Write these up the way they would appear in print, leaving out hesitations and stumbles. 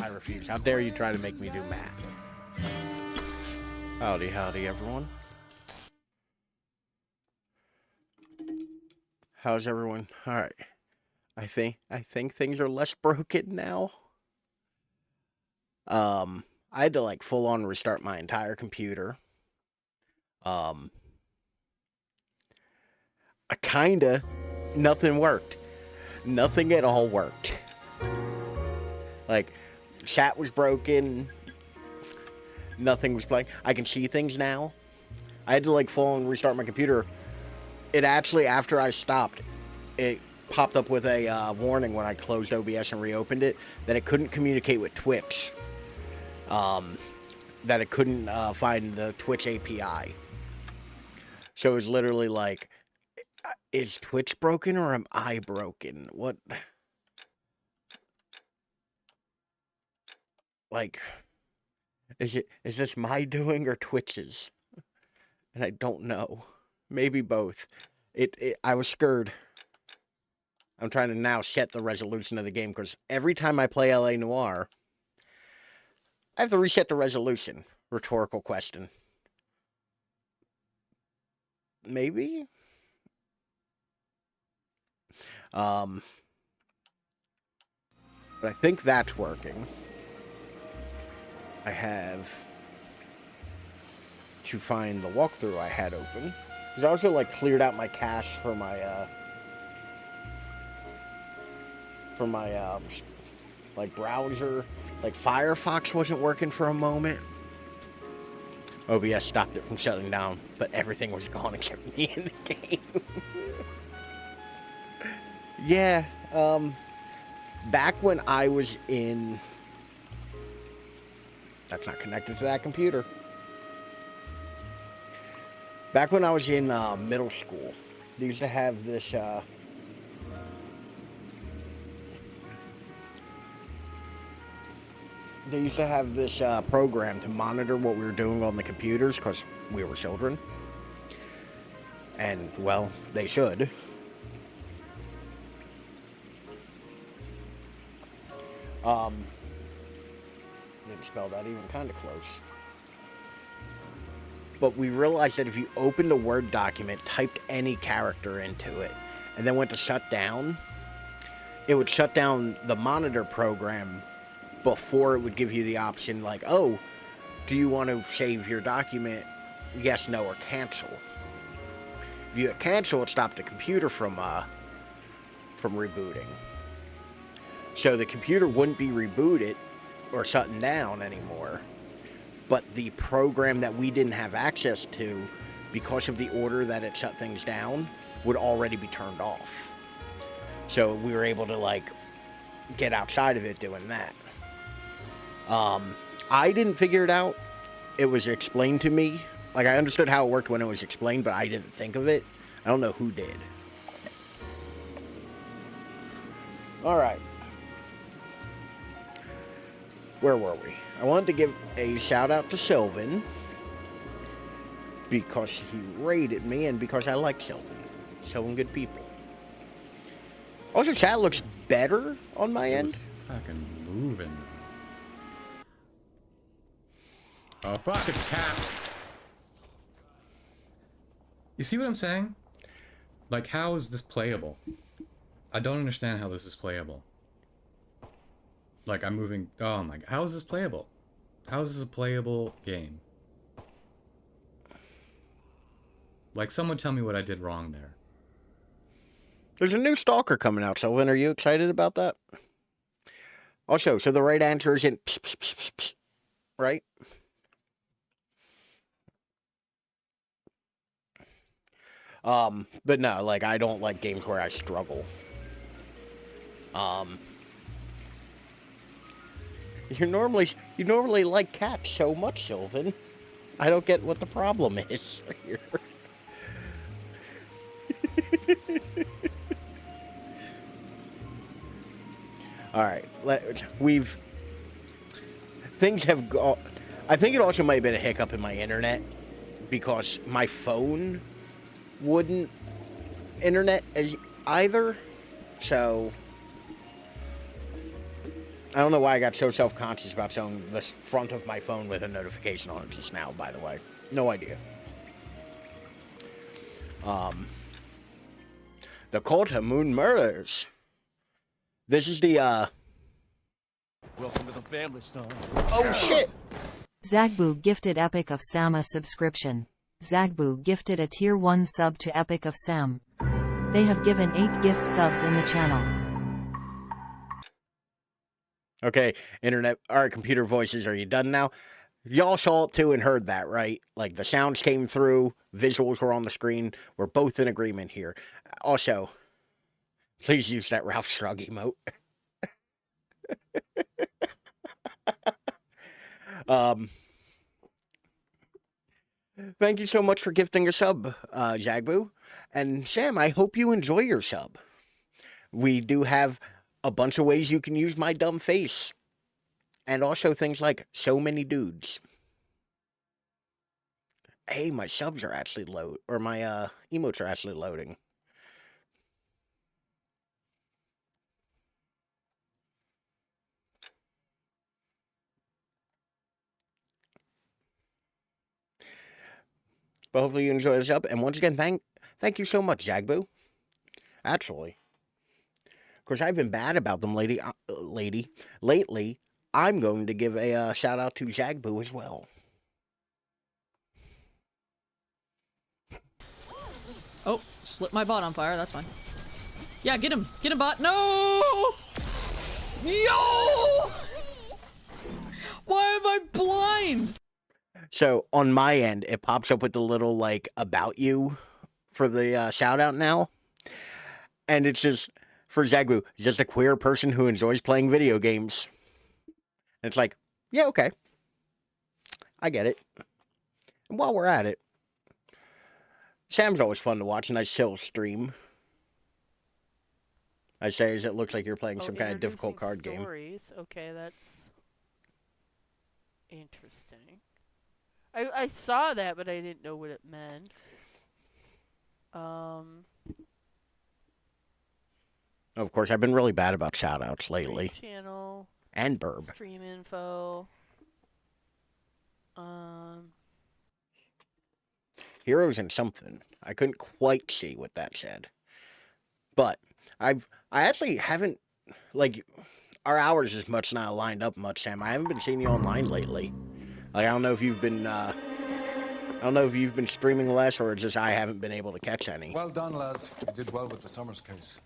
I refuse. How dare you try to make me do math? Howdy, howdy, everyone. How's everyone? All right. I think things are less broken now. I had to like full on restart my entire computer. I kinda nothing worked. Nothing at all worked. Like chat was broken. Nothing was playing. I can see things now. I had to like full on restart my computer. It actually, after I stopped, it popped up with a warning when I closed OBS and reopened it that it couldn't communicate with Twitch. That it couldn't find the Twitch API. So it was literally like, is Twitch broken or am I broken? What? Like, is this my doing or Twitch's? And I don't know. Maybe both. I was scared. I'm trying to now set the resolution of the game because every time I play LA Noire, I have to reset the resolution. Rhetorical question. Maybe? But I think that's working. I have to find the walkthrough I had open. Because I also like cleared out my cache for my like browser. Like Firefox wasn't working for a moment. OBS stopped it from shutting down, but everything was gone except me in the game. Yeah, back when I was in... That's not connected to that computer. Back when I was in middle school, they used to have this... They used to have this program to monitor what we were doing on the computers because we were children. And, well, they should. Didn't spell that even kind of close. But we realized that if you opened a Word document, typed any character into it, and then went to shut down, it would shut down the monitor program before it would give you the option like, oh, do you want to save your document? Yes, no, or cancel. If you hit cancel, it stopped the computer from rebooting. So the computer wouldn't be rebooted or shutting down anymore. But the program that we didn't have access to, because of the order that it shut things down, would already be turned off. So we were able to like get outside of it doing that. I didn't figure it out. It was explained to me. Like, I understood how it worked when it was explained, but I didn't think of it. I don't know who did. Alright. Where were we? I wanted to give a shout out to Sylvan. Because he raided me and because I like Sylvan. Sylvan good people. Also, chat looks better on my end. Fucking moving. Oh fuck, it's cats. You see what I'm saying? Like, how is this playable? I don't understand how this is playable. Like, I'm moving... Oh my god. How is this playable? How is this a playable game? Like, someone tell me what I did wrong there. There's a new Stalker coming out, Sylvan. Are you excited about that? Also, so the right answer is in... right? But no, like, I don't like games where I struggle. You normally like cats so much, Sylvan. I don't get what the problem is here. All right, things have gone. I think it also might have been a hiccup in my internet because my phone wouldn't internet as either. So I don't know why I got so self-conscious about showing the front of my phone with a notification on it just now, by the way. No idea. The Colta Moon Murders. This is the, Welcome to the family, son. Oh, shit! Zagbu gifted Epic of Sam a subscription. Zagbu gifted a tier 1 sub to Epic of Sam. They have given 8 gift subs in the channel. Okay, internet, alright, computer voices, are you done now? Y'all saw it too and heard that, right? Like, the sounds came through, visuals were on the screen, we're both in agreement here. Also, please use that Ralph Shrug emote. Thank you so much for gifting a sub, Jagbu. And Sam, I hope you enjoy your sub. We do have a bunch of ways you can use my dumb face. And also things like so many dudes. Hey, my subs are actually or my emotes are actually loading. But hopefully you enjoy the sub. And once again, thank you so much, Jagbu. Actually. Of course, I've been bad about them lately. I'm going to give a shout out to Jagbu as well. Oh, slit my bot on fire. That's fine. Yeah, get him. Get him, bot. No! Yo! Why am I blind? So, on my end, it pops up with the little, like, about you for the shout out now. And it's just, for Zagbu, just a queer person who enjoys playing video games. And it's like, yeah, okay. I get it. And while we're at it, Sam's always fun to watch, a nice chill stream. I say, as it looks like you're playing some kind of difficult card game. Okay, that's interesting. I saw that, but I didn't know what it meant. Of course, I've been really bad about shoutouts lately. Channel. And Burb. Stream info. Heroes and something. I couldn't quite see what that said. But I actually haven't, like, our hours is much not lined up much, Sam. I haven't been seeing you online lately. Like, I don't know if you've been streaming less, or just I haven't been able to catch any. Well done, lads. You did well with the Summers case.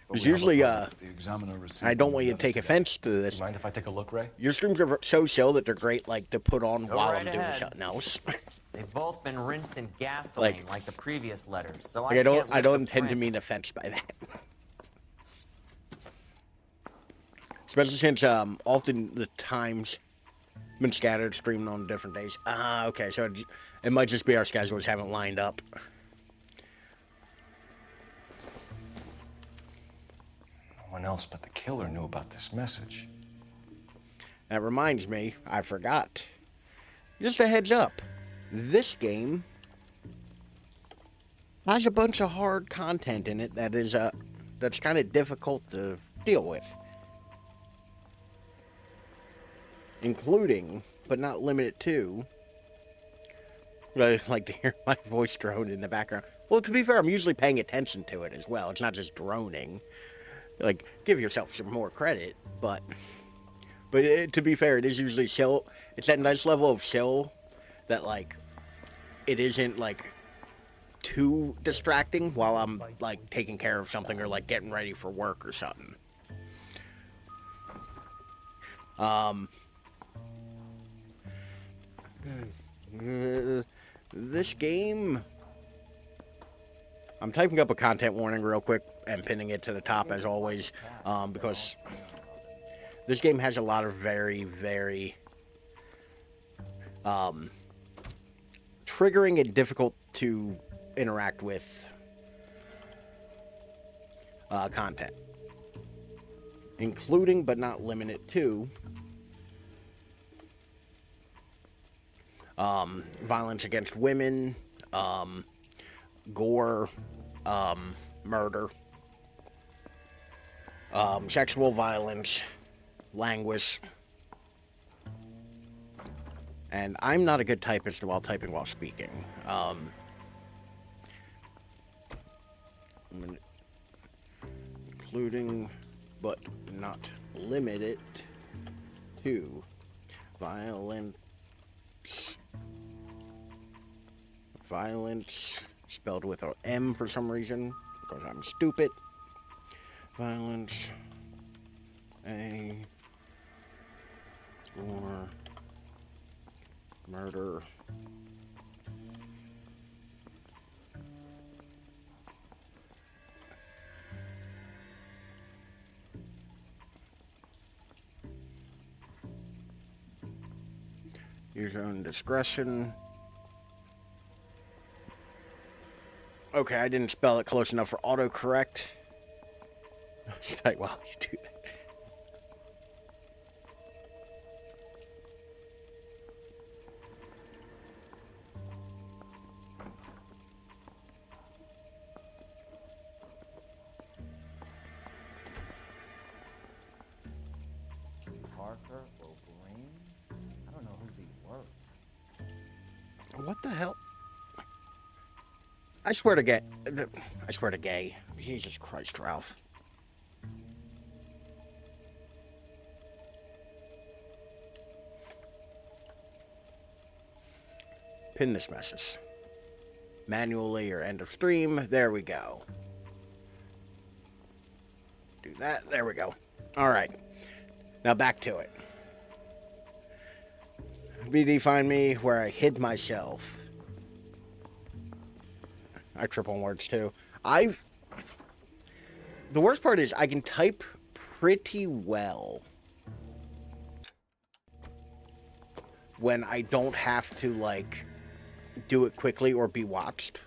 Because usually, the examiner received I don't want you to take offense to this. Mind if I take a look, Ray? Your streams are so chill that they're great, like, to put on while right I'm doing ahead. something else. They've both been rinsed in gasoline like the previous letters, so Like, I can't don't lift the intend to print. mean offense by that. Especially since often the times been scattered, streaming on different days. Okay, so it might just be our schedules haven't lined up. No one else but the killer knew about this message. That reminds me, I forgot. Just a heads up. This game has a bunch of hard content in it that is that's kind of difficult to deal with. Including, but not limited to, I like to hear my voice drone in the background. Well, to be fair, I'm usually paying attention to it as well. It's not just droning. Like, give yourself some more credit, but to be fair, it is usually chill. It's that nice level of chill that, like, it isn't, like, too distracting while I'm, like, taking care of something or, like, getting ready for work or something. This game, I'm typing up a content warning real quick and pinning it to the top as always, because this game has a lot of very, very triggering and difficult to interact with content, including but not limited to violence against women, gore, murder, sexual violence, languish. And I'm not a good typist while typing while speaking. Including, but not limited to, violence, spelled with an M for some reason, because I'm stupid. Violence, or murder. Use your own discretion. Okay, I didn't spell it close enough for autocorrect. Type while you do that. Parker, O'Brien? I don't know who these were. What the hell? I swear to gay. I swear to gay. Jesus Christ, Ralph. Pin this message. Manually or end of stream. There we go. Do that. There we go. All right. Now back to it. BD find me where I hid myself. I trip on words too. The worst part is I can type pretty well when I don't have to like do it quickly or be watched.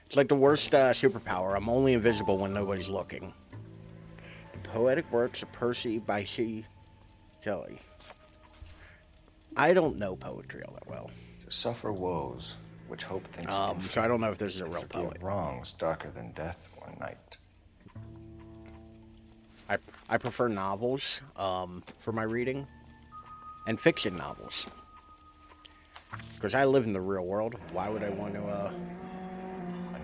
It's like the worst superpower. I'm only invisible when nobody's looking. The poetic works of Percy Bysshe Shelley. I don't know poetry all that well. To suffer woes, which hope thinks So I don't know if this is a real to poet. be wrongs darker than death or night. I prefer novels for my reading, and fiction novels. Because I live in the real world. Why would I want to,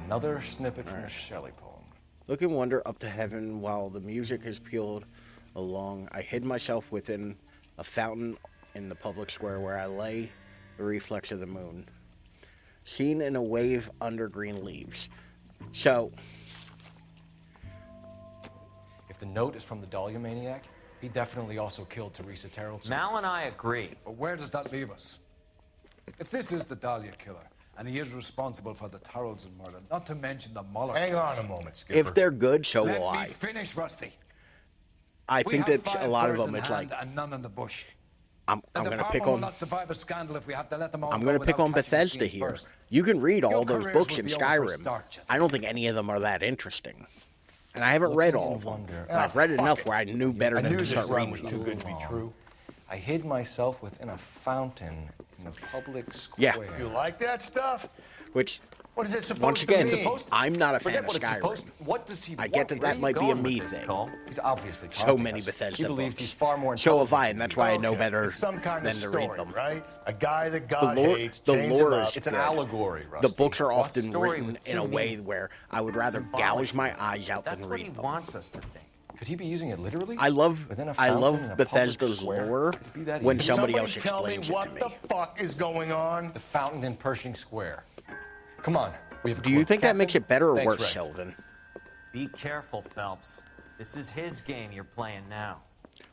Another snippet from a Shelley poem. Look in wonder up to heaven while the music is pealed along. I hid myself within a fountain in the public square where I lay the reflex of the moon. Seen in a wave under green leaves. So, If the note is from the Dahlia maniac, he definitely also killed Teresa Terrell. Mal and I agree. But where does that leave us? If this is the Dahlia killer, and he is responsible for the Tarrells and murder, not to mention the Muller Hang case. on a moment, Skipper. if they're good, so Let will me I. finish, Rusty. I We think have that a 5 lot of birds them in it's hand like and none in the bush. I'm The gonna department pick will on not survive a scandal if we have to let them all I'm go gonna pick without on catching the Bethesda scene here. first. You can read all Your those careers books will in be over for a Skyrim. start, Jeff. I don't think any of them are that interesting. And I haven't read all of them. But I've read enough where I knew better I than knew to this start run reading was them. too good to be true. I hid myself within a fountain in a public Yeah. square. You like that stuff? Which, What is it supposed once to again, mean? I'm not a Forget fan of what it's supposed Skyrim. to. What does he I want? get that Where that are might you be a going me with this, thing. Cole? He's obviously So taunting many us. Bethesda He believes books. he's far more So have intelligent I, than and that's we why I are. know better It's some kind than of to story, read them. right? A guy that God lore- hates, the chains lore him is up. It's an good. allegory, The Rusty. books are What often story written with in a two way meanings? where I would rather Symbolic. gouge my eyes out That's than what he read them. wants us to think. Could he be using it literally? I love Within a fountain in a public Bethesda's square? lore Could it be that when easy? somebody Somebody else tell me explains it to what me. the fuck is going on? The fountain in Pershing Square. Come on. We have a Do you clue. think that makes it better or Thanks, worse, Ray. Sylvan? Be careful, Phelps. This is his game you're playing now.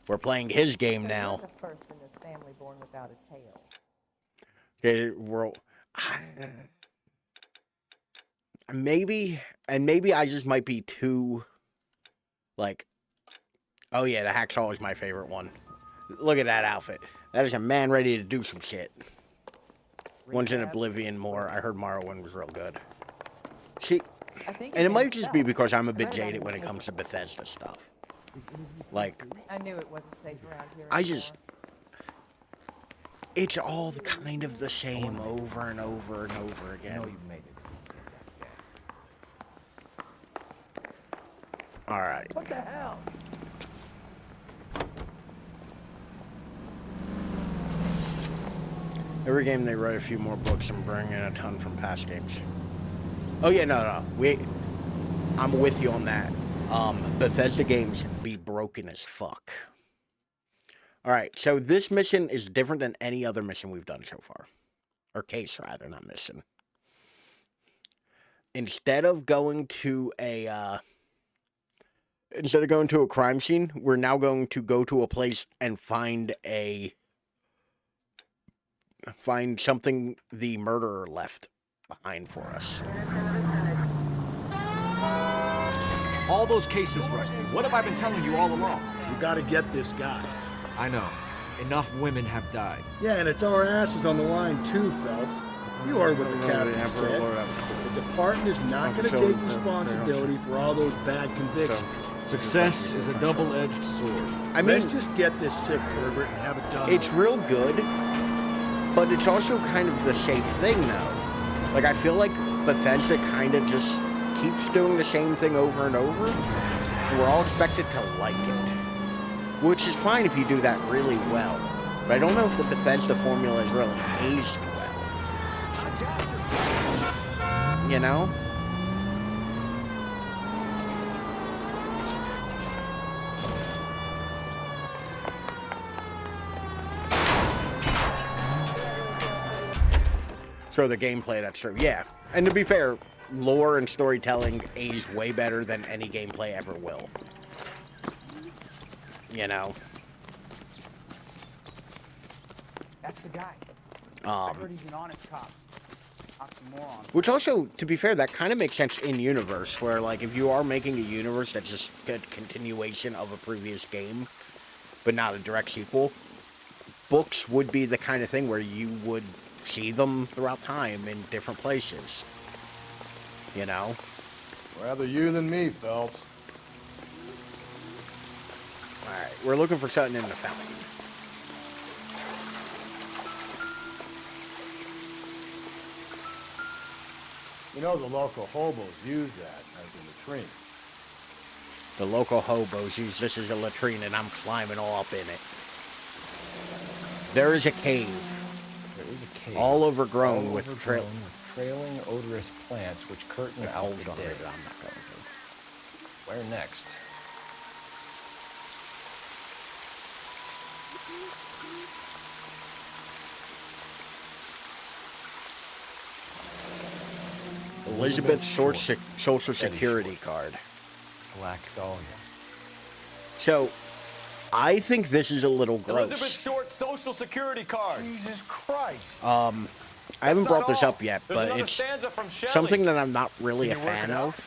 We're playing his game now. The first in this family born without a tail. Okay, maybe I just might be too, like, oh yeah, the hacksaw is my favorite one. Look at that outfit. That is a man ready to do some shit. One's in Oblivion more. I heard Morrowind was real good. See, and it might just be because I'm a bit jaded when it comes to Bethesda stuff. Like, I knew it wasn't safe around here. I just, it's all kind of the same over and over and over I know again. you've made it. Yes. All right. What the hell? Every game they write a few more books and bring in a ton from past games. Oh yeah, no. I'm with you on that. Bethesda games be broken as fuck. Alright, so this mission is different than any other mission we've done so far. Or case, rather, not mission. Instead of going to a crime scene, we're now going to go to a place and find something the murderer left behind for us. All those cases, Rusty. What have I been telling you all along? We gotta get this guy. I know. Enough women have died. Yeah, and it's our asses on the line too, Phelps. You heard what the captain said. The department is not gonna take responsibility for all those bad convictions. Success is a double-edged sword. I mean, let's just get this sick pervert and have it done. It's real good, but it's also kind of the safe thing, though. Like, I feel like Bethesda kind of just keeps doing the same thing over and over, and we're all expected to like it. Which is fine if you do that really well. But I don't know if the Bethesda formula is really aged well. You know? So the gameplay, that's true. Yeah. And to be fair, lore and storytelling aged way better than any gameplay ever will. You know? That's the guy. I heard he's an honest cop. Oxymoron. Which also, to be fair, that kind of makes sense in universe, where, like, if you are making a universe that's just a continuation of a previous game, but not a direct sequel, books would be the kind of thing where you would see them throughout time in different places. You know? Rather you than me, Phelps. Alright, we're looking for something in the fountain. You know the local hobos use that as a latrine. The local hobos use this as a latrine, and I'm climbing all up in it. There is a cave. There is a cave. All overgrown with trailing odorous plants which curtain out the dead. I'm not going to. Where next? Elizabeth Short Social Security card. Black Dahlia. So, I think this is a little gross. Elizabeth Short Social Security card. Jesus Christ. I haven't brought this up yet, There's but another it's stanza from Shelley. something that I'm not really a fan of,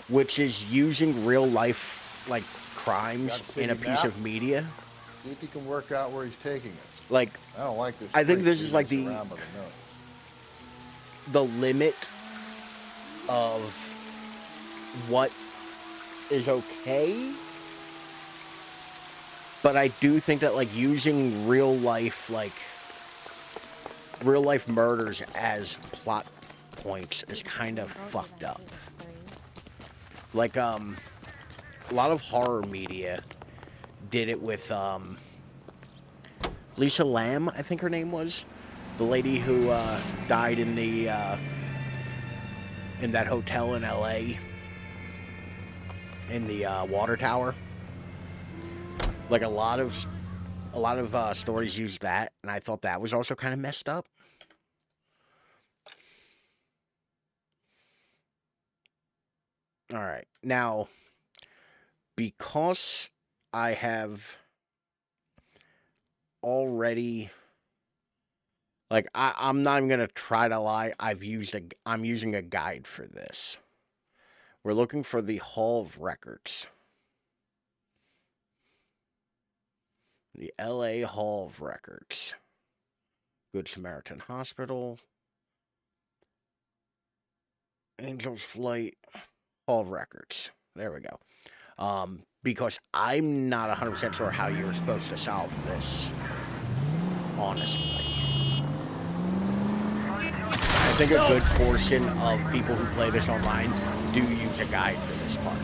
which is using real life, like, crimes in a piece of media. See if you can work out where he's taking it. Like, I don't like this. I think this is like the the limit of what is okay. But I do think that, like, using real life murders as plot points is kind of fucked up. Like, a lot of horror media did it with, Lisa Lam, I think her name was. The lady who, died in the, in that hotel in LA. In the, water tower. Like, a lot of stories used that, and I thought that was also kind of messed up. Alright, now, because I have already, like, I'm not even gonna try to lie, I'm using a guide for this. We're looking for the Hall of Records. The LA Hall of Records. Good Samaritan Hospital. Angel's Flight. Hall of Records. There we go. Because I'm not 100% sure how you're supposed to solve this. Honestly. I think a good portion of people who play this online do use a guide for this part.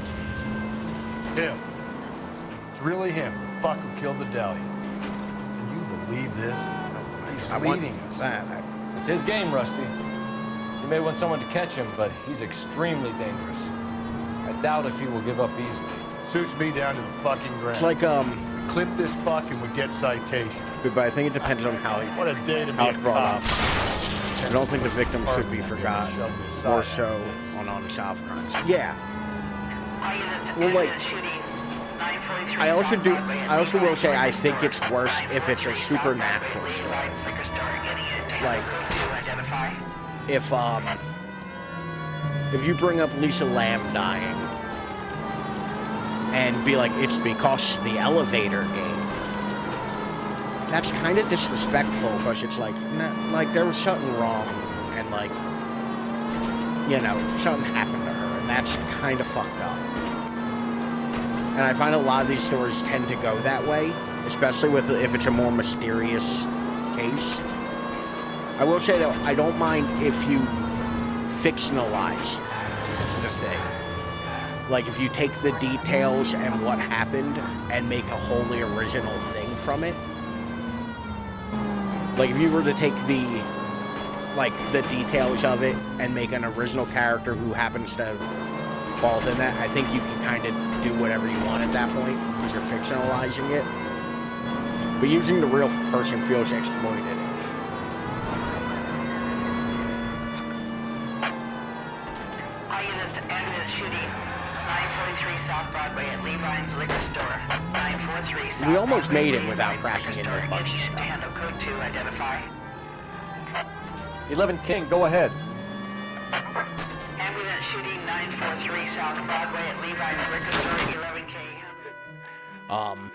Him. It's really him, the fuck who killed the Dahlia. Can you believe this? He I want leading us. that. It's his game, Rusty. He may want someone to catch him, but he's extremely dangerous. I doubt if he will give up easily. Suits me down to the fucking ground. It's like, Clip this fuck and we get citation. but I think it depends on how What a day to be how a it's brought cop. up. I don't think the victim should be forgotten, more so on unsolved crimes. Yeah. Well, like, I also will say I think it's worse if it's a supernatural story. Like, if you bring up Lisa Lamb dying and be like, it's because the elevator game, that's kind of disrespectful, because it's like, like there was something wrong, and like, you know, something happened to her, and that's kind of fucked up. And I find a lot of these stories tend to go that way, especially if it's a more mysterious case. I will say that I don't mind if you fictionalize the thing. Like, if you take the details and what happened and make a wholly original thing from it. Like, if you were to take the details of it and make an original character who happens to fall within that, I think you can kind of do whatever you want at that point, because you're fictionalizing it. But using the real person feels exploitative. We almost made it without crashing into a bunch of stuff. Code 2, identify. 11 King, go ahead. Ambulance shooting 943 South Broadway at Levi's Liquor Store, 11K.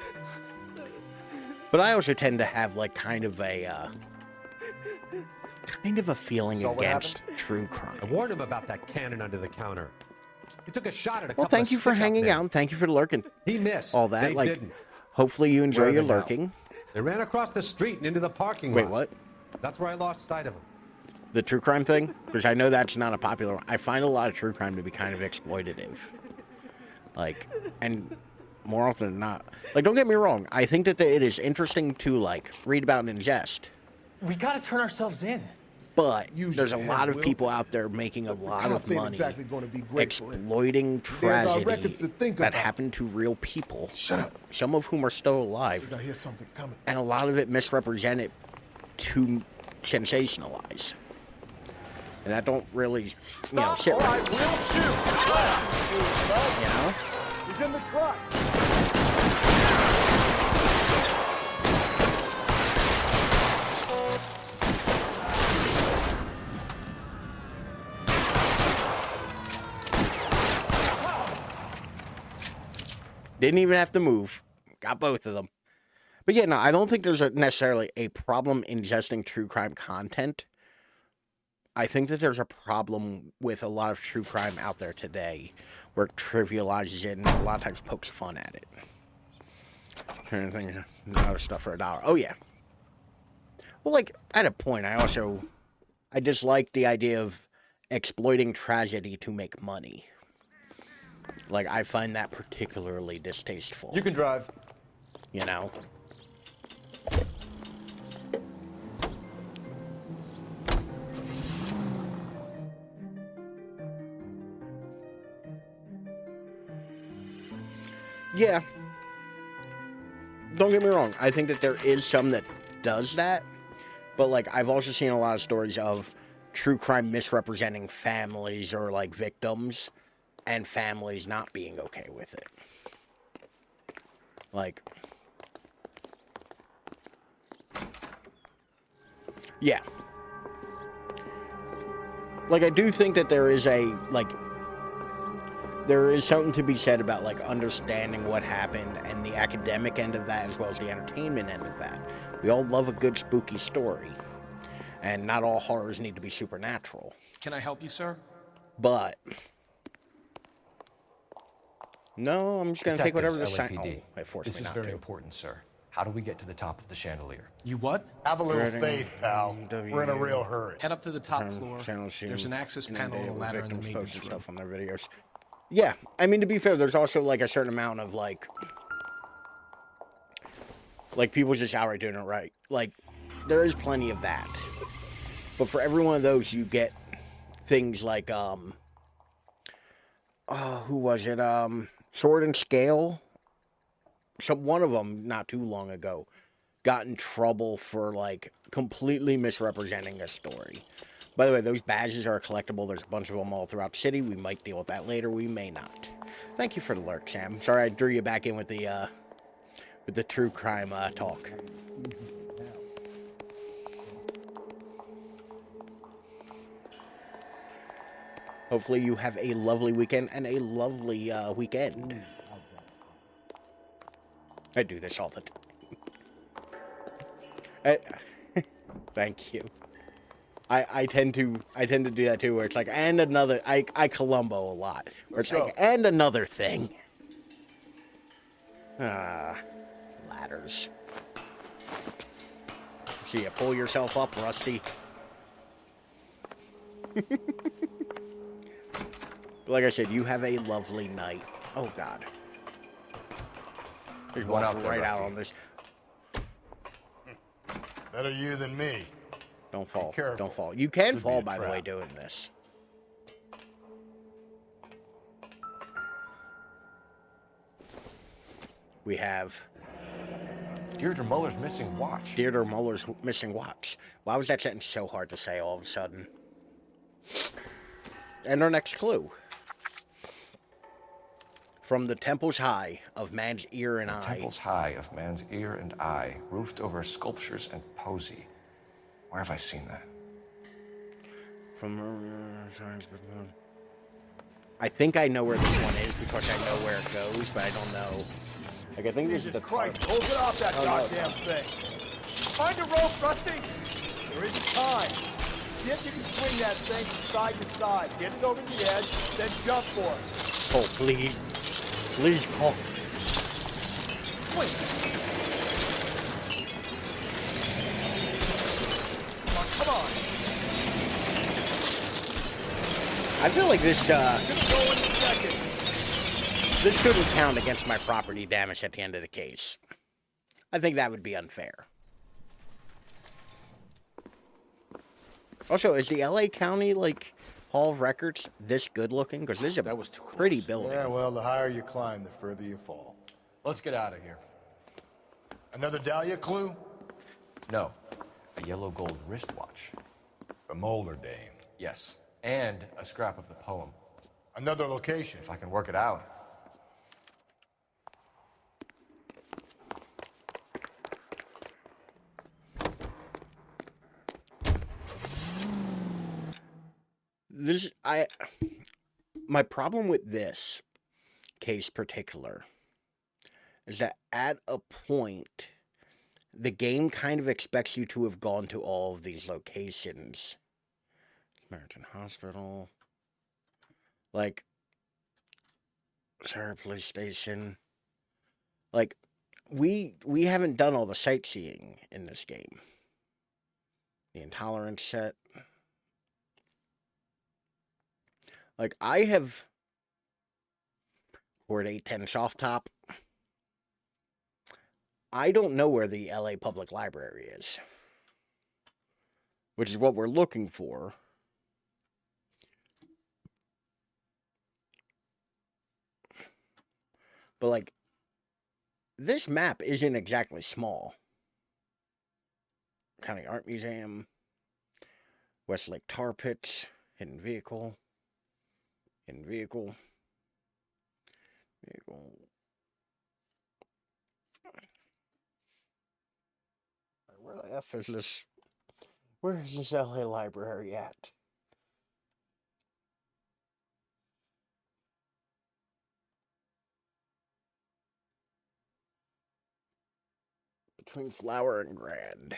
But I also tend to have like kind of a feeling against true crime. I warned him about that cannon under the counter. He took a shot at a couple Well, thank of you for stick-up hanging men. out, and thank you for lurking. He missed. All that, They like, didn't. hopefully you enjoy Where are your they now? lurking. They ran across the street and into the parking lot. Wait, what? That's where I lost sight of him. The true crime thing? Because I know that's not a popular one. I find a lot of true crime to be kind of exploitative. Like, and more often than not. Like, don't get me wrong. I think that it is interesting to, like, read about and ingest. We gotta turn ourselves in. But there's a lot of people out there making a lot of money exploiting tragedy that happened to real people. Shut up. Some of whom are still alive. I hear something coming. And a lot of it misrepresented to sensationalize. And I don't really, you know, shit. All right, we'll shoot. You know? He's in the truck. Didn't even have to move. Got both of them. But yeah, no, I don't think there's necessarily a problem ingesting true crime content. I think that there's a problem with a lot of true crime out there today where it trivializes it and a lot of times pokes fun at it. Trying to think of other stuff for $1. Oh, yeah. Well, like, at a point, I dislike the idea of exploiting tragedy to make money. Like, I find that particularly distasteful. You can drive. You know? Yeah. Don't get me wrong. I think that there is some that does that. But, like, I've also seen a lot of stories of true crime misrepresenting families or, like, victims and families not being okay with it. Like, yeah. Like, I do think that there is something to be said about, like, understanding what happened and the academic end of that as well as the entertainment end of that. We all love a good spooky story. And not all horrors need to be supernatural. Can I help you, sir? But no, I'm just going to take whatever the LAPD. It forced This me is not very to. important, sir. How do we get to the top of the chandelier? You what? Have a little faith, pal. We're in a real hurry. Head up to the top floor. There's an access panel and a ladder in the maintenance room. Stuff on their videos. Yeah, I mean, to be fair, there's also like a certain amount of like people just outright doing it right. Like, there is plenty of that. But for every one of those, you get things like, who was it? Sword and Scale. One of them, not too long ago, got in trouble for, like, completely misrepresenting a story. By the way, those badges are collectible. There's a bunch of them all throughout the city. We might deal with that later. We may not. Thank you for the lurk, Sam. Sorry I drew you back in with the true crime talk. Hopefully you have a lovely weekend and a lovely weekend. I do this all the time. Thank you. I tend to do that too, where it's like, and another, I Columbo a lot, where it's like, and another thing. Ladders. See ya, pull yourself up, Rusty. Like I said, you have a lovely night. Oh God. There's one out right out on this. Better you than me. Don't fall. Don't fall. You can fall, by the way, doing this. We have Deirdre Muller's missing watch. Deirdre Muller's missing watch. Why was that sentence so hard to say all of a sudden? And our next clue. From the temples high of man's ear and eye. Temples high of man's ear and eye, roofed over sculptures and poesy. Where have I seen that? I think I know where this one is because I know where it goes, but I don't know. Like, I think this is the Christ, hold it off that goddamn thing. Find a rope, Rusty. There isn't time. See if you can swing that thing from side to side. Get it over the edge, then jump for it. Oh, please. Please, oh. Swing. Come on. I feel like this, this shouldn't count against my property damage at the end of the case. I think that would be unfair. Also, is the LA County, like, Hall of Records this good looking? Because this is a pretty building. Yeah, well, the higher you climb, the further you fall. Let's get out of here. Another Dahlia clue? No. A yellow gold wristwatch. A Molder dame. Yes. And a scrap of the poem. Another location. If I can work it out. My problem with this case particular is that at a point, the game kind of expects you to have gone to all of these locations. Samaritan Hospital, like, Sarah Police Station. Like, we haven't done all the sightseeing in this game. The Intolerance set. Like, I have Court 810 soft top. I don't know where the LA Public Library is, which is what we're looking for. But, like, this map isn't exactly small. County Art Museum, Westlake Tar Pits, Hidden Vehicle. Where the F is this? Where is this LA library at? Between Flower and Grand.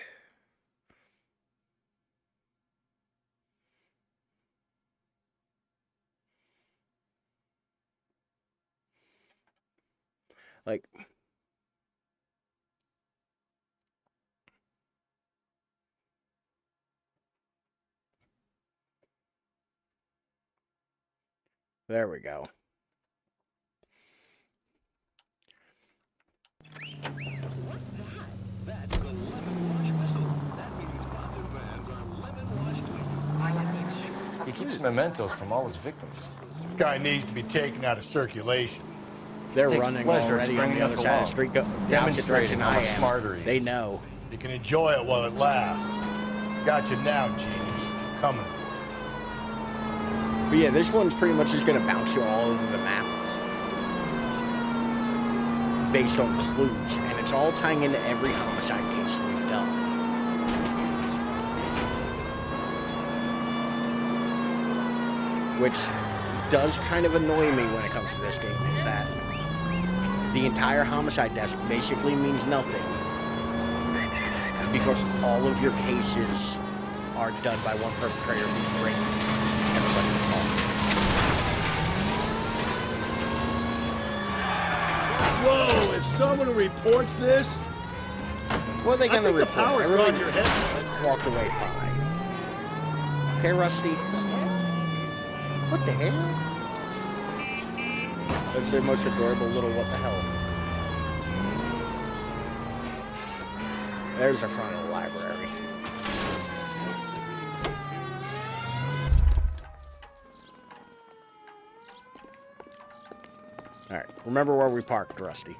Like, there we go. That's the 11 launch missile. That means He keeps mementos from all his victims. This guy needs to be taken out of circulation. They're Takes running pleasure already on stringing the us other side of the along, street. The opposite demonstrating direction how I much am. smarter he They is. know. You can enjoy it while it lasts. Got you now, genius. Coming. But yeah, this one's pretty much just gonna bounce you all over the map based on clues, and it's all tying into every homicide case we've done. Which does kind of annoy me when it comes to this game, is that the entire homicide desk basically means nothing because all of your cases are done by one perpetrator who framed everybody involved. Whoa, if someone reports this, What are they I gonna think the report? power's Everybody gone to your head. walked away fine. Okay, Rusty. What the hell? That's their most adorable little what the hell. There's the front of the library. Alright, remember where we parked, Rusty.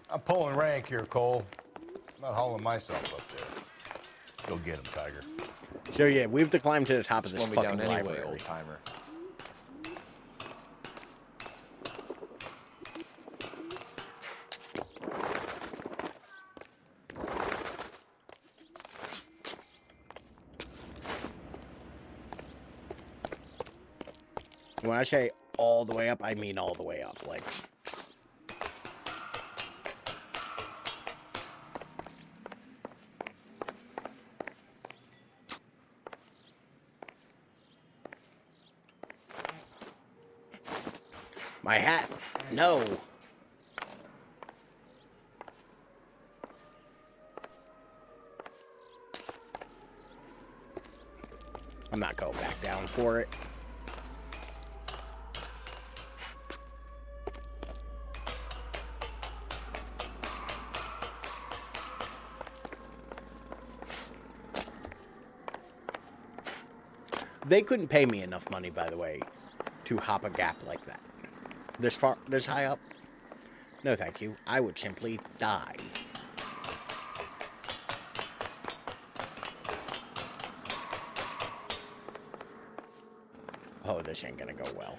I'm pulling rank here, Cole. I'm not hauling myself up there. Go get him, Tiger. So yeah, we have to climb to the top of this Slow me fucking down anyway, library. old timer. When I say all the way up, I mean all the way up. Like, my hat. No. I'm not going back down for it. They couldn't pay me enough money, by the way, to hop a gap like that. This far, this high up? No, thank you. I would simply die. Oh, this ain't gonna go well.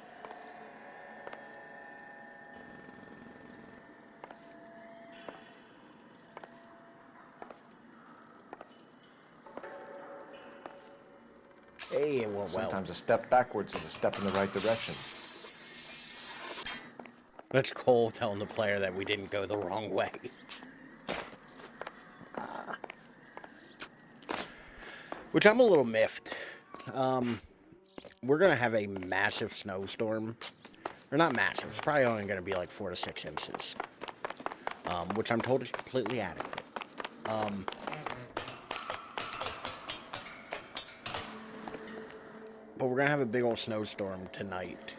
Hey, it went well. Sometimes a step backwards is a step in the right direction. That's Cole telling the player that we didn't go the wrong way. Which I'm a little miffed. We're going to have a massive snowstorm. Or not massive. It's probably only going to be like 4 to 6 inches. Which I'm told is completely adequate. But we're going to have a big old snowstorm tonight.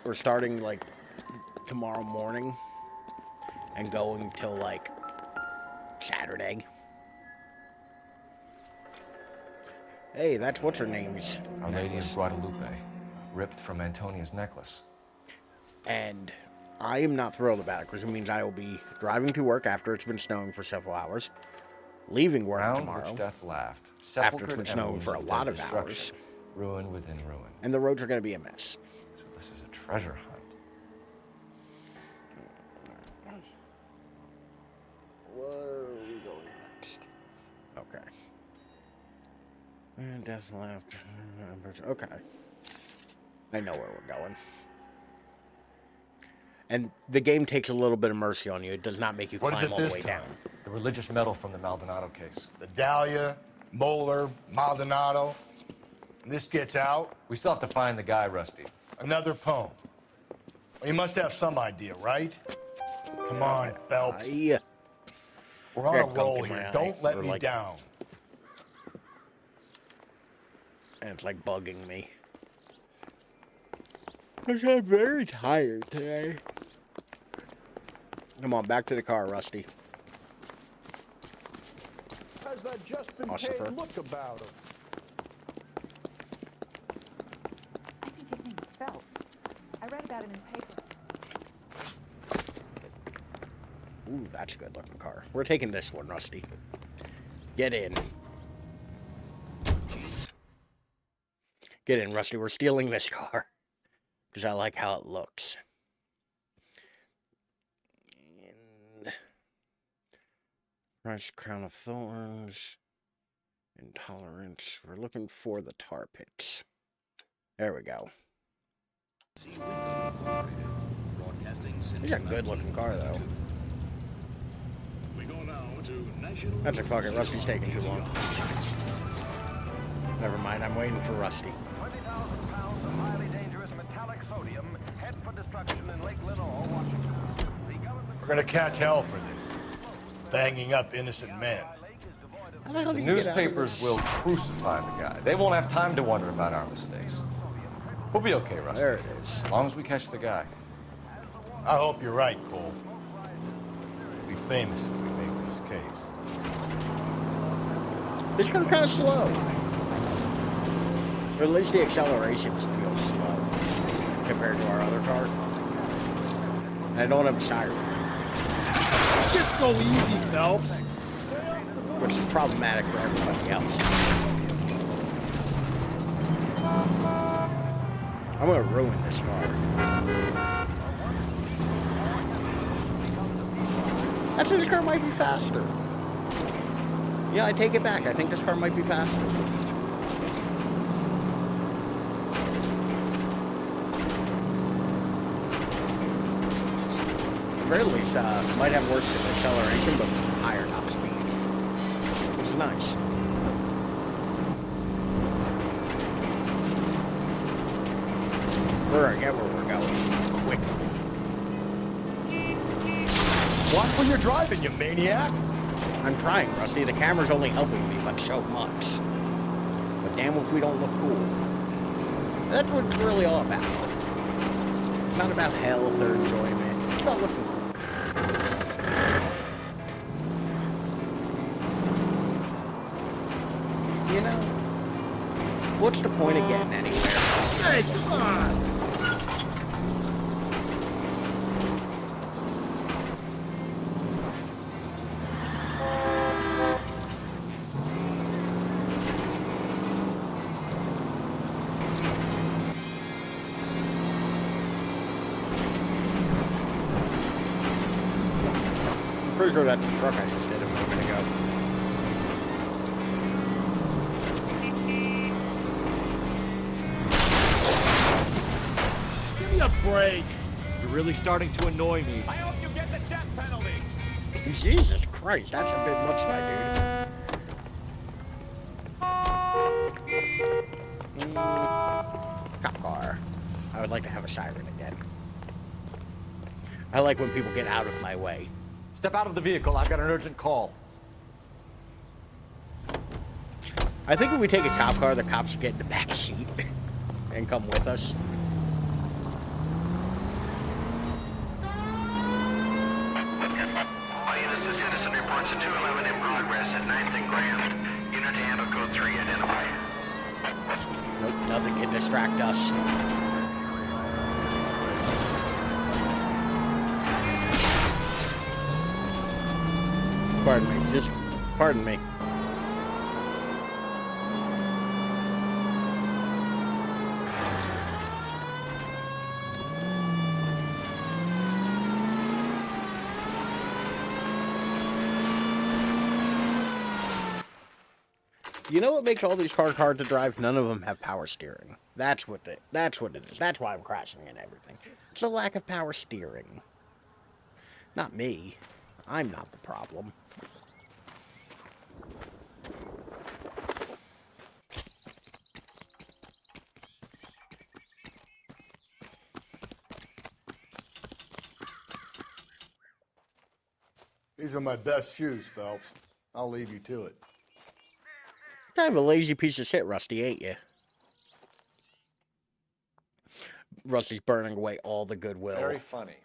We're starting like tomorrow morning and going till like Saturday. Hey, that's what's her name's Our Lady of Guadalupe, ripped from Antonia's necklace. And I am not thrilled about it because it means I will be driving to work after it's been snowing for several hours, leaving work Round tomorrow which death laughed, after it's been snowing for a lot of hours, ruin within ruin. and the roads are going to be a mess. So this is a treasure hunt. Where are we going next? Okay. And death left. Okay. I know where we're going. And the game takes a little bit of mercy on you. It does not make you What is climb it all the this way time? down. The religious medal from the Maldonado case. The Dahlia, Moeller, Maldonado. This gets out. We still have to find the guy, Rusty. Another poem. Well, you must have some idea, right? Come on, Phelps. Yeah. We're on Got a gunk roll in my here. eye, Don't let or me like- down. And it's like bugging me. Because I'm very tired today. Come on, back to the car, Rusty. Has that just been Ossifer. paid look about him? I think his name's Phelps. I read about him in the paper. Ooh, that's a good looking car. We're taking this one, Rusty. Get in. Get in, Rusty. We're stealing this car. Because I like how it looks. And Price Crown of Thorns. Intolerance. We're looking for the tar pits. There we go. It's a good looking car though. That's a fucking Rusty's taking too long. Never mind, I'm waiting for Rusty. 20,000 pounds of highly dangerous metallic sodium head for destruction in Lake Lenore, Washington. We're gonna catch hell for this. Banging up innocent men. The newspapers will crucify the guy. They won't have time to wonder about our mistakes. We'll be okay, Rusty. There it is. As long as we catch the guy. I hope you're right, Cole. We'll be famous if we make this case. This goes kind of slow. Or at least the accelerations feel slow compared to our other car. And I don't have a siren. Just go easy, Phelps. Which is problematic for everybody else. I'm gonna ruin this car. Actually, this car might be faster. Yeah, I take it back. I think this car might be faster. At the very least, might have worse acceleration, but higher top speed. Which is nice. We're gonna get where we're going. Quickly. Watch when you're driving, you maniac! I'm trying, Rusty. The camera's only helping me, but so much. But damn if we don't look cool. That's what it's really all about. It's not about health or enjoyment. It's about looking cool. You know, what's the point of getting anywhere? Hey, come on! I'm pretty sure that's the truck I just did a moment ago. Give me a break. You're really starting to annoy me. I hope you get the death penalty. Jesus Christ, that's a bit much, my dude. Cop car. I would like to have a siren again. I like when people get out of my way. Step out of the vehicle. I've got an urgent call. I think if we take a cop car, the cops get in the back seat and come with us. All units, the citizen reports a 211 in progress at 9th and Grand. Unit to handle code 3, identify. Nope, nothing can distract us. Pardon me, just pardon me. You know what makes all these cars hard to drive? None of them have power steering. That's what it is. That's why I'm crashing and everything. It's a lack of power steering. Not me. I'm not the problem. These are my best shoes, Phelps. I'll leave you to it. Kind of a lazy piece of shit, Rusty, ain't you? Rusty's burning away all the goodwill. Very funny.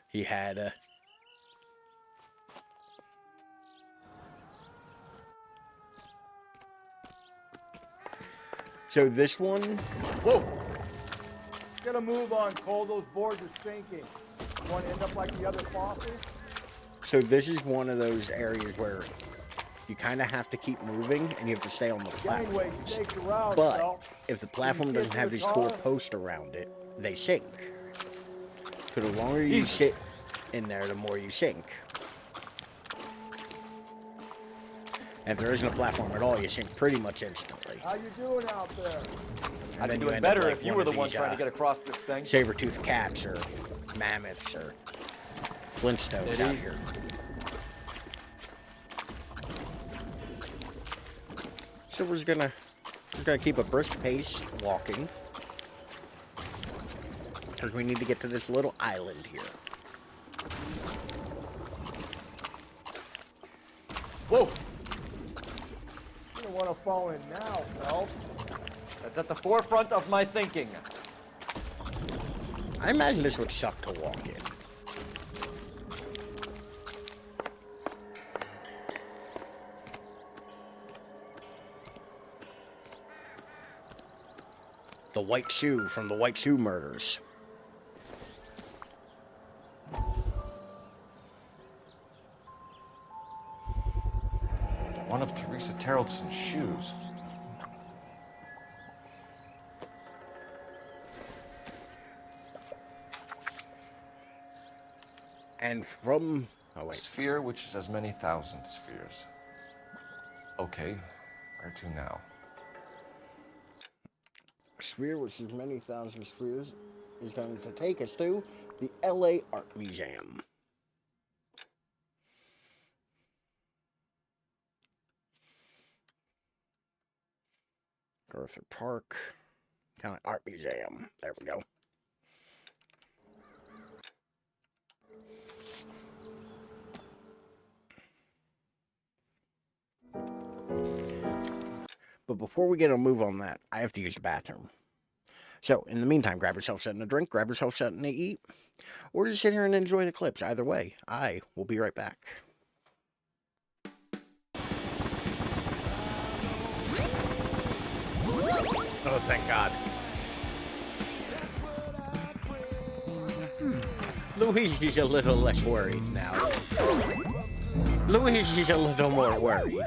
He had. So this one. Whoa! Get a move on, Cole. Those boards are sinking. You want to end up like the other bosses? So this is one of those areas where you kind of have to keep moving and you have to stay on the Gangway platforms. stakes around, But Phelps. if the platform doesn't have these 4 posts around it, they sink. So the longer you sit in there, the more you sink. And if there isn't a platform at all, you sink pretty much instantly. How you doing out there? I'd be then you doing end up better like if you one were of the one these, trying to get across this thing. Saber-toothed cats or mammoths or Flintstones out here. So we're gonna keep a brisk pace walking because we need to get to this little island here. Whoa! You don't want to fall in now, Phelps. That's at the forefront of my thinking. I imagine this would suck to walk in. The white shoe from the white shoe murders. One of Teresa Terrelson's shoes. And from... Oh, A wait. sphere which is as many thousand spheres. Okay, where to now? A sphere which is many thousand spheres is going to take us to the LA Art Museum. Arthur Park County Art Museum. There we go. But before we get a move on that, I have to use the bathroom. So, in the meantime, grab yourself something to drink, grab yourself something to eat, or just sit here and enjoy the clips. Either way, I will be right back. Oh, thank God. Luigi's a little less worried now. Luigi's a little more worried.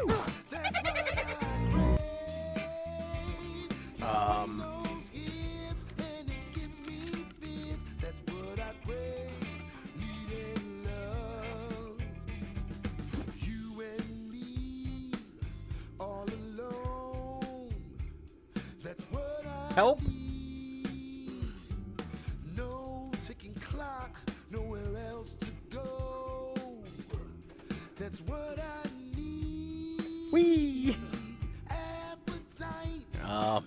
Help? No ticking clock, nowhere else to go. That's what I need. Whee! Appetite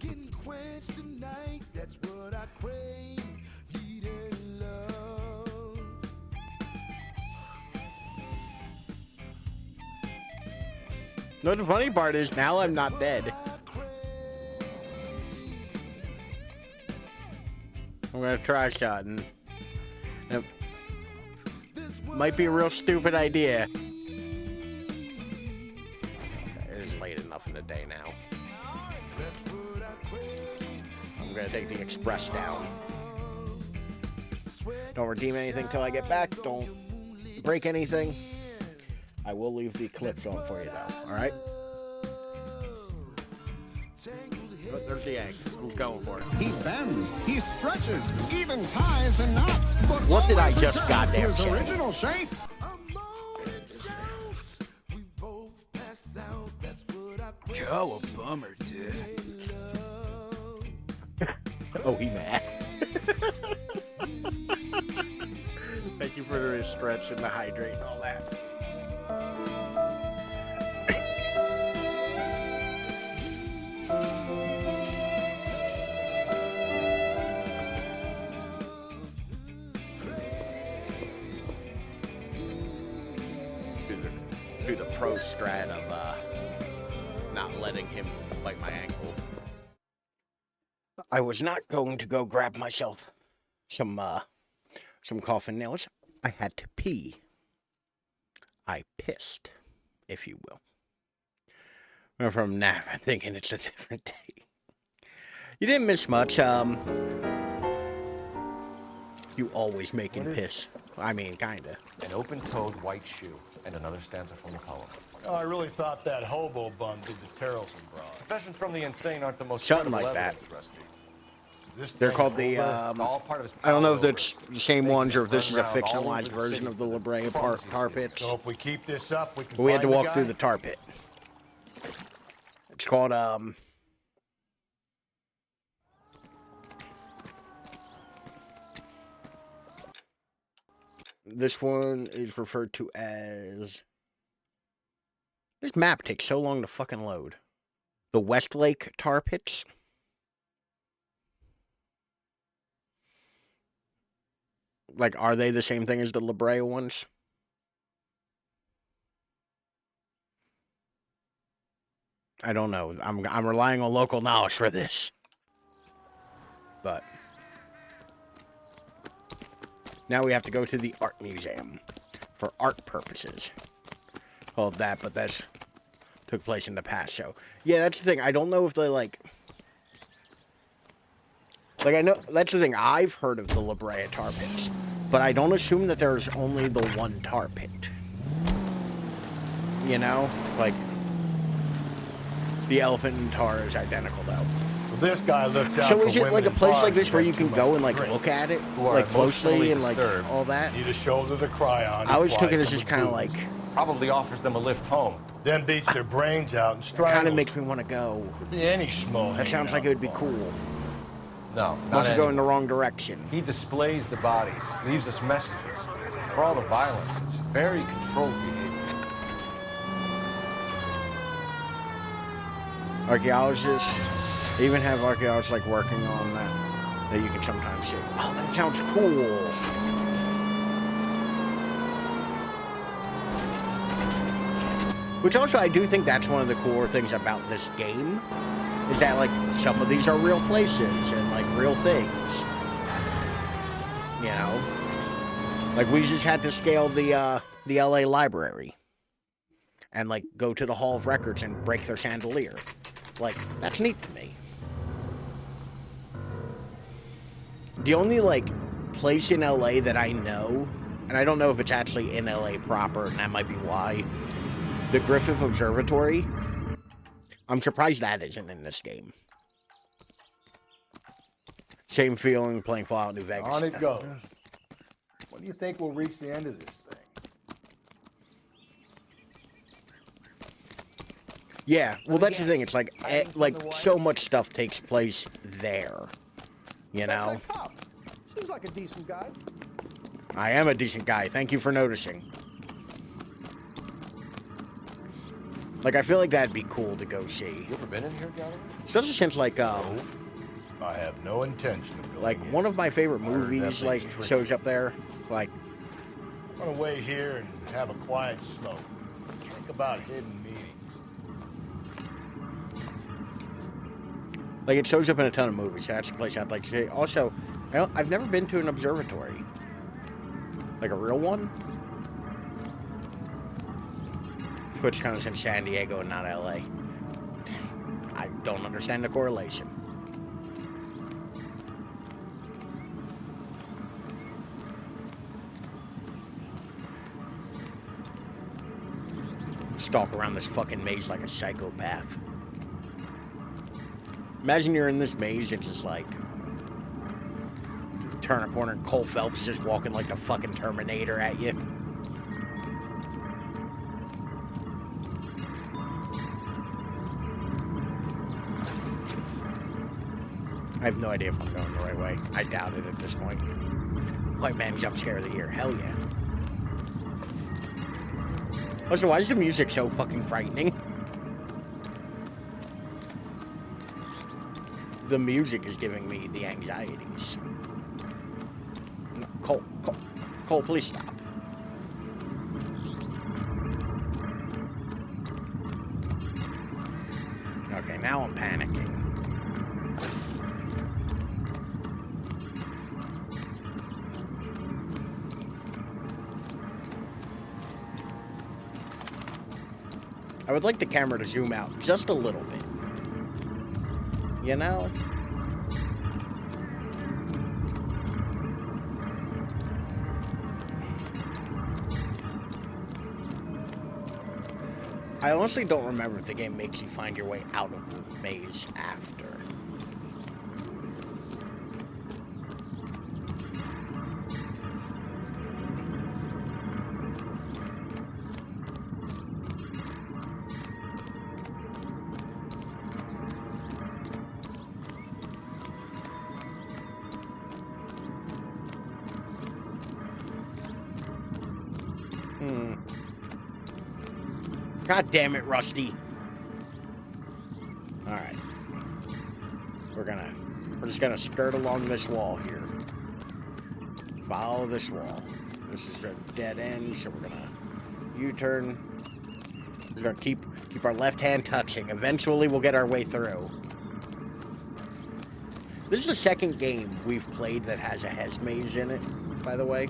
getting quenched tonight. That's what I crave. Needing love. No, the funny part is now I'm not dead. I'm gonna try shotting. It might be a real stupid idea. It is late enough in the day now. I'm gonna take the express down. Don't redeem anything till I get back. Don't break anything. I will leave the clips on for you though, alright? There's the egg. Who's going for it? He bends, he stretches, even ties and knots. But what did I always just returns goddamn to his say? original shape. Cowabummer, dude. Oh, he mad. Thank you for the stretch and the hydrate and all that. Do the pro strat of not letting him bite my ankle. I was not going to go grab myself some coffin nails. I had to pee. I pissed, if you will. Went from nap thinking it's a different day. You didn't miss much. You always making piss. I mean, kinda. An open-toed white shoe, and another stanza from the poem. Oh, I really thought that hobo bum did the Terrelson broad. Confessions from the insane aren't the most Something credible like that. evidence, Rusty. They're called the, I don't know if it's the same ones or if this is a fictionalized version of the La Brea tar pits. So if we keep this up, we can But we had to find the walk guy? through the tar pit. It's called, this one is referred to as... This map takes so long to fucking load. The Westlake tar pits. Like, are they the same thing as the La Brea ones? I don't know. I'm relying on local knowledge for this. But now we have to go to the art museum for art purposes. Called that, but that's took place in the past. So yeah, that's the thing. I don't know if they like I know that's the thing. I've heard of the La Brea tar pits, but I don't assume that there's only the one tar pit. You know, like the elephant and tar is identical though. Well, this guy looks out So for is it women like a in place bars like this who where drink you too can go much and like drink, look at it who are like closely emotionally and like disturbed, all that? Need a shoulder to cry on. I always took it supplies as them just with kind of booze. like Probably offers them a lift home. Then beats their brains out and kind strangles. of makes me want to go. Could be any schmo. That sounds like it would be cool. No, Must not have go in the anymore. wrong direction. He displays the bodies, leaves us messages. For all the violence, it's very controlled behavior. Archaeologists, they even have archaeologists like working on that you can sometimes see. Oh, that sounds cool. Which also, I do think that's one of the cooler things about this game, is that like some of these are real places and like real things. You know, like we just had to scale the LA library and like go to the Hall of Records and break their chandelier. Like, that's neat to me. The only like place in LA that I know, and I don't know if it's actually in LA proper, and that might be why, the Griffith Observatory, I'm surprised that isn't in this game. Same feeling playing Fallout New Vegas. On it goes. When do you think we'll reach the end of this thing? Yeah, well, that's the thing. It's like, so much stuff takes place there. You That's know? that cop. Seems like a decent guy. I am a decent guy. Thank you for noticing. Like, I feel like that'd be cool to go see. You ever been in here, Gallagher? Especially since, like, I have no intention of going like, one of my favorite movies, thing's like, tricky. shows up there. Like, I'm gonna wait here and have a quiet smoke. Think about hidden meetings. it shows up in a ton of movies. That's a place I'd like to see. Also, I've never been to an observatory. Like, a real one? Which comes in San Diego and not LA. I don't understand the correlation. Stalk around this fucking maze like a psychopath. Imagine you're in this maze and just like turn a corner and Cole Phelps is just walking like the fucking Terminator at you. I have no idea if I'm going the right way. I doubt it at this point. White man jump scare of the year. Hell yeah. Also, why is the music so fucking frightening? The music is giving me the anxieties. No, Cole, please stop. Okay, now I'm panicking. I would like the camera to zoom out just a little bit. You know? I honestly don't remember if the game makes you find your way out of the maze after. God damn it, Rusty. Alright. We're just gonna skirt along this wall here. Follow this wall. This is a dead end, so we're gonna U-turn. We're gonna keep our left hand touching. Eventually we'll get our way through. This is the second game we've played that has a Hez maze in it, by the way.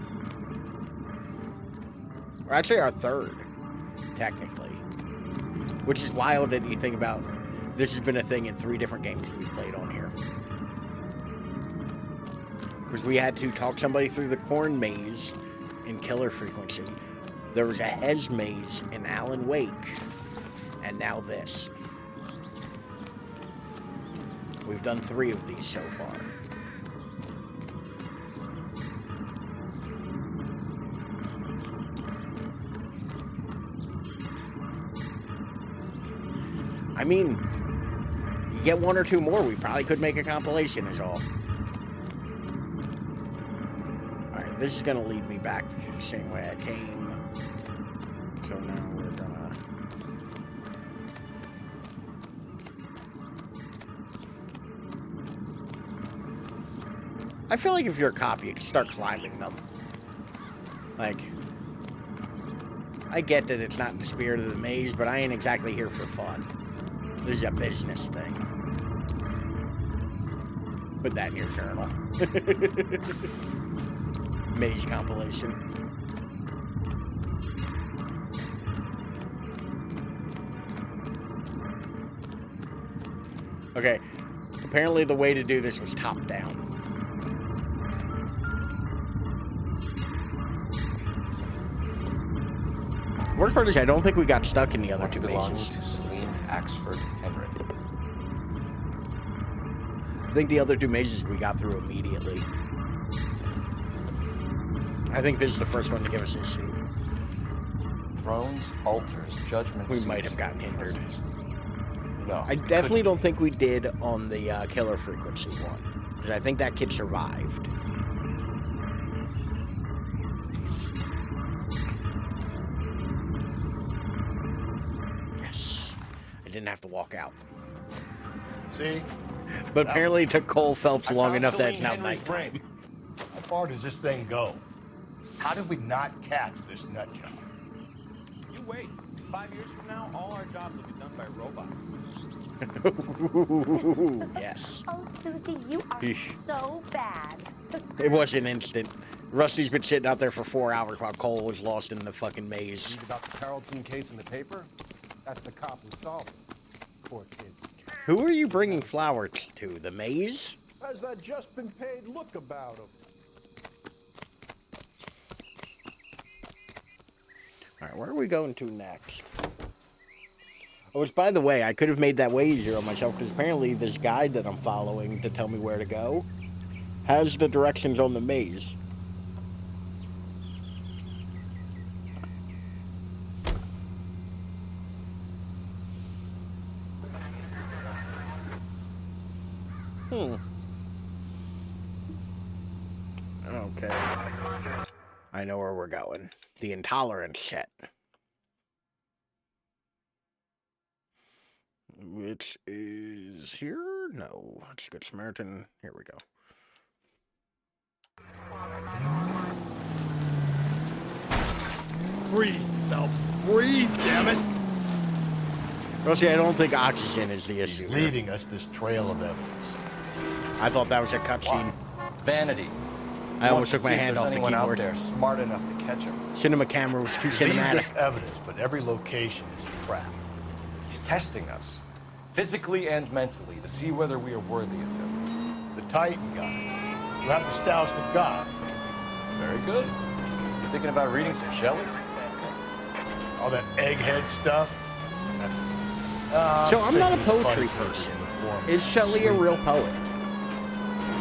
Or actually our third, technically. Which is wild that you think about this has been a thing in 3 different games we've played on here. Because we had to talk somebody through the corn maze in Killer Frequency. There was a Hez maze in Alan Wake. And now this. We've done 3 of these so far. I mean, you get 1 or 2 more, we probably could make a compilation is all. Alright, this is gonna lead me back the same way I came. So now we're gonna... I feel like if you're a cop, you can start climbing them. Like... I get that it's not in the spirit of the maze, but I ain't exactly here for fun. This is a business thing. Put that in your journal. Maze compilation. Okay. Apparently the way to do this was top down. Worst part is I don't think we got stuck in the other 2 mazes. To Celine Axford Henry. I think the other 2 mazes we got through immediately. I think this is the first one to give us issue. Thrones, altars, judgments. We might have gotten hindered. No. I definitely don't think we did on the Killer Frequency one. Because I think that kid survived. Didn't have to walk out. See? But apparently it took Cole Phelps long enough that it's now nighttime. How far does this thing go? How did we not catch this nut job? You wait. 5 years from now, all our jobs will be done by robots. Yes. Oh, Susie, you are so bad. It was an instant. Rusty's been sitting out there for 4 hours while Cole was lost in the fucking maze. Read about the Carlson case in the paper? That's the cop who solved it. Poor kid. Who are you bringing flowers to? The maze? Has that just been paid look about him? Alright, where are we going to next? Oh, which, by the way, I could have made that way easier on myself, because apparently this guide that I'm following to tell me where to go has the directions on the maze. Okay. I know where we're going. The intolerance set. Which is here? No. It's Good Samaritan. Here we go. Breathe, Phelps. Breathe, damn it. Well, see, I don't think oxygen is the issue. He's leading us this trail of evidence. I thought that was a cutscene. Vanity. I almost took my hand off the anyone keyboard. out there smart enough to catch him. Cinema camera was too cinematic. This evidence, but every location is a trap. He's testing us, physically and mentally, to see whether we are worthy of him. The Titan guy. You have the stoutest of God. Very good. You thinking about reading some Shelley? All that egghead stuff. So I'm not a poetry person. Is Shelley a real poet?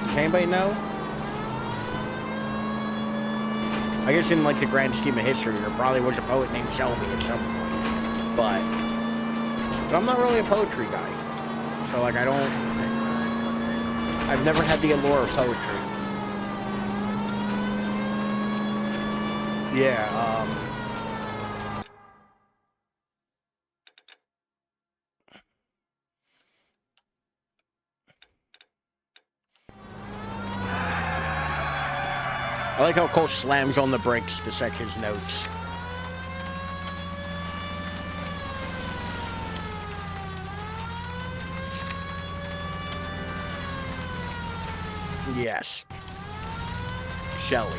Does anybody know? I guess in like the grand scheme of history, there probably was a poet named Shelby at some point. But I'm not really a poetry guy. So like I've never had the allure of poetry. Yeah, I like how Cole slams on the brakes to set his notes. Yes. Shelley.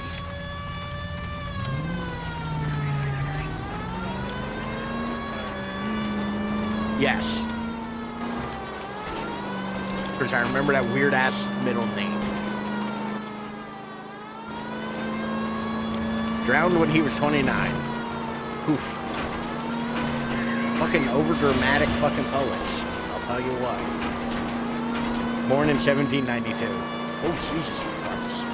Yes. Because I remember that weird-ass middle name. Drowned when he was 29. Oof. Fucking overdramatic fucking poets. I'll tell you what. Born in 1792. Oh, Jesus Christ.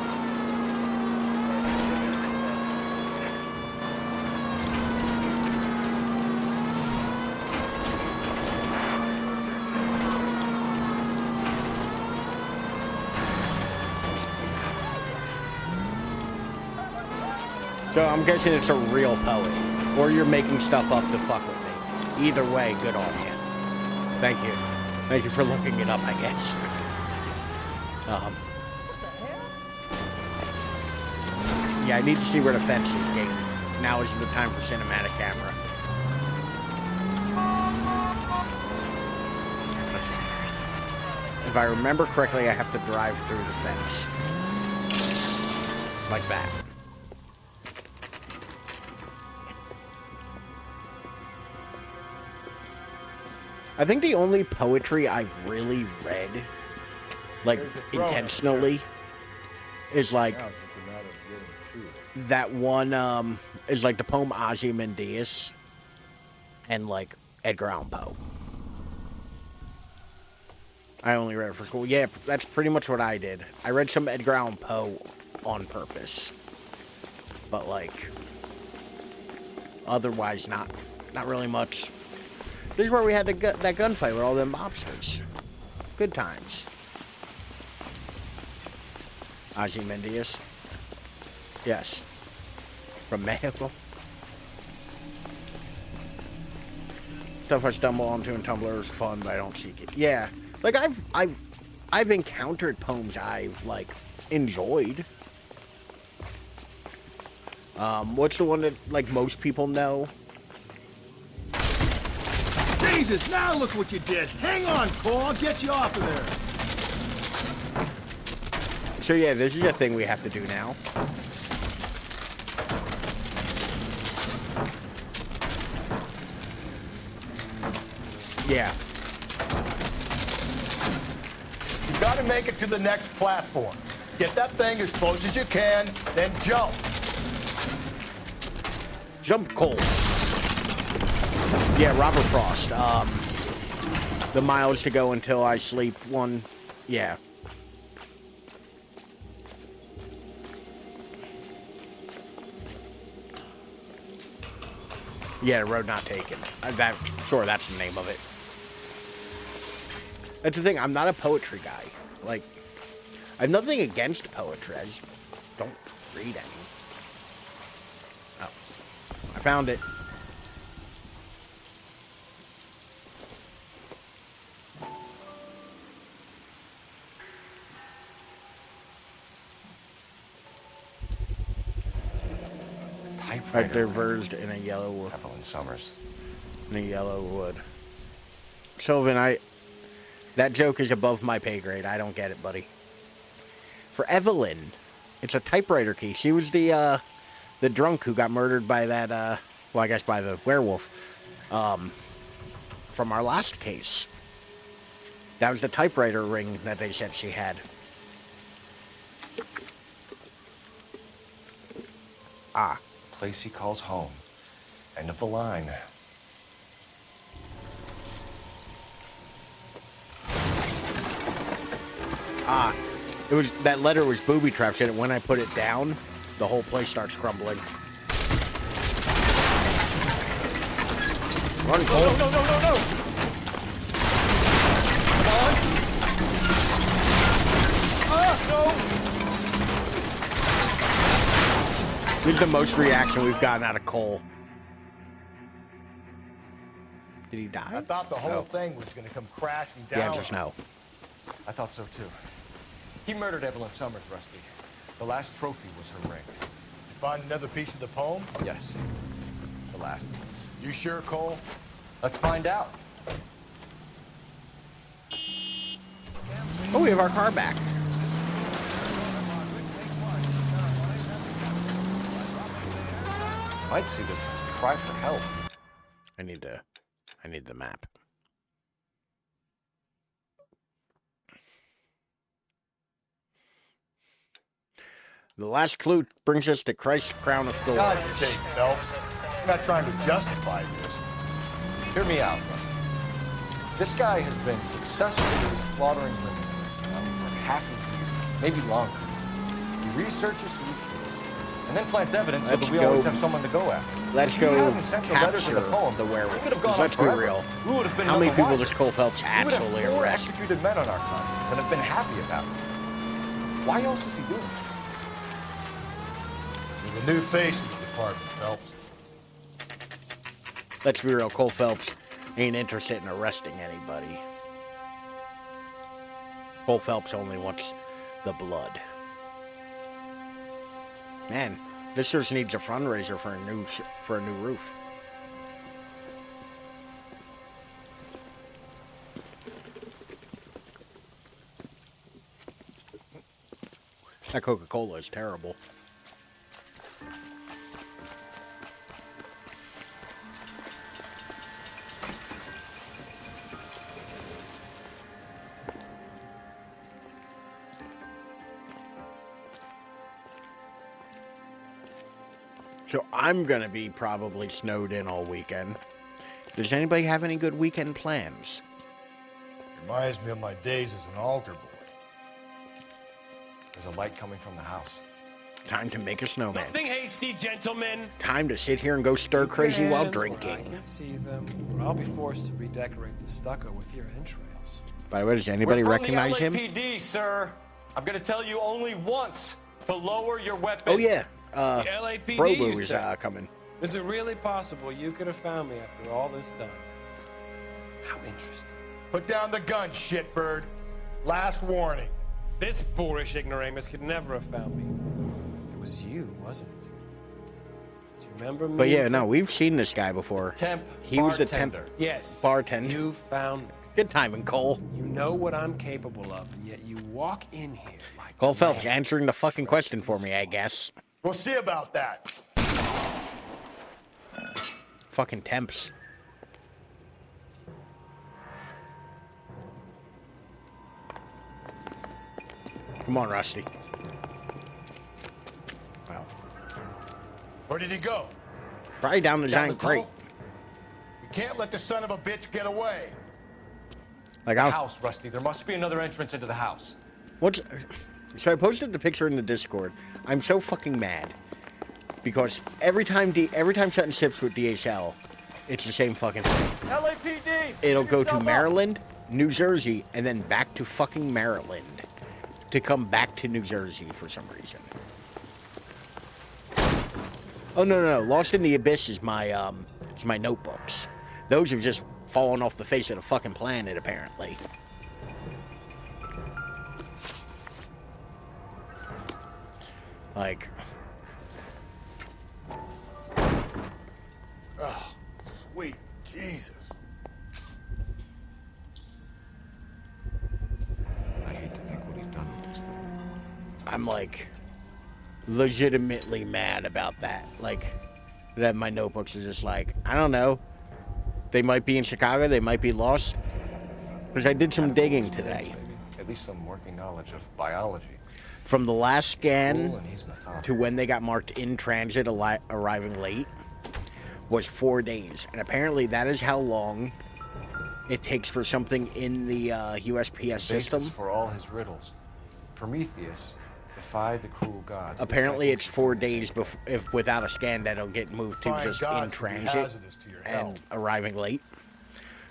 So I'm guessing it's a real poet. Or you're making stuff up to fuck with me. Either way, good on you. Thank you. Thank you for looking it up, I guess. Yeah, I need to see where the fence is, game. Now isn't the time for cinematic camera. If I remember correctly, I have to drive through the fence. Like that. I think the only poetry I've really read, like, intentionally, is, like, that one, is, like, the poem Ozymandias and, like, Edgar Allan Poe. I only read it for school. Yeah, that's pretty much what I did. I read some Edgar Allan Poe on purpose. But, like, otherwise not really much. This is where we had that gunfight with all them mobsters. Good times. Ozymandias. Yes. From Mexico. Stuff I stumble onto in Tumblr is fun, but I don't seek it. Yeah. Like, I've encountered poems I've, like, enjoyed. What's the one that, like, most people know? Jesus, now look what you did. Hang on, Cole. I'll get you off of there. So yeah, this is a thing we have to do now. Yeah. You gotta make it to the next platform. Get that thing as close as you can, then jump. Jump, Cole. Yeah, Robert Frost. The miles to go until I sleep one. Yeah. Yeah, road not taken. Sure, that's the name of it. That's the thing. I'm not a poetry guy. Like, I have nothing against poetry. I just don't read any. Oh, I found it. I diverged in a yellow wood. Evelyn Summers. In a yellow wood. Sylvan, that joke is above my pay grade. I don't get it, buddy. For Evelyn, it's a typewriter key. She was the drunk who got murdered by that, well, I guess by the werewolf, from our last case. That was the typewriter ring that they said she had. Ah. Place he calls home. End of the line. Ah. It was, that letter was booby trapped, and when I put it down, the whole place starts crumbling. Run, Cole. No, no, no, no, no! Come on! Ah, no! This is the most reaction we've gotten out of Cole. Did he die? I thought the whole No. thing was gonna come crashing The down. answer's no. I thought so too. He murdered Evelyn Summers, Rusty. The last trophy was her ring. You find another piece of the poem? Yes. The last piece. You sure, Cole? Let's find out. Oh, we have our car back. Might see this as a cry for help. I need the map. The last clue brings us to Christ's crown of thorns. God's sake, Phelps. I'm not trying to justify this. Hear me out, Rusty. This guy has been successfully slaughtering criminals now for half a year, maybe longer. He researches who he killed, and then plants evidence so that we always have someone to go after. Let's If you go hadn't sent the letters in capture the poem, the werewolf. we could have gone Let's on be forever. real. We would have been How many none the people wiser. does Cole Phelps We would actually have 4 arrest? executed men on our conscience and have been happy about it. Why else is he doing this? There's a new face in the department, Phelps. Let's be real, Cole Phelps ain't interested in arresting anybody. Cole Phelps only wants the blood. Man, this just needs a fundraiser for a new roof. That Coca-Cola is terrible. So I'm going to be probably snowed in all weekend. Does anybody have any good weekend plans? Reminds me of my days as an altar boy. There's a light coming from the house. Time to make a snowman. Nothing hasty, gentlemen. Time to sit here and go stir crazy while Hands where I drinking. can see them, or I'll be forced to redecorate the stucco with your entrails. By the way, does anybody We're recognize from him? the LAPD, sir. I'm going to tell you only once to lower your weapon. Oh yeah, The LAPD, Brobu you is say? coming. Is it really possible you could have found me after all this time? How interesting. Put down the gun, shitbird. Last warning. This boorish ignoramus could never have found me. It was you, wasn't it? Do you remember me? But yeah, no, we've seen this guy before. Temp He was the temp. bartender. Yes. Bartender. You found me. Good timing, Cole. You know what I'm capable of, and yet you walk in here like Cole Phelps answering the fucking question for me, I guess. We'll see about that. Fucking temps. Come on, Rusty. Wow. Where did he go? Probably down the giant crate. You can't let the son of a bitch get away. Like The I'll. house, Rusty. There must be another entrance into the house. What's? So I posted the picture in the Discord. I'm so fucking mad because every time something ships with DHL, it's the same fucking thing. LAPD. It'll go to Maryland, New Jersey, and then back to fucking Maryland to come back to New Jersey for some reason. Oh no! Lost in the Abyss is my notebooks. Those have just fallen off the face of the fucking planet, apparently. Like, Oh, sweet Jesus. I hate to think what he's done with this thing. I'm like legitimately mad about that. Like, that my notebooks are just like, I don't know, They might be in Chicago. They might be lost. Because I did some digging today. At least some working knowledge of biology. From the last scan Cool, and he's methodical. to when they got marked in transit, arriving late, was 4 days. And apparently that is how long it takes for something in the USPS It's the basis system. for all his riddles. Prometheus defied the cruel gods. Apparently it's 4 days if without a scan that'll get moved to Defying just gods in would be transit hazardous to your and health. arriving late.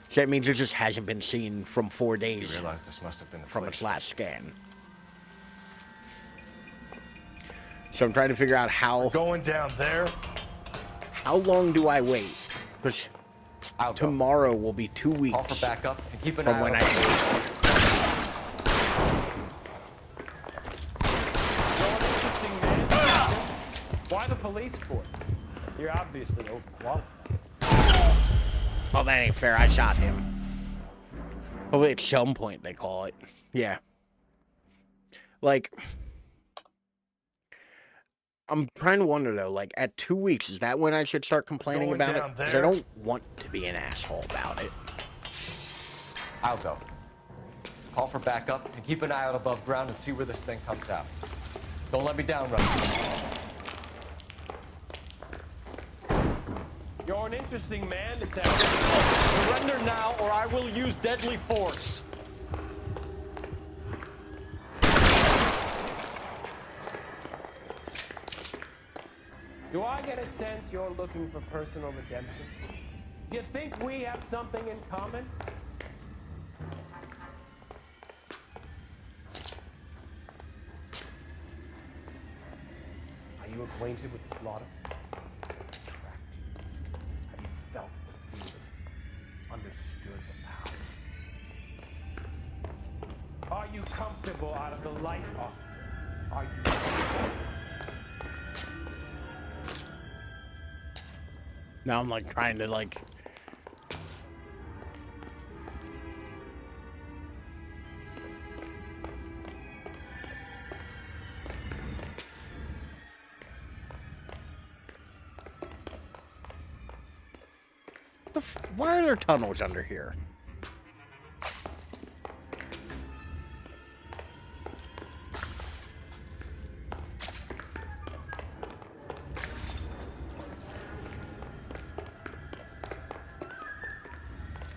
So that means it just hasn't been seen from 4 You days realize this must have been the from place. its last scan. So I'm trying to figure out how Going down there? how long do I wait? Because tomorrow will be 2 weeks Call for backup and keep an from eye when on I Why the police force? You're obviously overqualified. Oh, that ain't fair. I shot him. Hopefully at some point they call it. Yeah. Like, I'm trying to wonder though, like at 2 weeks, is that when I should start complaining Going about it? down Because I there? don't want to be an asshole about it. I'll go. Call for backup and keep an eye out above ground and see where this thing comes out. Don't let me down, Rusty. You're an interesting man, Detective. Surrender now or I will use deadly force. Do I get a sense you're looking for personal redemption? Do you think we have something in common? Are you acquainted with slaughter? Have you felt the feeling? Understood the power? Are you comfortable out of the light, officer? Are you? Now I'm like trying to like. Why are there tunnels under here?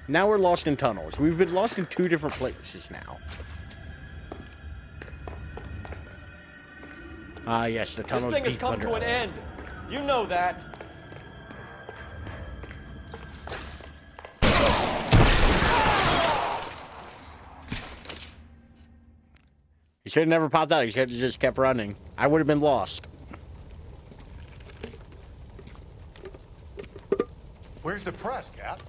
Now we're lost in tunnels. We've been lost in 2 different places now. Ah, yes, the tunnel's This thing has deep come under. to an end. You know that. He should have never popped out. He should have just kept running. I would have been lost. Where's the press, Cap?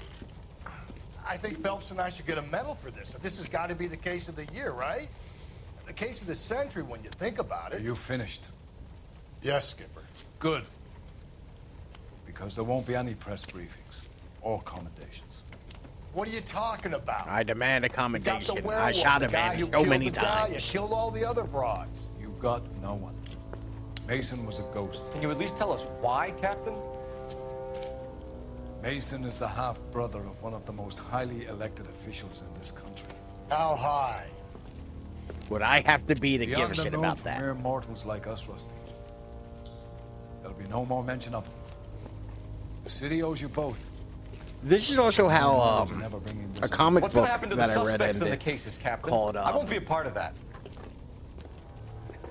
I think Phelps and I should get a medal for this. This has got to be the case of the year, right? The case of the century when you think about Are it. you finished? Yes, Skipper. Good. Because there won't be any press briefings or commendations. What are you talking about? I demand a You got the commendation. I werewolf, shot the a guy man who so killed many the guy, you times. killed all the other broads. You got no one. Mason was a ghost. Can you at least tell us why, Captain? Mason is the half-brother of one of the most highly elected officials in this country. How high? Would I have to be to give Beyond a the shit known about for that? mere mortals like us, Rusty. There'll be no more mention of him. The city owes you both. This is also how Never bringing this a up. comic What's book going to happen to that the I read suspects in the ended cases, Captain? called I won't be a part of that.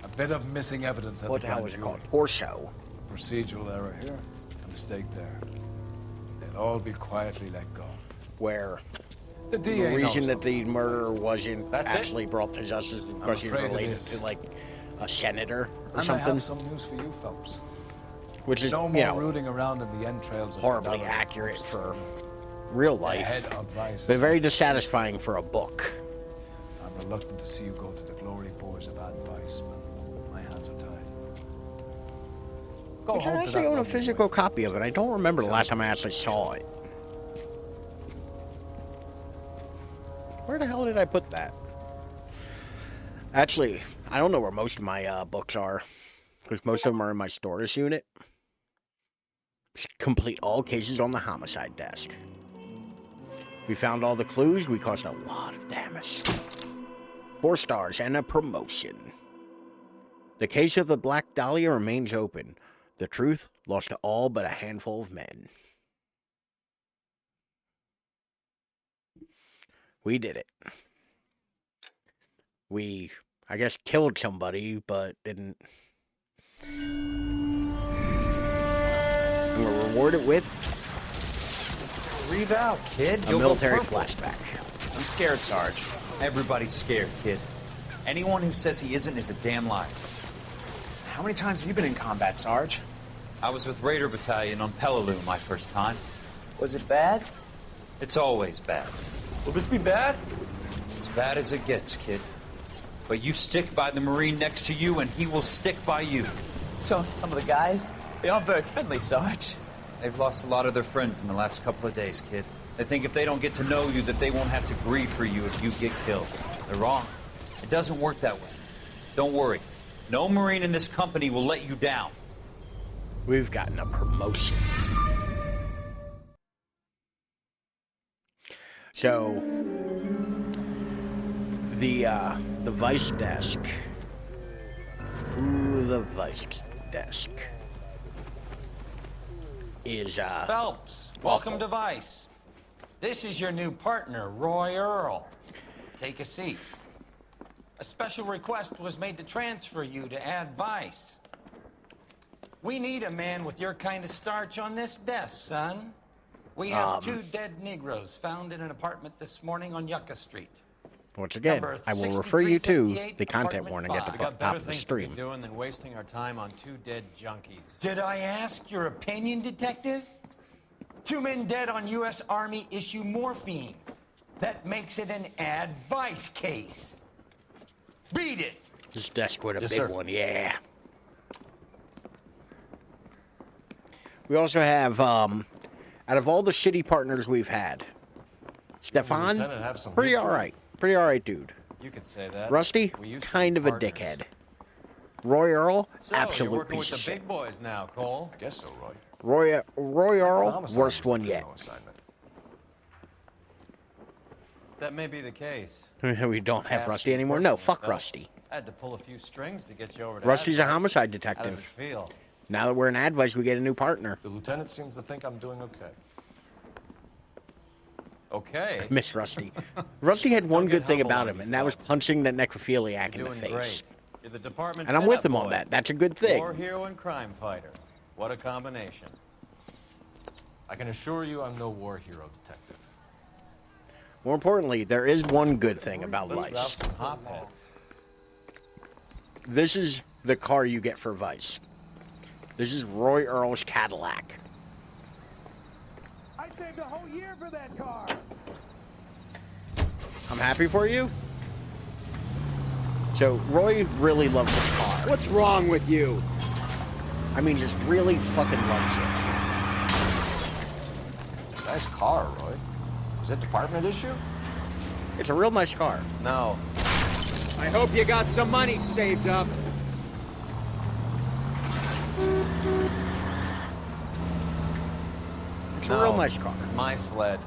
A bit of missing evidence at what the the hell grand was it jury. called? Torso. A procedural error here, a mistake there. They'll all be quietly let go. Where The the DA reason knows. that the murderer wasn't That's it? actually brought to justice is because he's afraid it related is. to like a senator or And I something, have some news for you, Phelps. which is No you more know rooting around in the entrails of horribly the accurate for real The life, head advice but is very this. dissatisfying for a book. I'm reluctant to see you go to the glory boys of advice, but my hands are tied. Go Which I home to actually that own a lovely physical wife. copy of it. I don't remember the last time I actually saw it. Where the hell did I put that? Actually, I don't know where most of my books are, because most of them are in my storage unit. Complete all cases on the homicide desk. We found all the clues. We caused a lot of damage. 4 stars and a promotion. The case of the Black Dahlia remains open. The truth lost to all but a handful of men. We did it. We, I guess, killed somebody, but didn't. I'm gonna reward it with Breathe out, kid. a You'll military go purple. flashback. I'm scared, Sarge. Everybody's scared, kid. Anyone who says he isn't is a damn liar. How many times have you been in combat, Sarge? I was with Raider Battalion on Peleliu my first time. Was it bad? It's always bad. Will this be bad? As bad as it gets, kid. But you stick by the Marine next to you, and he will stick by you. So, some of the guys, they aren't very friendly, Sarge. They've lost a lot of their friends in the last couple of days, kid. They think if they don't get to know you, that they won't have to grieve for you if you get killed. They're wrong. It doesn't work that way. Don't worry. No Marine in this company will let you down. We've gotten a promotion. So, the vice desk. Ooh, the vice desk is Phelps, welcome to Vice. This is your new partner, Roy Earl. Take a seat. A special request was made to transfer you to Ad Vice. We need a man with your kind of starch on this desk, son. We have 2 dead Negroes found in an apartment this morning on Yucca Street. Once again, Number I will refer you to 6358, the content apartment warning at the 5. top Better of the things stream. to be doing than wasting our time on 2 dead junkies. Did I ask your opinion, detective? 2 men dead on U.S. Army issue morphine. That makes it an advice case. Beat it. This desk with a Yes, big sir. one, yeah. We also have, out of all the shitty partners we've had, Stefan, Lieutenant, have some pretty history. alright. Pretty alright dude. You could say that. Rusty, We used to kind be of a partners. dickhead. Roy Earl, So, absolute you're working piece with of the shit. big boys now, Cole. Guess so, Roy. Roy Earl, Homicide worst was one the yet. criminal assignment. That may be the case. We don't have Ask Rusty you anymore. No, personally, fuck Phelps. Rusty. I had to pull a few strings to get you over to Rusty's a Advice. homicide How does it detective. feel? Now that we're in Advice, we get a new partner. The lieutenant seems to think I'm doing okay. Okay. Miss Rusty. Rusty had one Don't get good thing humble about on him, me, and that was punching that necrophiliac in You're the doing face. great. You're the department And I'm with pin-up him on boy. that. That's a good thing. War hero and crime fighter. What a combination. I can assure you I'm no war hero detective. More importantly, there is one good thing about Let's route Vice. some hotbeds. This is the car you get for Vice. This is Roy Earl's Cadillac. I saved a whole year for that car. I'm happy for you. So, Roy really loves this car. What's wrong with you? I mean, just really fucking loves it. Nice car, Roy. Is it department issue? It's a real nice car. No. I hope you got some money saved up. It's a real nice car. It's my sled.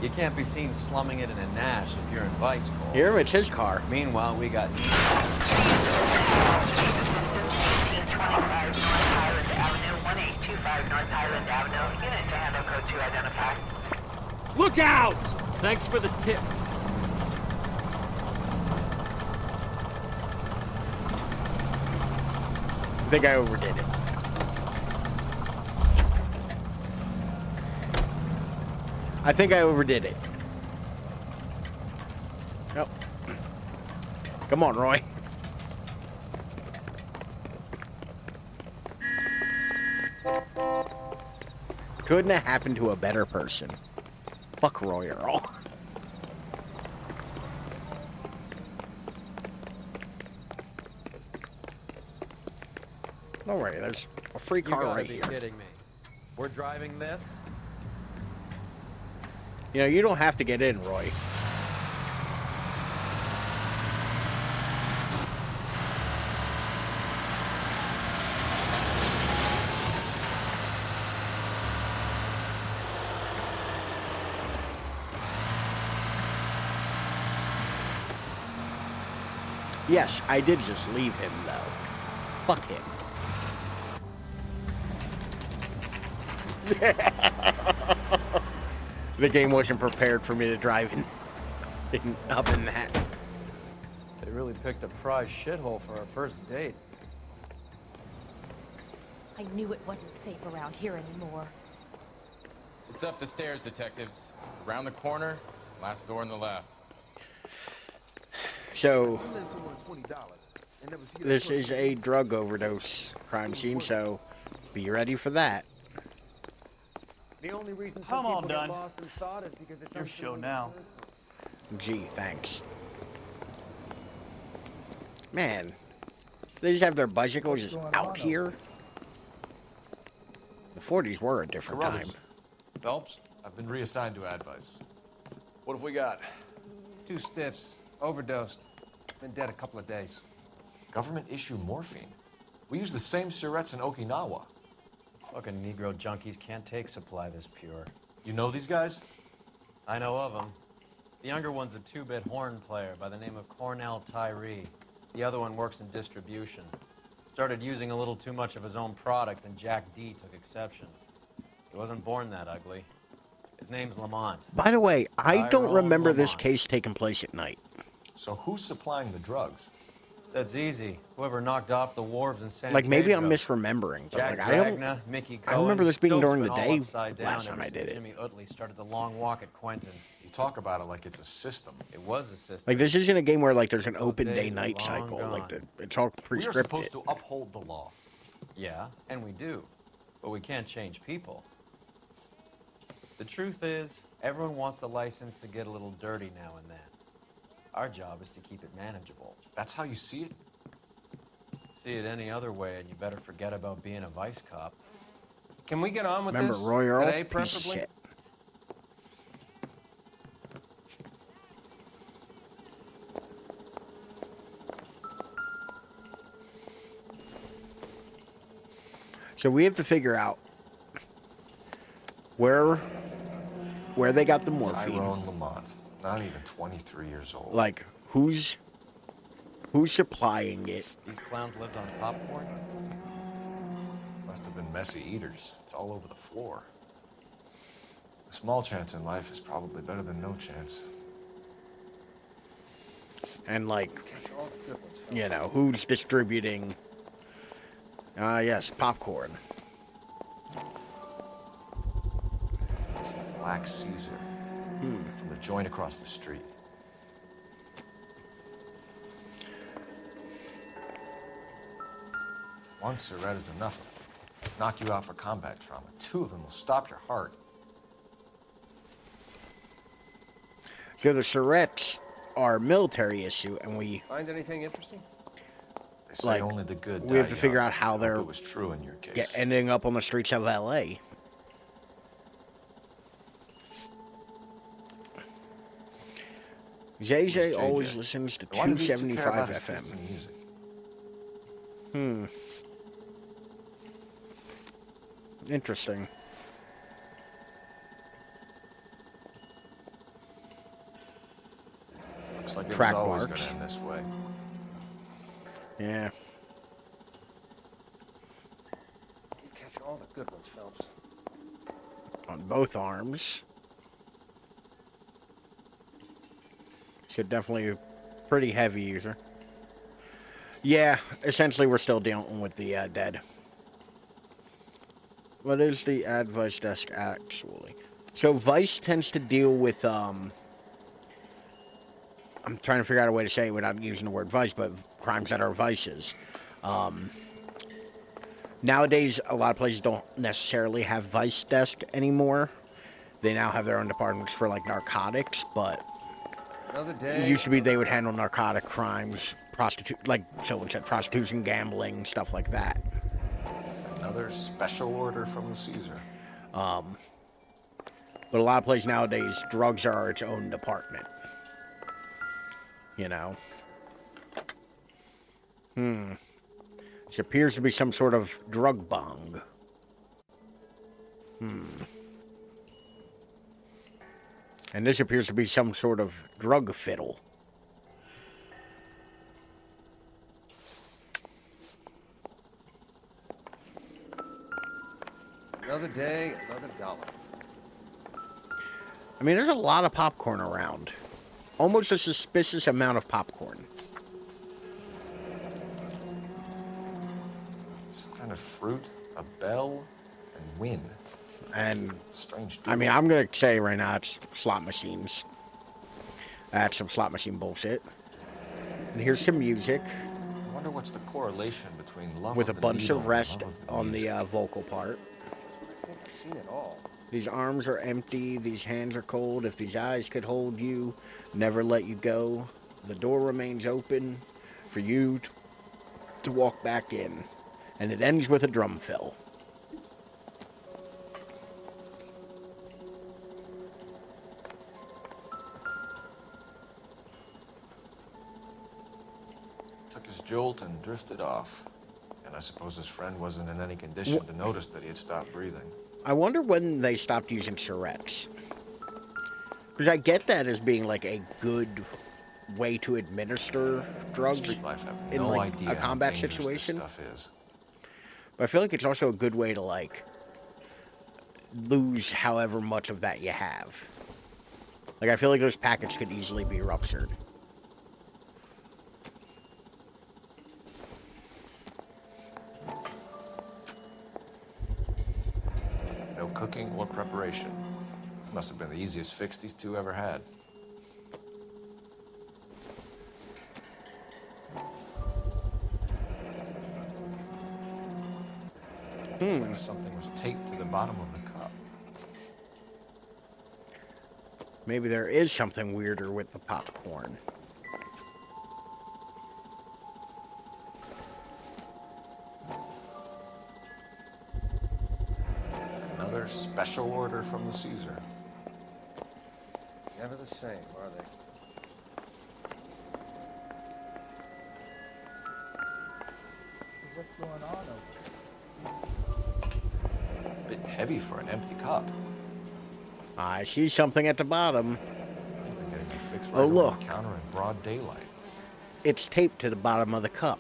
You can't be seen slumming it in a Nash if you're in Vice, Cole. Hear him? It's his car. Meanwhile, we got 1825 North Highland Avenue, 1825 North Highland Avenue. Unit to handle code 2 identified. Look out! Thanks for the tip. I think I overdid it. I think I overdid it. Nope. Come on, Roy. Couldn't have happened to a better person. Fuck Roy Earl. Don't worry, there's a free car You gotta right be here. kidding me. We're driving this? You know, you don't have to get in, Roy. Yes, I did just leave him, though. Fuck him. The game wasn't prepared for me to drive up in that. They really picked a prize shithole for our first date. I knew it wasn't safe around here anymore. It's up the stairs, detectives. Around the corner, last door on the left. So, this is a drug overdose crime scene, so be ready for that. The only reason I'm all people done. get lost in thought is because it's Your show now. Gee, thanks. Man, they just have their bicycles just out here. The 40s were a different time. Phelps, I've been reassigned to advice. What have we got? 2 stiffs, overdosed, been dead a couple of days. Government issue morphine. We use the same syrettes in Okinawa. Fucking Negro junkies can't take supply this pure. You know these guys? I know of them. The younger one's a 2-bit horn player by the name of Cornell Tyree. The other one works in distribution. Started using a little too much of his own product, and Jack D took exception. He wasn't born that ugly. His name's Lamont. By the way, I don't Tyrone remember this Lamont. case taking place at night. So who's supplying the drugs? That's easy. Whoever knocked off the wharves in San Like, maybe I'm Pedro. misremembering, but Jack like, I don't. Dragna, Mickey I remember this being Cohen, during the Phil's been day all upside down last time ever I since did it. Jimmy Utley started the long walk at Quentin. You talk about it like it's a system. It was a system. Like, this isn't a game where like there's an open days are day-night long cycle. gone. Like, it's all We are pre-scripted. supposed to uphold the law. Yeah, and we do. But we can't change people. The truth is, everyone wants a license to get a little dirty now and then. Our job is to keep it manageable. That's how you see it? See it any other way, and you better forget about being a vice cop. Can we get on with Remember this Roy Earl? today, Piece of preferably? shit. So we have to figure out where they got the morphine. Tyrone Lamont, not even 23 years old. Like, who's supplying it? These clowns lived on popcorn? Must have been messy eaters. It's all over the floor. A small chance in life is probably better than no chance. And like, you know, who's distributing? Yes, popcorn. Black Caesar. From the joint across the street. One cigarette is enough to knock you out for combat trauma. 2 of them will stop your heart. So the Surrettes are a military issue, and we Find anything interesting? They say like only the good we have die to figure young. out how Hope they're it was true in your case. ending up on the streets of L.A. Who's JJ JJ? always listens to Why do these two care 275 about his taste FM. in music? Interesting. Looks like it Track was always marks. going to end this way. Yeah. You catch all the good ones, Phelps. On both arms. So definitely a pretty heavy user. Yeah, essentially we're still dealing with the dead. What is the advice desk actually? So Vice tends to deal with I'm trying to figure out a way to say it without using the word vice, but crimes that are vices. Nowadays, a lot of places don't necessarily have vice desk anymore. They now have their own departments for like narcotics, but Another it day. used to be they would handle narcotic crimes, like someone said, prostitution, gambling, stuff like that. Another special order from the Caesar. But a lot of places nowadays, drugs are its own department. You know? This appears to be some sort of drug bong. And this appears to be some sort of drug fiddle. Another day, another dollar. I mean, there's a lot of popcorn around. Almost a suspicious amount of popcorn. Some kind of fruit, a bell, and wind. And strange. I mean, I'm gonna say right now it's slot machines. That's some slot machine bullshit. And here's some music. I wonder what's the correlation between love with a of the bunch needle of and rest love of the on music. the vocal part. I think I've seen it all. These arms are empty. These hands are cold. If these eyes could hold you, never let you go. The door remains open for you to walk back in. And it ends with a drum fill. Took his jolt and drifted off. And I suppose his friend wasn't in any condition to notice that he had stopped breathing. I wonder when they stopped using charrettes. Because I get that as being like a good way to administer drugs Street life have in no like idea a how combat dangerous this situation. stuff is. But I feel like it's also a good way to like lose however much of that you have. Like I feel like those packets could easily be ruptured. No cooking or preparation. Must have been the easiest fix these two ever had. Looks like something was taped to the bottom of the cup. Maybe there is something weirder with the popcorn. Another special order from the Caesar. Never the same, are they? What's going on over A bit heavy for an empty cup. I see something at the bottom. They're getting it fixed Oh, right look. on the counter in broad daylight. It's taped to the bottom of the cup.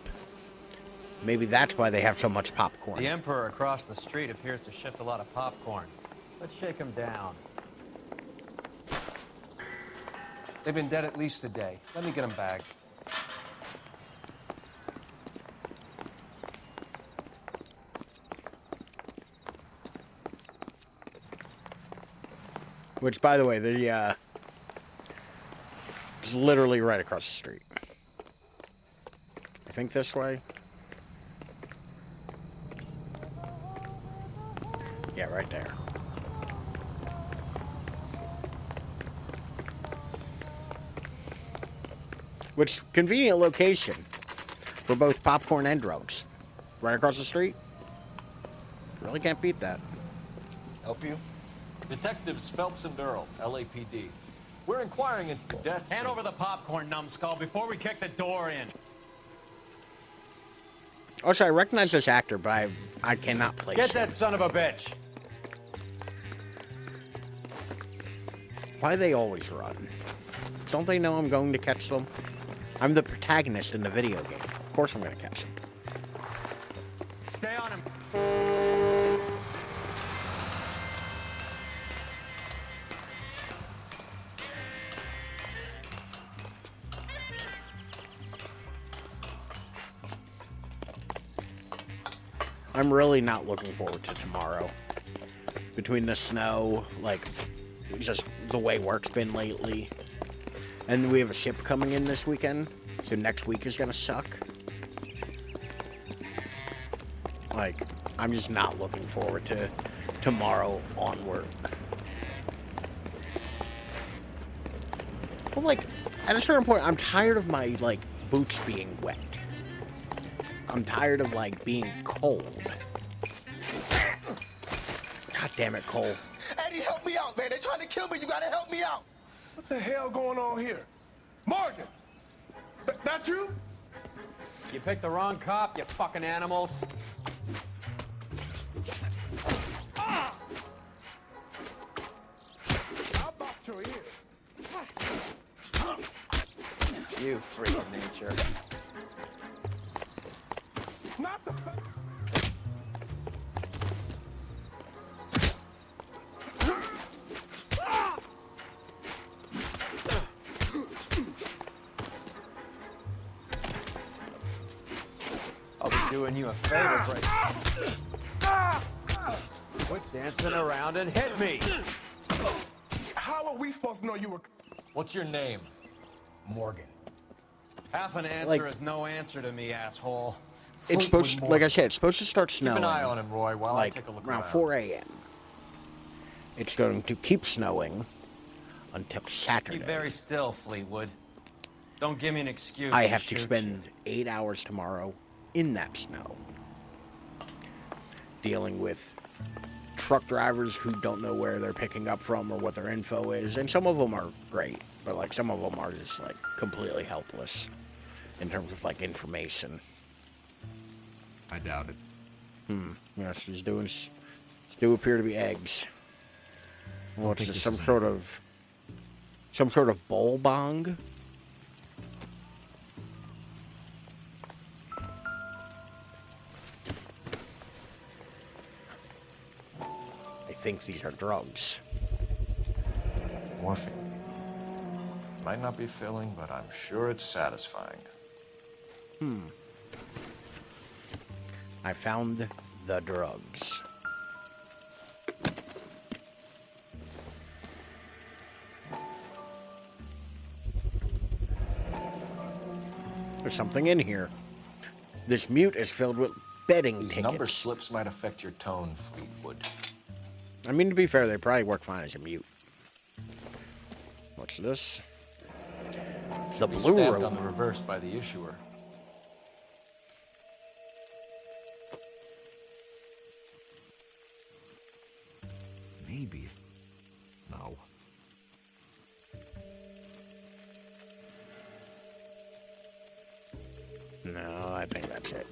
Maybe that's why they have so much popcorn. The Emperor across the street appears to shift a lot of popcorn. Let's shake him down. They've been dead at least a day. Let me get them bagged. Which, by the way, it's literally right across the street. I think this way. Yeah, right there. Which, convenient location for both popcorn and drugs. Right across the street. Really can't beat that. Help you? Detectives Phelps and Earl, LAPD. We're inquiring into the deaths. Hand over the popcorn, numbskull, before we kick the door in. Also, I recognize this actor, but I cannot place Get him. that son of a bitch. Why do they always run? Don't they know I'm going to catch them? I'm the protagonist in the video game. Of course I'm going to catch them. Stay on him. I'm really not looking forward to tomorrow. Between the snow, like, just the way work's been lately. And we have a ship coming in this weekend, so next week is gonna suck. Like, I'm just not looking forward to tomorrow onward. Well, like, at a certain point, I'm tired of my, like, boots being wet. I'm tired of, like, being cold. God damn it, Cole. Eddie, help me out, man. They're trying to kill me. You gotta help me out. What the hell going on here? Morgan! That you? You picked the wrong cop, you fucking animals. How about your ears? You freak of nature. Not the... doing you a favor, Quit dancing around and hit me! How are we supposed to know you were... What's your name? Morgan. Half an answer Like- is no answer to me, asshole. It's supposed, like I said, it's supposed to start Keep snowing. an eye on him, Roy, while like I take a look around around. 4 a.m. It's going to keep snowing until Saturday. Keep very still, Fleetwood. Don't give me an excuse. I have to shoot spend 8 hours tomorrow in that snow, dealing with truck drivers who don't know where they're picking up from or what their info is, and some of them are great, but like some of them are just like completely helpless in terms of like information. I doubt it. Yes, these do appear to be eggs. What's this? Some sort of bowl bong? I think these are drugs. Morphine. Might not be filling, but I'm sure it's satisfying. I found the drugs. There's something in here. This mute is filled with betting These tickets. number slips might affect your tone, Fleetwood. I mean, to be fair, they probably work fine as a mute. What's this? The Be blue stamped room. on the reverse by the issuer. Maybe. No. No, I think that's it.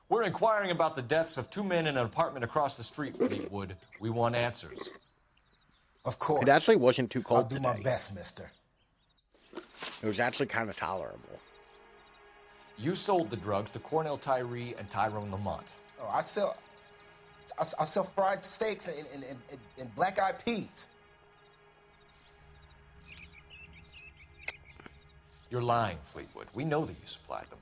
We're inquiring about the deaths of 2 men in an apartment across the street, Fleetwood. We want answers. Of course. It actually wasn't too I'll cold do today. my best, mister. It was actually kind of tolerable. You sold the drugs to Cornell Tyree and Tyrone Lamont. Oh, I sell fried steaks and black-eyed peas. You're lying, Fleetwood. We know that you supplied them.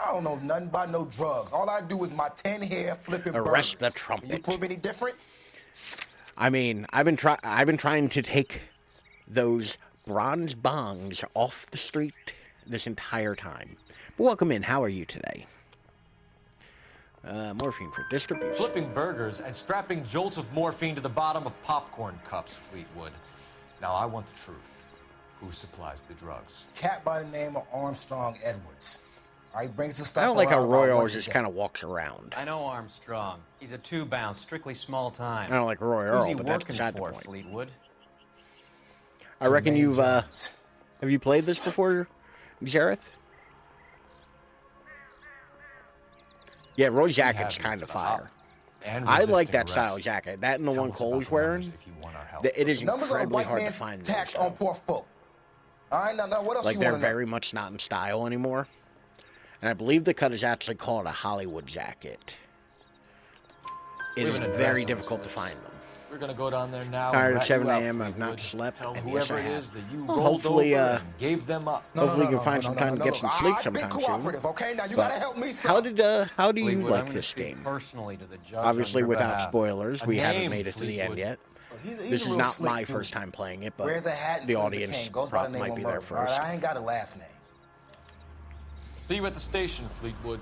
I don't know nothing about no drugs. All I do is my 10 hair flipping Arrest burgers. the trumpet. Can you prove any different? I mean, I've been trying to take those bronze bongs off the street this entire time. But welcome in. How are you today? Morphine for distribution. Flipping burgers and strapping jolts of morphine to the bottom of popcorn cups, Fleetwood. Now, I want the truth. Who supplies the drugs? Cat by the name of Armstrong Edwards. All right, brings the stuff I don't like how around Roy about always once a just day. kind of walks around. I know Armstrong. He's a two-bound, strictly small time. I don't like Roy Who's Earl, he but that's working beside the for, point. Fleetwood? I reckon you've have you played this before, Jareth? Yeah, Roy's jacket's kind of fire. And I like resisting that style arrest. jacket. That and the Tell one us Cole's about the wearing. numbers if you want our help. It is Numbers are a incredibly white hard to man's find. tax those, on though. poor folk. All right, now what else Like you they're want to know? very much not in style anymore. And I believe the cut is actually called a Hollywood jacket. It We is have an address very on difficult this to list. find them. We're gonna go down there now. Tired and at rat 7 you out, a.m. I've not Fleetwood. slept, Tell and whoever yes, I it have. is that you Well, rolled hopefully, over and gave them up. Hopefully, you can find some time to get some sleep I've been sometime cooperative, soon. okay? Now you But gotta help me, son. how do you Fleetwood, I'm like gonna this speak game? personally to the judge Obviously, on your without behalf. spoilers, A we haven't name, made it to the end Fleetwood. yet. He's This a is real not slick my dude. first time playing it, but Wears a hat and the swings a audience cane. Goes by the name might of be there Murphy. All right, first. I ain't got a last name. See you at the station, Fleetwood.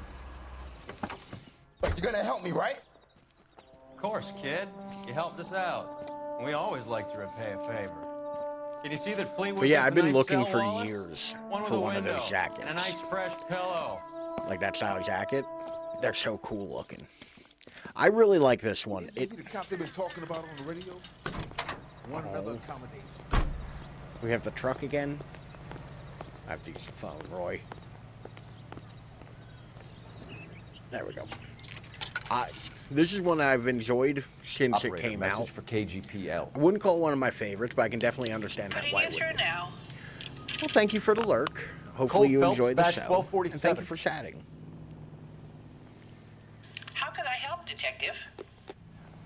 But you're gonna help me, right? Of course, kid. You helped us out. We always like to repay a favor. Can you see that Fleetwood But yeah, gets I've a been nice looking cell, for Wallace? years One with for a one of window those jackets. and a nice fresh pillow. Like that style jacket. They're so cool looking. I really like this one. Isn't he the cop they've been talking about on the radio? One another accommodation. We have the truck again. I have to use the phone, Roy. There we go. This is one I've enjoyed since Operator, it came message out. for KGPL. I wouldn't call it one of my favorites, but I can definitely understand how why it would be. now. Well, thank you for the lurk. Hopefully Cole you Phelps, enjoyed the batch show. 1247. And thank you for chatting. How can I help, Detective?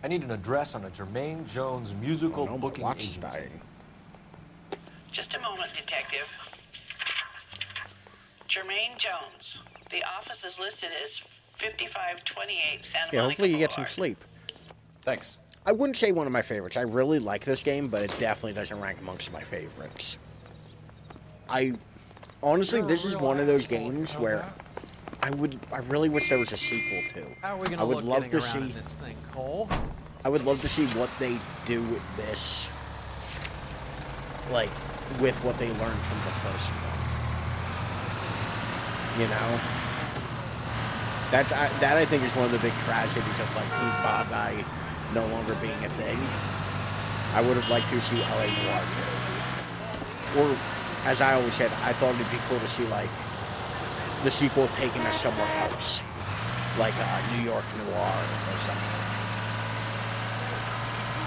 I need an address on a Jermaine Jones musical Oh, no, my booking watch is agency. dying. Just a moment, Detective. Jermaine Jones. The office is listed as 5528 Santa Monica hopefully you get some Boulevard. sleep. Thanks. I wouldn't say one of my favorites. I really like this game, but it definitely doesn't rank amongst my favorites. Honestly, this is one of those games where I really wish there was a sequel to. How are we I gonna would look love getting to around see. in this thing, Cole? I would love to see what they do with this, like with what they learned from the first one. You know, that I think is one of the big tragedies of like Team Bandai no longer being a thing. I would have liked to see LA Noire too, or as I always said, I thought it'd be cool to see like the sequel taking us somewhere else, like New York Noir or something.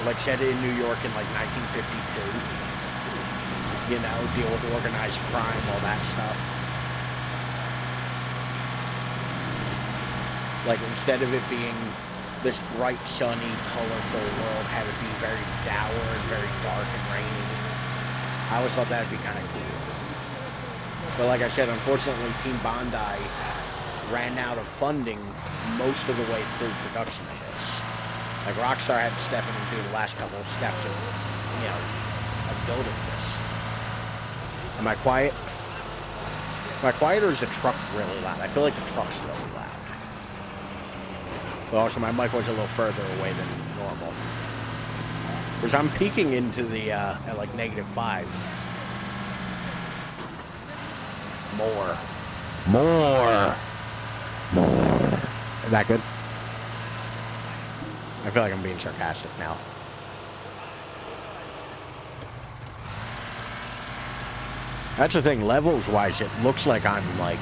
Like set it in New York in like 1952. You know, deal with organized crime, all that stuff. Like instead of it being this bright, sunny, colorful world, have it be very dour and very dark and rainy. I always thought that'd be kind of cool. But like I said, unfortunately, Team Bandai ran out of funding most of the way through production of this. Like Rockstar had to step in and do the last couple of steps of, you know, of building this. Am I quiet? Am I quiet or is the truck really loud? I feel like the truck's really loud. But also my mic was a little further away than normal. Because I'm peeking into the, at like -5. More. Is that good? I feel like I'm being sarcastic now. That's the thing, levels-wise, it looks like I'm like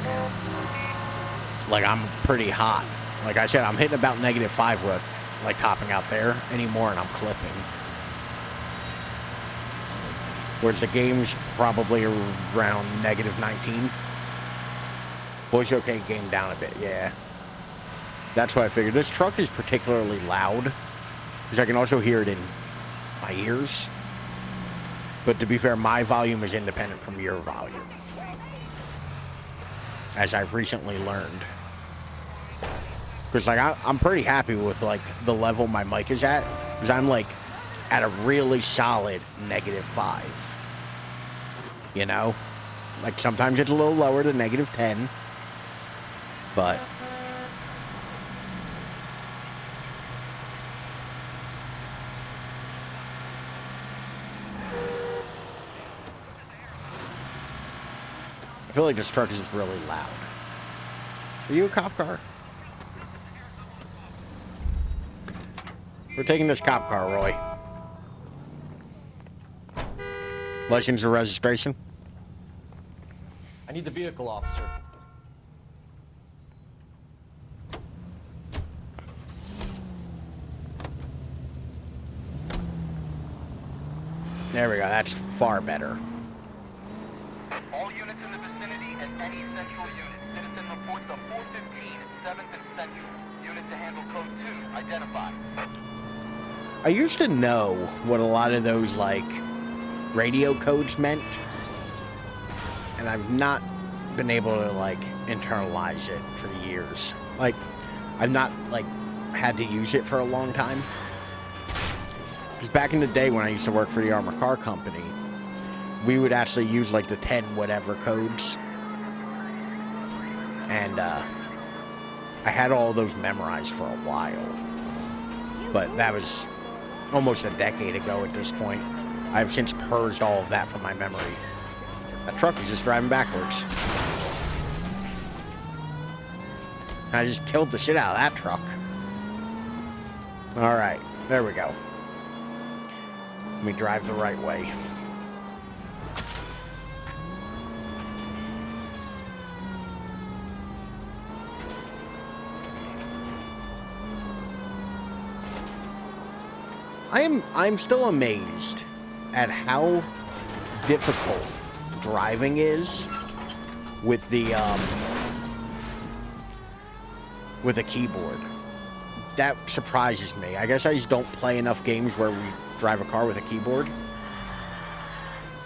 I'm pretty hot. Like I said, I'm hitting about -5 with like topping out there anymore, and I'm clipping. Whereas the game's probably around -19. Voice okay, game down a bit, yeah. That's what I figured. This truck is particularly loud, because I can also hear it in my ears. But to be fair, my volume is independent from your volume, as I've recently learned. Because like I'm pretty happy with like the level my mic is at, because I'm like at a really solid -5. You know, like sometimes it's a little lower than -10, but I feel like this truck is just really loud. Are you a cop car? We're taking this cop car, Roy. License or registration? I need the vehicle, officer. There we go. That's far better. All units in the vicinity and any central unit. Citizen reports of 415 at 7th and Central. Unit to handle code 2. Identify. I used to know what a lot of those, like, radio codes meant. And I've not been able to, like, internalize it for years. Like, I've not, like, had to use it for a long time. Because back in the day when I used to work for the Armored Car Company, we would actually use like the 10 whatever codes. And I had all those memorized for a while. But that was almost a decade ago at this point. I've since purged all of that from my memory. That truck was just driving backwards. And I just killed the shit out of that truck. Alright, there we go. Let me drive the right way. I'm still amazed at how difficult driving is with the keyboard. That surprises me. I guess I just don't play enough games where we drive a car with a keyboard.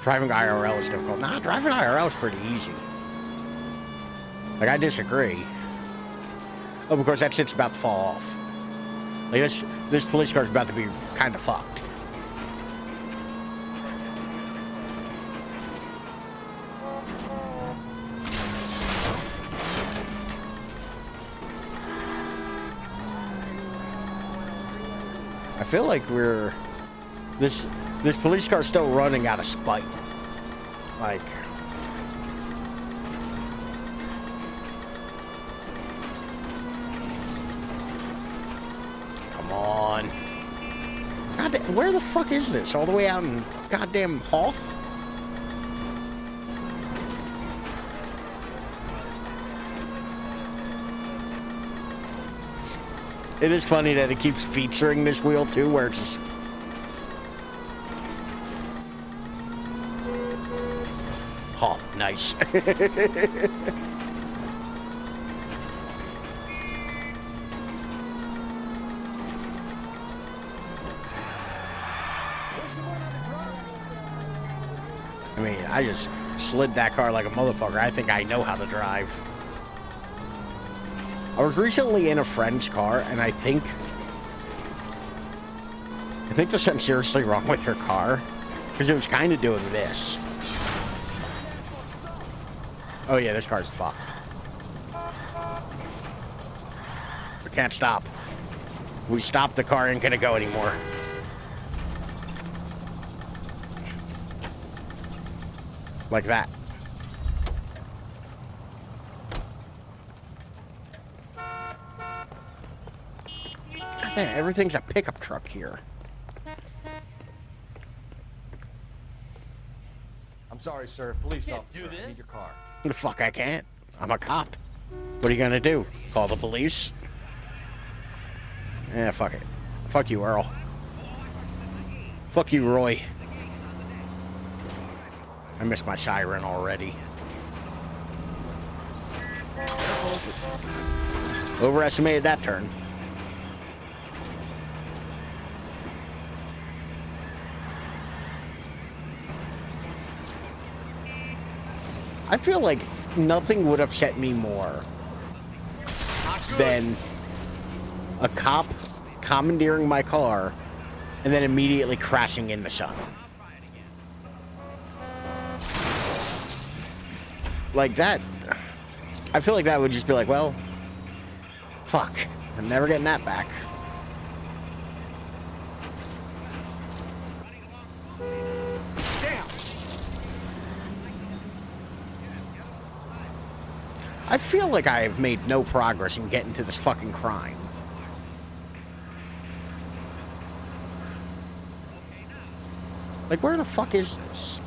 Driving IRL is difficult. Nah, driving IRL is pretty easy. Like, I disagree. Oh, because that shit's about to fall off. Like, this police car's about to be kind of fucked. I feel like we're... This police car's still running out of spite. Like... Come on. Goddamn, where the fuck is this? All the way out in goddamn Hoth? It is funny that it keeps featuring this wheel too, where it's just... Oh, nice. I mean, I just slid that car like a motherfucker. I think I know how to drive. I was recently in a friend's car, and I think there's something seriously wrong with her car, because it was kind of doing this. Oh yeah, this car's fucked. We can't stop. We stopped, the car ain't gonna go anymore. Like that. Man, everything's a pickup truck here. I'm sorry, sir. Police officer. I need your car. The fuck I can't. I'm a cop. What are you gonna do? Call the police? Yeah, fuck it. Fuck you, Earl. Fuck you, Roy. I missed my siren already. Overestimated that turn. I feel like nothing would upset me more than a cop commandeering my car and then immediately crashing in the sun. Like that, I feel like that would just be like, well, fuck, I'm never getting that back. I feel like I have made no progress in getting to this fucking crime. Like, where the fuck is this?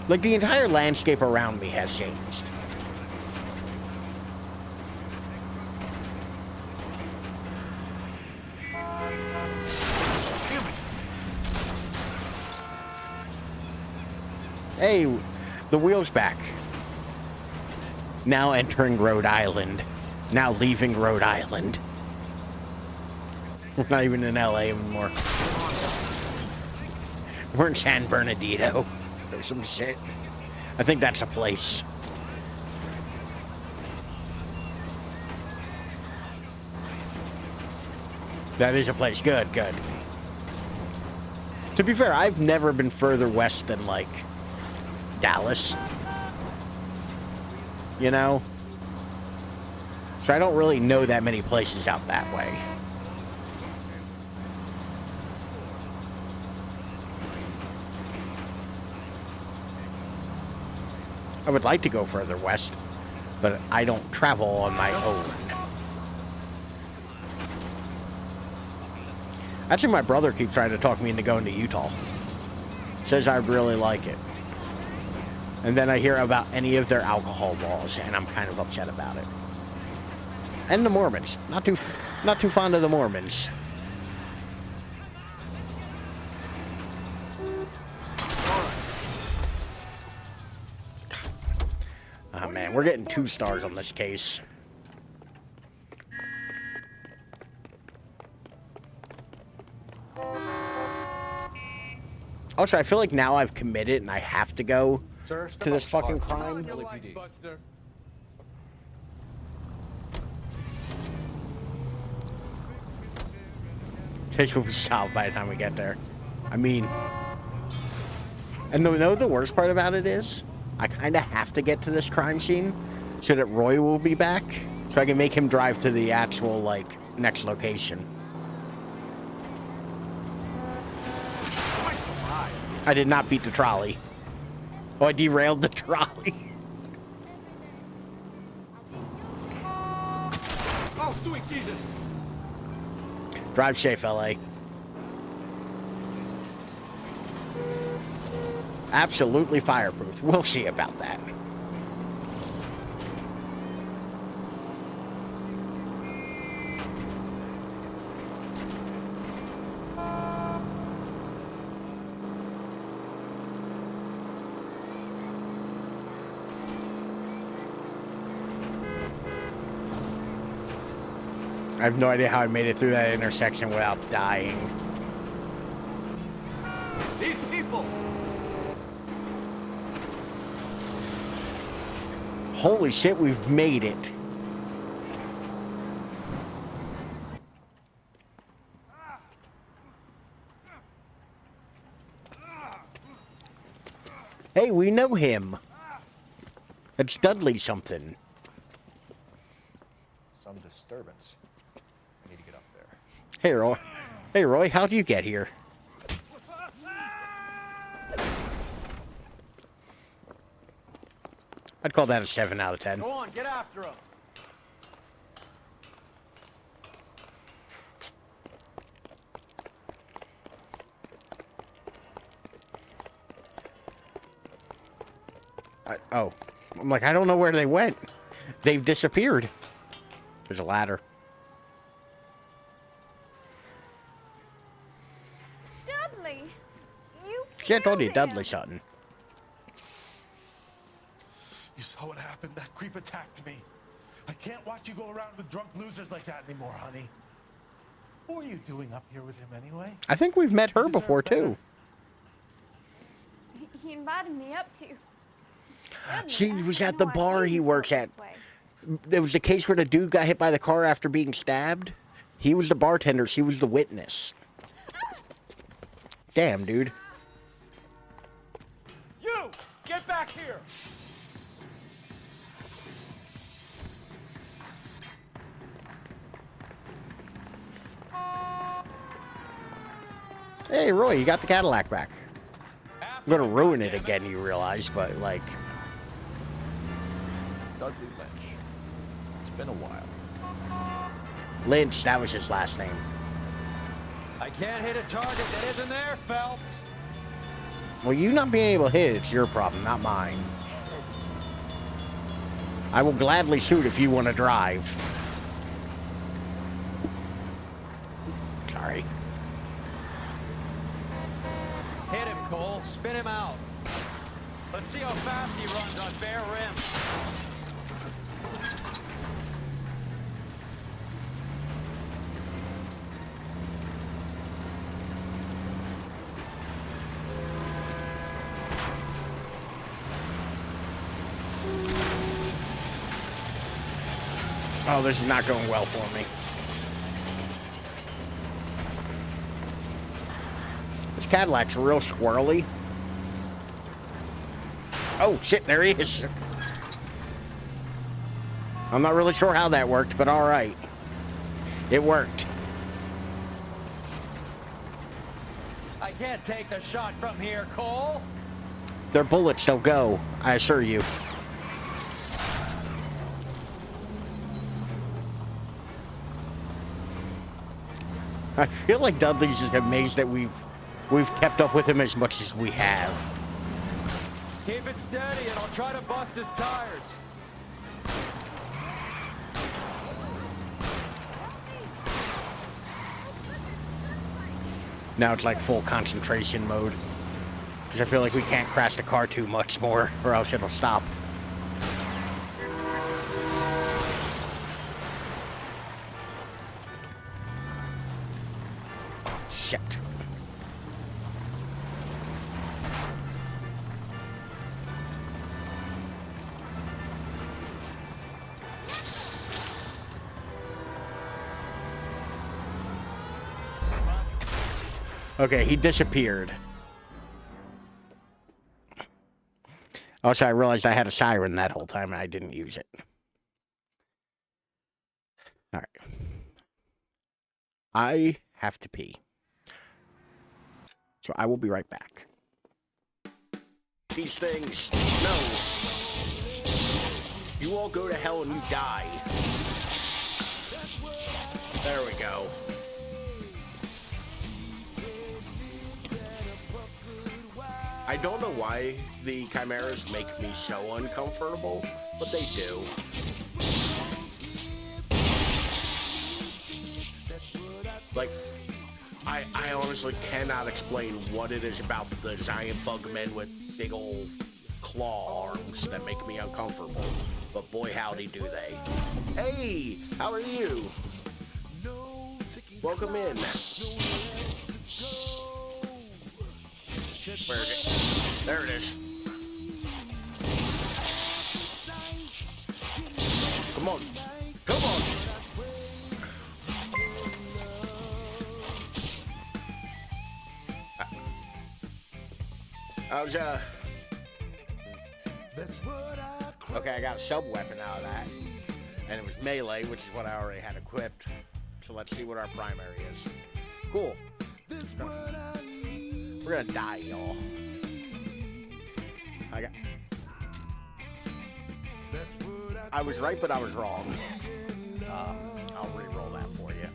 Like, the entire landscape around me has changed. Hey, the wheel's back. Now entering Rhode Island. Now leaving Rhode Island. We're not even in LA anymore. We're in San Bernardino. There's some shit. I think that's a place. That is a place. Good, good. To be fair, I've never been further west than, like, Dallas, you know, so I don't really know that many places out that way. I would like to go further west, but I don't travel on my own. Actually, my brother keeps trying to talk me into going to Utah. Says I really like it. And then I hear about any of their alcohol laws, and I'm kind of upset about it. And the Mormons. Not too fond of the Mormons. Oh man, we're getting 2 stars on this case. Also, I feel like now I've committed and I have to go Sir, to this fucking crime. This will be solved by the time we get there. I mean, and the worst part about it is, I kind of have to get to this crime scene so that Roy will be back, so I can make him drive to the actual, like, next location. I did not beat the trolley. Oh, I derailed the trolley. Oh, sweet Jesus! Drive safe, LA. Absolutely fireproof. We'll see about that. I have no idea how I made it through that intersection without dying. These people! Holy shit, we've made it. Hey, we know him. It's Dudley something. Some disturbance. I need to get up there. Hey, Roy. Hey, Roy, how'd you get here? I'd call that a 7 out of 10. Go on, get after him. I'm like, I don't know where they went. They've disappeared. There's a ladder. Dudley, you See, I told you, Dudley something. You saw what happened? That creep attacked me. I can't watch you go around with drunk losers like that anymore, honey. What are you doing up here with him anyway? I think we've met her before, too. He invited me up to. She was at the bar he works at. There was a case where the dude got hit by the car after being stabbed. He was the bartender. She was the witness. Damn, dude. You! Get back here! Hey, Roy, you got the Cadillac back. I'm going to ruin it again, you realize, but, like... Dudley Lynch. It's been a while. Lynch, that was his last name. I can't hit a target that isn't there, Phelps. Well, you not being able to hit it's your problem, not mine. I will gladly shoot if you want to drive. Sorry. Hit him, Cole. Spin him out. Let's see how fast he runs on bare rims. Oh, this is not going well for me. This Cadillac's real squirrely. Oh, shit, there he is. I'm not really sure how that worked, but all right. It worked. I can't take the shot from here, Cole. Their bullets don't go, I assure you. I feel like Dudley's just amazed that we've kept up with him as much as we have. Keep it steady and I'll try to bust his tires. Now it's like full concentration mode. Because I feel like we can't crash the car too much more or else it'll stop. Shit. Okay, he disappeared. Also, I realized I had a siren that whole time and I didn't use it. All right. I have to pee. So I will be right back. These things, no. You all go to hell and you die. There we go. I don't know why the chimeras make me so uncomfortable, but they do. Like, I honestly cannot explain what it is about the giant bug men with big old claw arms that make me uncomfortable. But boy, howdy do they. Hey, how are you? Welcome in. Where is it? There it is. Come on. Come on. I was, okay, I got a sub-weapon out of that. And it was melee, which is what I already had equipped. So let's see what our primary is. Cool. We're gonna die, y'all. I was right, but I was wrong. I'll re-roll that for you.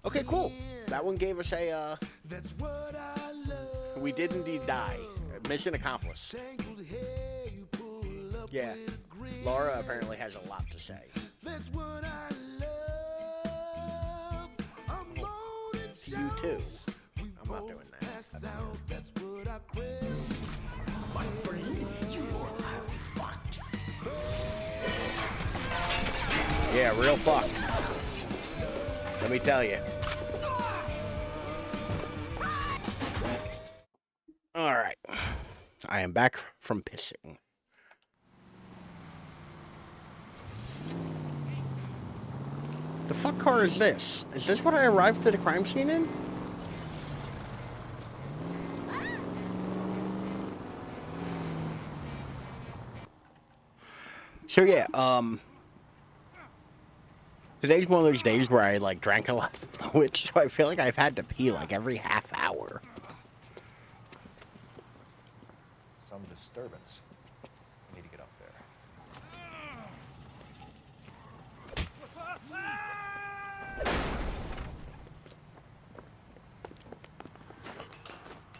Okay, cool. That one gave us a, we did indeed die. Mission accomplished. Yeah. Laura apparently has a lot to say. To you too. I'm not doing that. My friend, you are fucked. Yeah, real fucked. Let me tell you. All right. I am back from pissing. The fuck car is this? Is this what I arrived to the crime scene in? So yeah, today's one of those days where I like drank a lot of fluid, so I feel like I've had to pee like every half hour. Some disturbance. I need to get up there.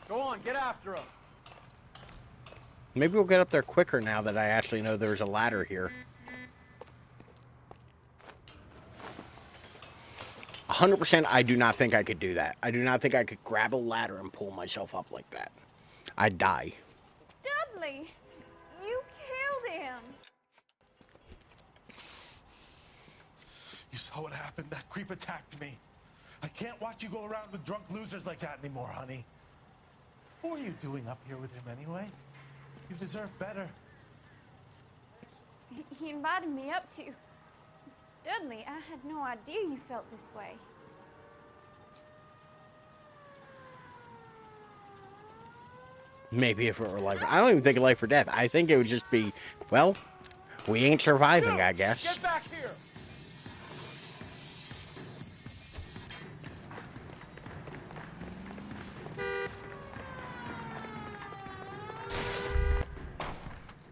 Go on, get after him. Maybe we'll get up there quicker now that I actually know there's a ladder here. 100%, I do not think I could do that. I do not think I could grab a ladder and pull myself up like that. I'd die. Dudley, you killed him. You saw what happened? That creep attacked me. I can't watch you go around with drunk losers like that anymore, honey. What are you doing up here with him anyway? You deserve better. He invited me up to. Dudley, I had no idea you felt this way. Maybe if it were life. I don't even think of life or death. I think it would just be, well, we ain't surviving, I guess. Get back here!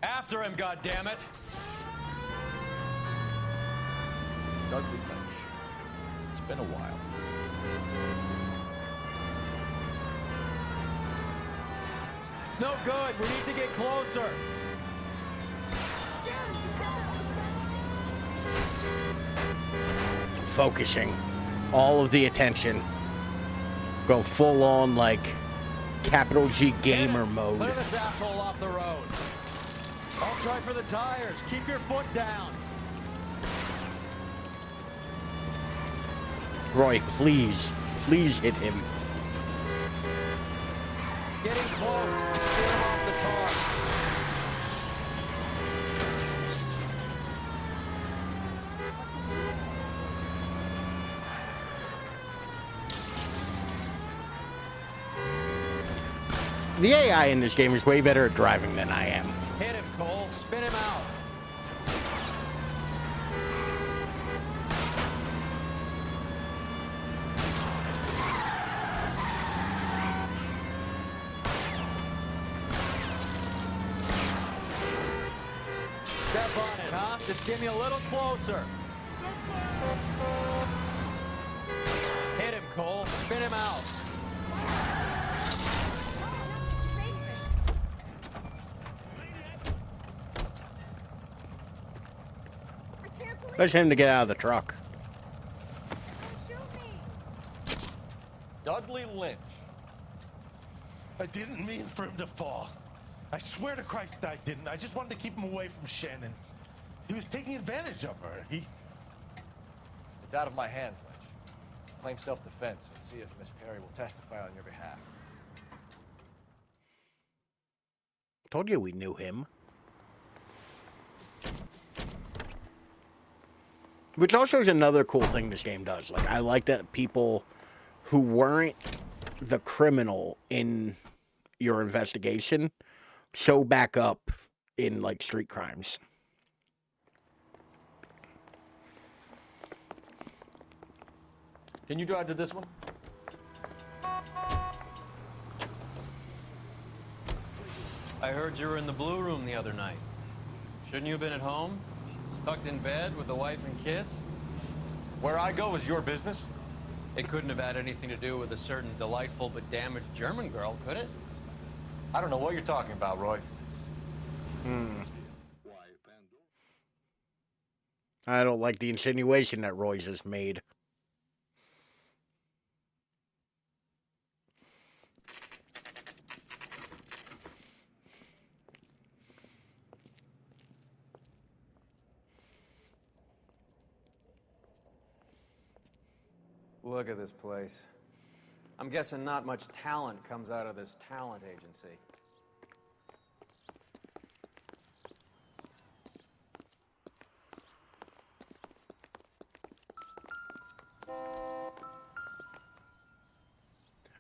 After him, goddammit! Dudley Lynch. It's been a while. It's no good. We need to get closer. Focusing. All of the attention. Go full on, like, capital G gamer mode. Clear this asshole off the road. I'll try for the tires. Keep your foot down. Roy, please. Please hit him. Getting close. Steer him off the tar. The AI in this game is way better at driving than I am. Hit him, Cole. Spin him out. Step on it, huh? Just give me a little closer. Hit him, Cole. Spin him out. Push him to get out of the truck. Dudley Lynch. I didn't mean for him to fall. I swear to Christ I didn't. I just wanted to keep him away from Shannon. He was taking advantage of her. It's out of my hands, Lynch. Claim self-defense and see if Miss Perry will testify on your behalf. Told you we knew him. Which also is another cool thing this game does. Like, I like that people who weren't the criminal in your investigation show back up in, like, street crimes. Can you drive to this one? I heard you were in the blue room the other night. Shouldn't you have been at home? Tucked in bed with the wife and kids? Where I go is your business? It couldn't have had anything to do with a certain delightful but damaged German girl, could it? I don't know what you're talking about, Roy. I don't like the insinuation that Roy's has made. Look at this place. I'm guessing not much talent comes out of this talent agency.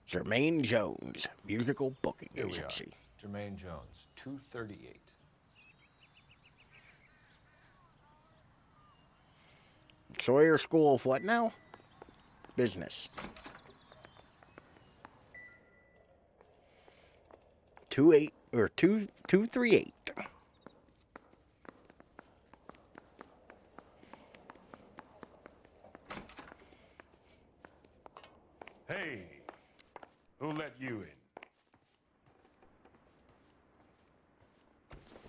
Jermaine Jones, musical booking Here we agency. are. Jermaine Jones, 238. Sawyer School of what now? Business. 238. Hey, who let you in?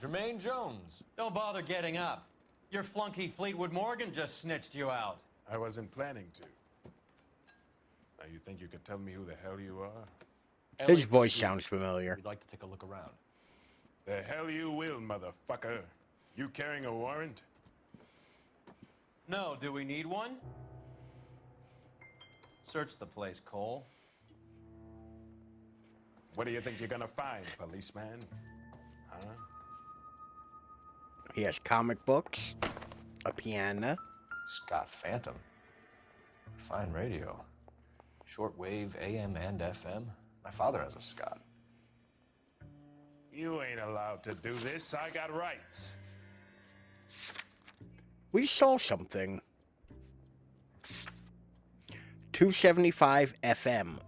Jermaine Jones. Don't bother getting up. Your flunky Fleetwood Morgan just snitched you out. I wasn't planning to. Now you think you could tell me who the hell you are? His voice sounds familiar. We'd like to take a look around. The hell you will, motherfucker. You carrying a warrant? No, do we need one? Search the place, Cole. What do you think you're gonna find, policeman? Huh? He has comic books, a piano. Scott Phantom. Fine radio. Shortwave, AM and FM. My father has a Scott. You ain't allowed to do this. I got rights. We saw something. 275 FM.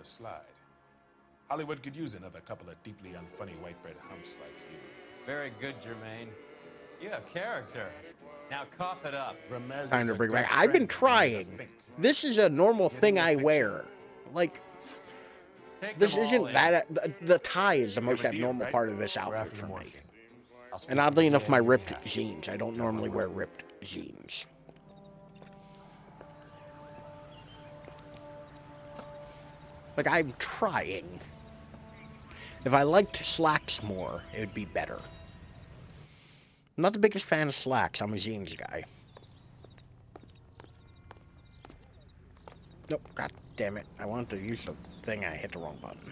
the slide. Hollywood could use another couple of deeply unfunny white bread humps like you. Very good, Jermaine. You have character. Now cough it up. Time to bring back. I've been trying. This is a normal thing I wear. Like, this isn't that. The tie is the most abnormal part of this outfit for me. And oddly enough, my ripped jeans. I don't normally wear ripped jeans. Like, I'm trying. If I liked slacks more, it would be better. I'm not the biggest fan of slacks. I'm a jeans guy. Nope, god damn it. I wanted to use the thing, I hit the wrong button.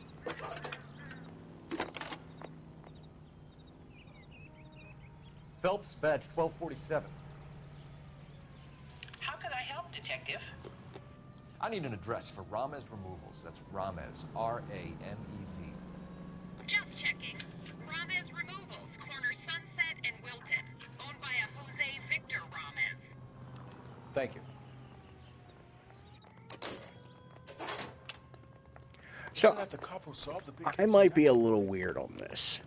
Phelps, badge 1247. How can I help, Detective? I need an address for Ramez Removals. That's Ramez, R-A-M-E-Z. Just checking. Ramez Removals, corner Sunset and Wilton. Owned by a Jose Victor Ramez. Thank you. So, I might be a little weird on this.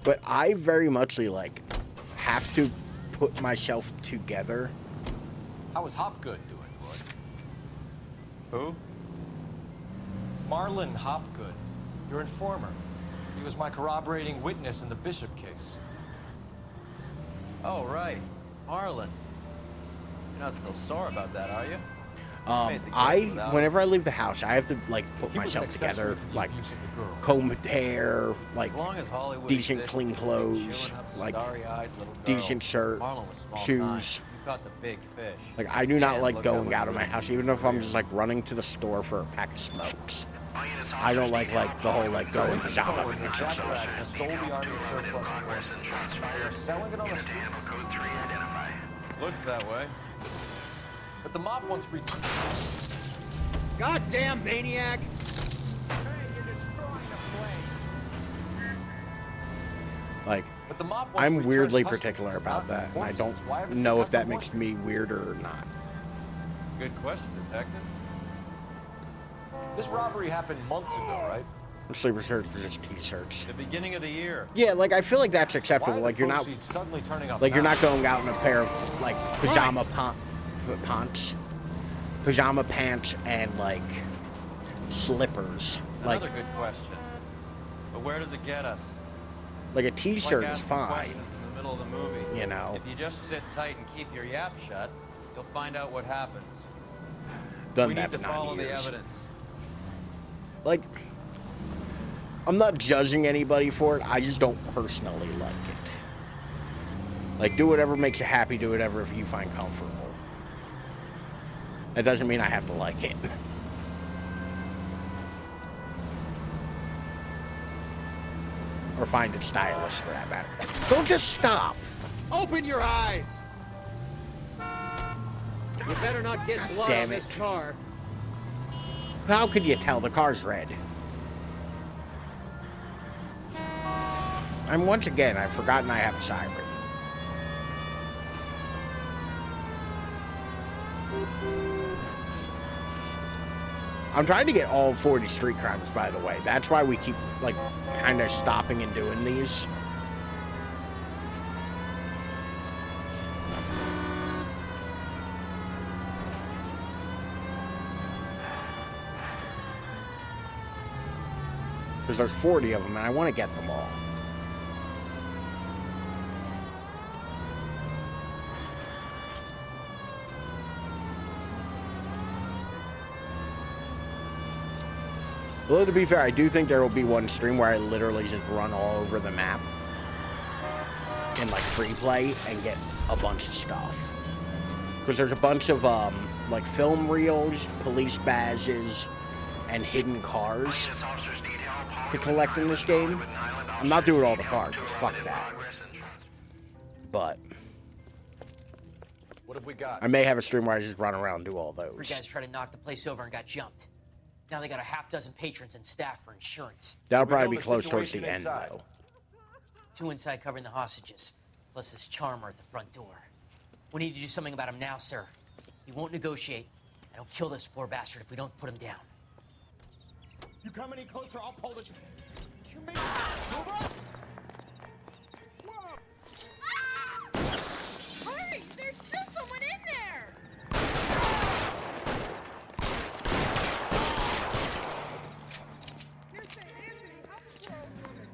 But I very muchly, like, have to put myself together. How was Hopgood doing, Roy? Who? Marlon Hopgood, your informer. He was my corroborating witness in the Bishop case. Oh, right. Marlon. You're not still sore about that, are you? Whenever I leave the house, I have to, like, put myself together, like, comb hair, like, decent clean clothes, like, decent shirt, shoes. You caught the big fish. Like, I do not like going out of my house, even if I'm just, like, running to the store for a pack of smokes. I don't like the whole, like, going to shop up and shit. Stole the Army surplus. They're selling it on the streets. Looks that way. But the mob wants Goddamn maniac! Like, I'm weirdly particular about that, and I don't know if that makes me weirder or not. Good question, Detective. This robbery happened months ago, right? Sleeper shirts are just t-shirts. The beginning of the year. Yeah, like, I feel like that's acceptable. Like, you're not, like, you're not going out in a pair of, like, pajama pants and, like, slippers. Another Like, good question. But where does it get us? like a t-shirt Like is asking fine. questions in the middle of the movie. You know. If you just sit tight and keep your yap shut, you'll find out what happens. Done We that need to for 9 follow the years. evidence. Like, I'm not judging anybody for it. I just don't personally like it. Like, do whatever makes you happy. Do whatever if you find comfortable. That doesn't mean I have to like it. Or find it stylish, for that matter. Don't just stop. Open your eyes! You better not get blood damn on this it. car. How could you tell the car's red? Once again, I've forgotten I have a siren. I'm trying to get all 40 street crimes, by the way. That's why we keep, like, kind of stopping and doing these. Because there's 40 of them, and I want to get them all. Well, to be fair, I do think there will be one stream where I literally just run all over the map in, like, free play and get a bunch of stuff. Because there's a bunch of, like, film reels, police badges, and hidden cars to collect in this game. I'm not doing all the cars, because fuck that. But What have we got? I may have a stream where I just run around and do all those. Three guys tried to knock the place over and got jumped. Now they got a half dozen patrons and staff for insurance. That'll probably be close towards the end, though. 2 inside covering the hostages, plus this charmer at the front door. We need to do something about him now, sir. He won't negotiate, and he'll kill this poor bastard if we don't put him down. You come any closer, I'll pull the You make move up! Hurry! There's still someone in there! Here's St. Anthony. Help a poor old woman.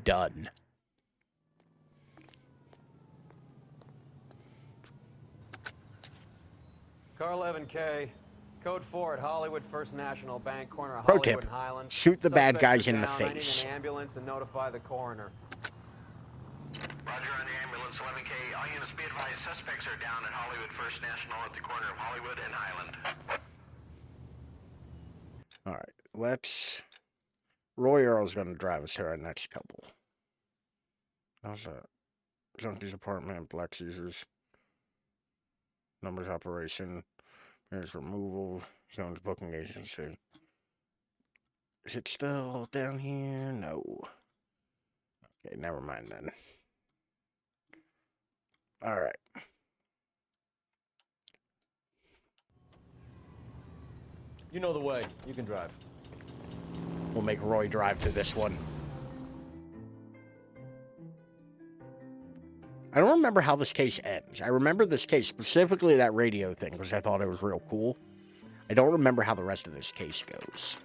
Done. Car 11K, code 4 at Hollywood First National Bank, corner of Pro Hollywood tip, and Highland. shoot the bad Suspects guys are in the down. I face. need an ambulance and notify the coroner. Roger on the ambulance, 11K. All units be advised, suspects are down at Hollywood First National at the corner of Hollywood and Highland. All right, let's. Roy Earl's going to drive us to our next couple. How's that? Junkies apartment, Black Caesars. Numbers operation. There's removal. Zones booking agency. Is it still down here? No. Okay, never mind then. All right. You know the way. You can drive. We'll make Roy drive to this one. I don't remember how this case ends. I remember this case, specifically that radio thing, because I thought it was real cool. I don't remember how the rest of this case goes.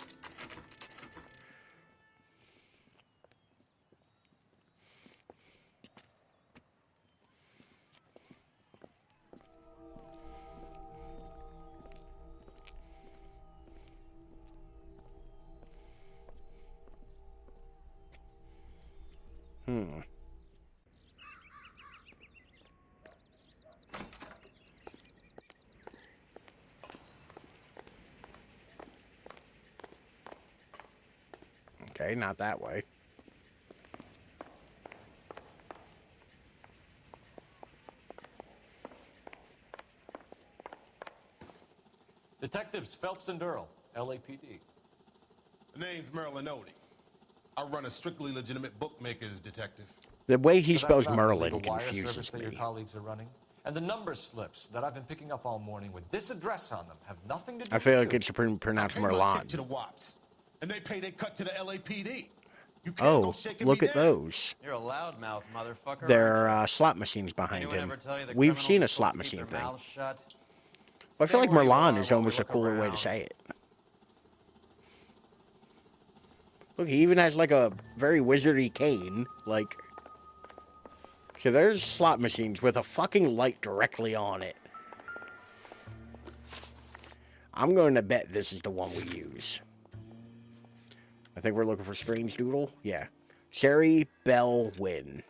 Okay, not that way. Detectives Phelps and Earl, LAPD. The name's Merlin Odie. I run a strictly legitimate bookmaker's detective. The way he So that's spells not Merlin the wire service confuses that your me. colleagues are running? And the number slips that I've been picking up all morning with this address on them have nothing to do I feel with like you. it's pronounced I pay my Merlin. kick to the Wops, and they pay their cut to the LAPD. You can't go Oh, shaking look me at down. those. You're a loudmouth, motherfucker. There are slot machines behind Anyone him. ever tell you that We've criminals seen are a slot supposed to keep machine their thing. mouths shut? Well, I feel like Stay where you Merlin are is while we almost a look cooler way to around. say it. Look, he even has like a very wizardy cane. Like, so there's slot machines with a fucking light directly on it. I'm going to bet this is the one we use. I think we're looking for Strange Doodle. Yeah. Sherry Bell Wynn.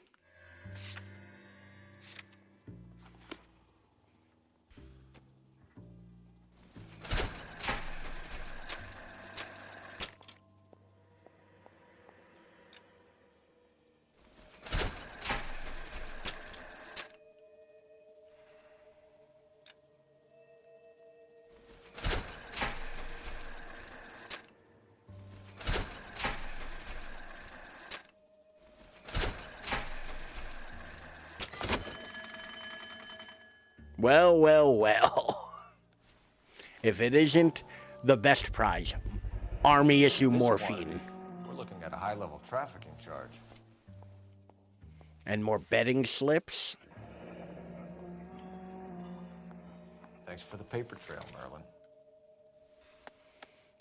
Well, well, well. If it isn't the best prize, Army issue This morphine. one, we're looking at a high-level trafficking charge. And more betting slips. Thanks for the paper trail, Merlin.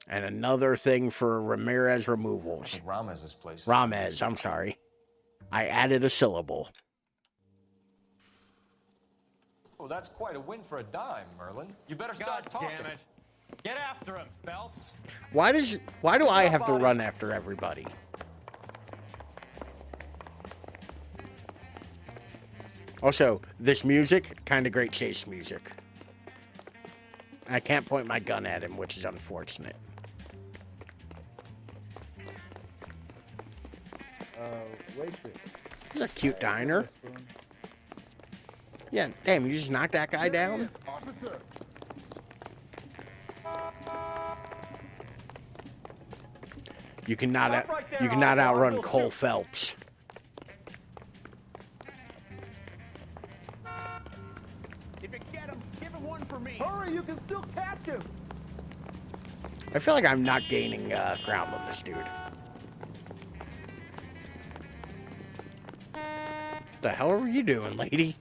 And another thing for Ramirez I removals. think Ramez's place. Ramez, I'm sorry. I added a syllable. Oh, that's quite a win for a dime, Merlin. You better start talking. Damn it. Get after him, Phelps. Why do I have to run after everybody? Also, this music, kind of great chase music. I can't point my gun at him, which is unfortunate. Waitress. This is a cute diner. Yeah, damn, you just knocked that guy down? Officer. You cannot outrun Cole Phelps. If you get him, give him one for me. Hurry, you can still catch him. I feel like I'm not gaining ground on this dude. The hell are you doing, lady?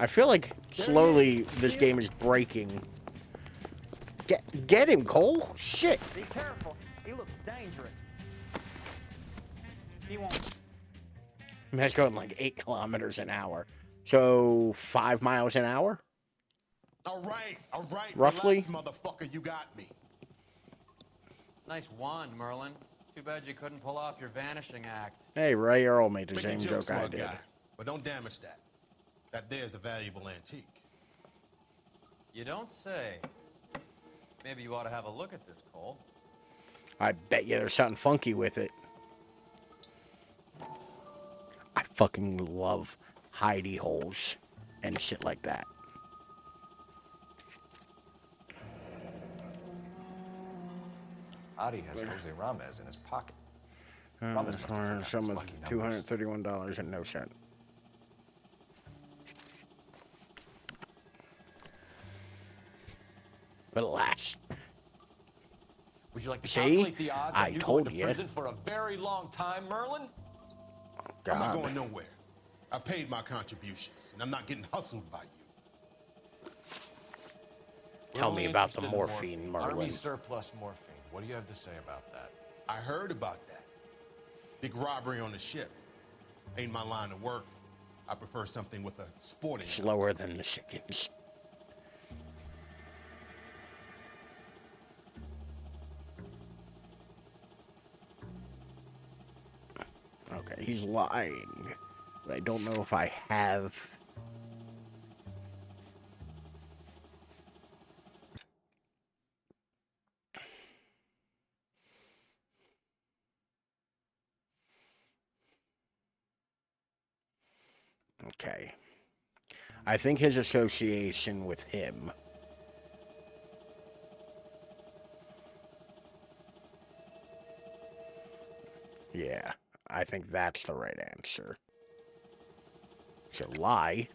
I feel like slowly this game is breaking. Get him, Cole. Shit. Be careful. He looks dangerous. He won't. I mean, that's going like 8 kilometers an hour. So 5 miles an hour? All right. Roughly? Relax, motherfucker, you got me. Nice wand, Merlin. Too bad you couldn't pull off your vanishing act. Hey, Ray Earl made the Make a same joke, joke I smart did. guy, but don't damage that. That there's a valuable antique. You don't say. Maybe you ought to have a look at this, Cole. I bet you there's something funky with it. I fucking love hidey holes and shit like that. Adi has Jose Ramez in his pocket. Some was $231 and no cent. But alas. Would you like to See? calculate the odds I of you told going to you. prison for a very long time, Merlin? I'm not God. going nowhere. I paid my contributions, and I'm not getting hustled by you. Tell We're me only about the interested in morphine, Merlin. Army surplus morphine. What do you have to say about that? I heard about that. Big robbery on the ship. Ain't my line of work. I prefer something with a sporting. Slower than the chickens. Okay, he's lying. But I don't know if I have... Okay. I think his association with him... Yeah, I think that's the right answer. So lie.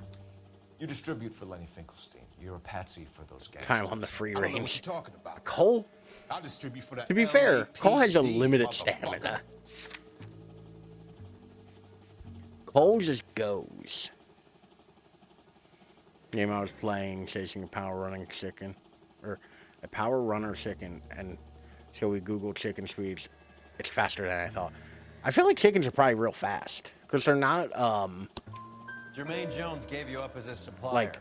You distribute for Lenny Finkelstein. You're a patsy for those guys. Time on the free I don't know what range. you're talking about. Cole? I'll distribute for that. To be fair, Cole has a LAPD, limited motherfucker. stamina. Cole just goes. Game I was playing, chasing a power running chicken. Or a power runner chicken. And so we Googled chicken speeds. It's faster than I thought. I feel like chickens are probably real fast. Because they're not, Jermaine Jones gave you up as a supplier. like,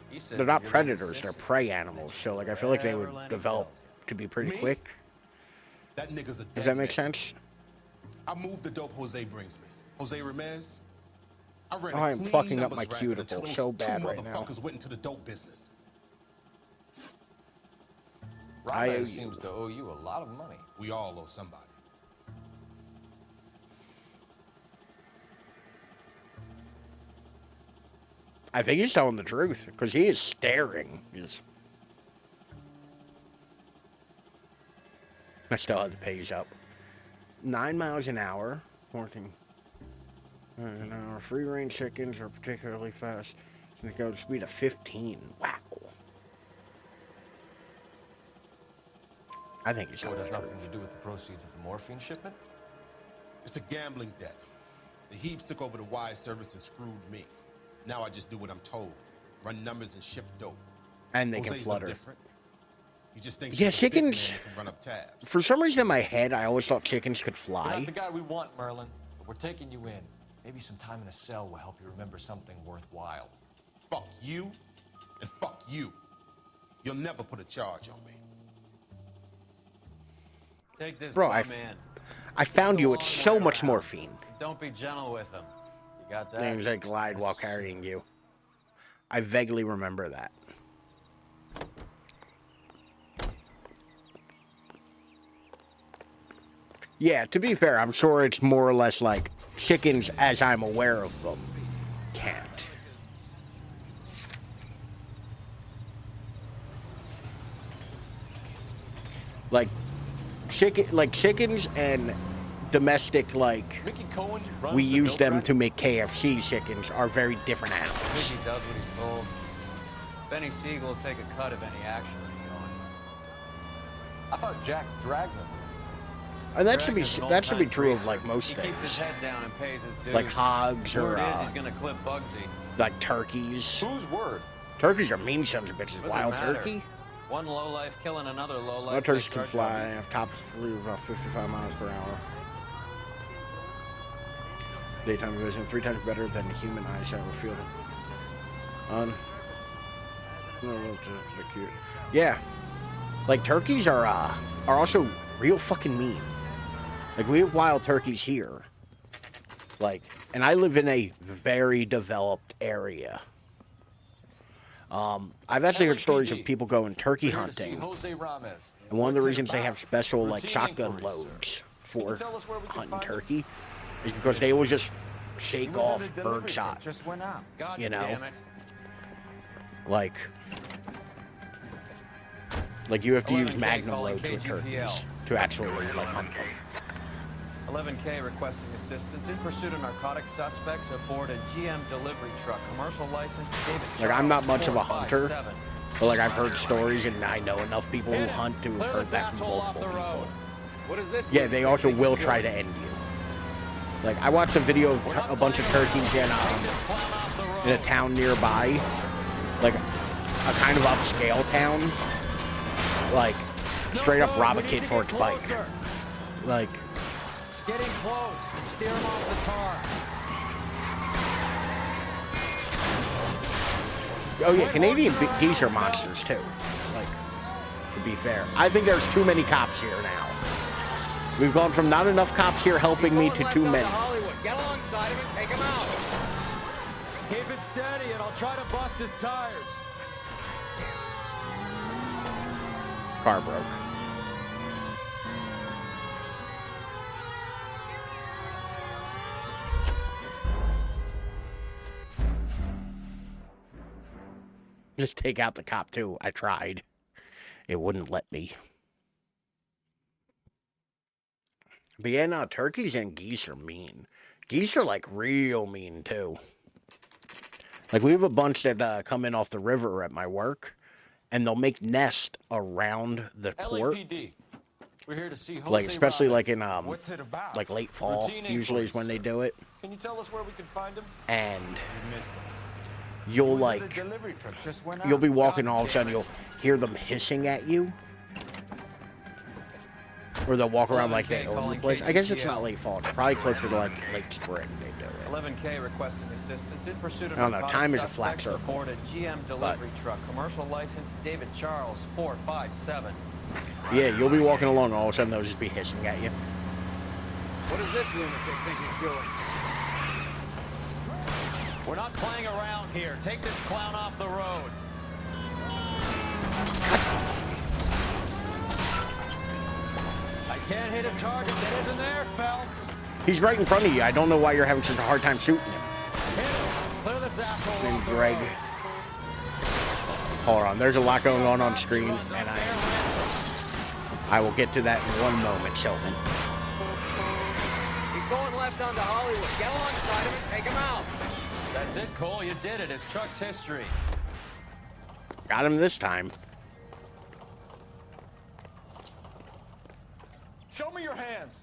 He said they're not you're predators, they're six. prey animals. So, like, I feel like they would Whatever Lenny develop tells to be pretty Me? quick. That nigga's a dead Does that make man. sense? I moved the dope Jose brings me. Jose Ramez. I ran Oh, a I am clean fucking up numbers my racket cuticle until those so two bad right now. motherfuckers went into the dope business. I owe you. Ramez seems to owe you a lot of money. We all owe somebody. I think he's telling the truth because he is staring. I still have the page up. 9 miles an hour. 14 an hour. Free range chickens are particularly fast. They go to speed of 15. Wow. I think he's So it telling has the nothing truth. to do with the proceeds of the morphine shipment? It's a gambling debt. The Heaps took over the wire service and screwed me. Now I just do what I'm told. Run numbers and ship dope. And they can Jose's no flutter. different. He just thinks Yeah, he's a big chickens- man and can run up tabs. For some reason in my head, I always thought chickens could You're not fly. the guy we want, Merlin, but we're taking you in. Maybe some time in a cell will help you remember something worthwhile. Fuck you and fuck you. You'll never put a charge on me. Take this Bro, bum in. I found you. It's Long so way much around. morphine. Don't be gentle with him. You got that? Names that glide while carrying you. I vaguely remember that. Yeah, to be fair, I'm sure it's more or less like chickens, as I'm aware of them, can't. Like chickens and domestic, like, Mickey Cohen runs we the use milk them rack? to make KFC chickens are very different animals. Mickey does what he's told. Benny Siegel will take a cut of any action he's going. I thought Jack Dragnet was. And that should be Dragner's an that should be old-time true of greaser. like most He things. keeps his head down and pays his dues. Like hogs or Word is he's gonna clip Bugsy. like turkeys. Whose word? Turkeys are mean sons of bitches. Doesn't Wild matter. turkey. One lowlife killing another lowlife. Wild turkeys makes can our fly. job. Have top speed of about 55 miles per hour. Daytime vision 3 times better than human eyesight will feel. Yeah, like turkeys are also real fucking mean. Like we have wild turkeys here. Like, and I live in a very developed area. I've actually heard stories of people going turkey hunting, and one of the reasons they have special like shotgun loads for hunting turkey is because they will just shake off birdshot. Just went out. God You know? damn it. Like you have to use 11K magnum calling loads with KGPL. turkeys to actually like hunt them. 11K requesting assistance in pursuit of narcotic suspects aboard a GM delivery truck. Commercial license, David Like I'm not much of a Charles, hunter, 457. but like I've heard stories and I know enough people who hunt to have Clear heard this that from asshole off multiple the people. road. What is this? Yeah, they also will try to end you. Like I watched a video of a bunch of turkeys in a town nearby, like a kind of upscale town, like straight up rob a kid for its bike. Like Getting close and steer him off the tar. oh yeah, Canadian geese are monsters too. Like to be fair, I think there's too many cops here now. We've gone from not enough cops here helping me to too many. Hollywood. Get alongside him and take him out. Keep it steady and I'll try to bust his tires. Car broke. Just take out the cop too. I tried. It wouldn't let me. But yeah, no, turkeys and geese are mean. Geese are like real mean too. Like we have a bunch that come in off the river at my work, and they'll make nests around the port. LAPD. We're here to see Jose Like especially Ramos. like in What's it about? like late fall Routine usually is when they do it, Can you tell us where we can find him? and You missed him. you'll The like delivery truck just went you'll out. be walking God all of a sudden damn you'll hear them hissing at you. Or they'll walk around like they own the place. I guess it's not late fall. It's probably closer to like late spring they do it. 11K requesting assistance in pursuit of I don't know, narcotic time is a flat suspects circle. aboard a GM delivery truck. Commercial license, David Charles, 457. Yeah, you'll be walking along, all of a sudden they'll just be hissing at you. What does this lunatic think he's doing? We're not playing around here. Take this clown off the road. I can't hit a target that isn't there, Phelps. He's right in front of you. I don't know why you're having such a hard time shooting him. Clear this asshole Named off the Greg. road. Hold on, there's a lot going on screen, and I will get to that in one moment, Sheldon. He's going left onto Hollywood. Get alongside him and take him out. That's it, Cole. You did it. It's Chuck's history. Got him this time. Show me your hands.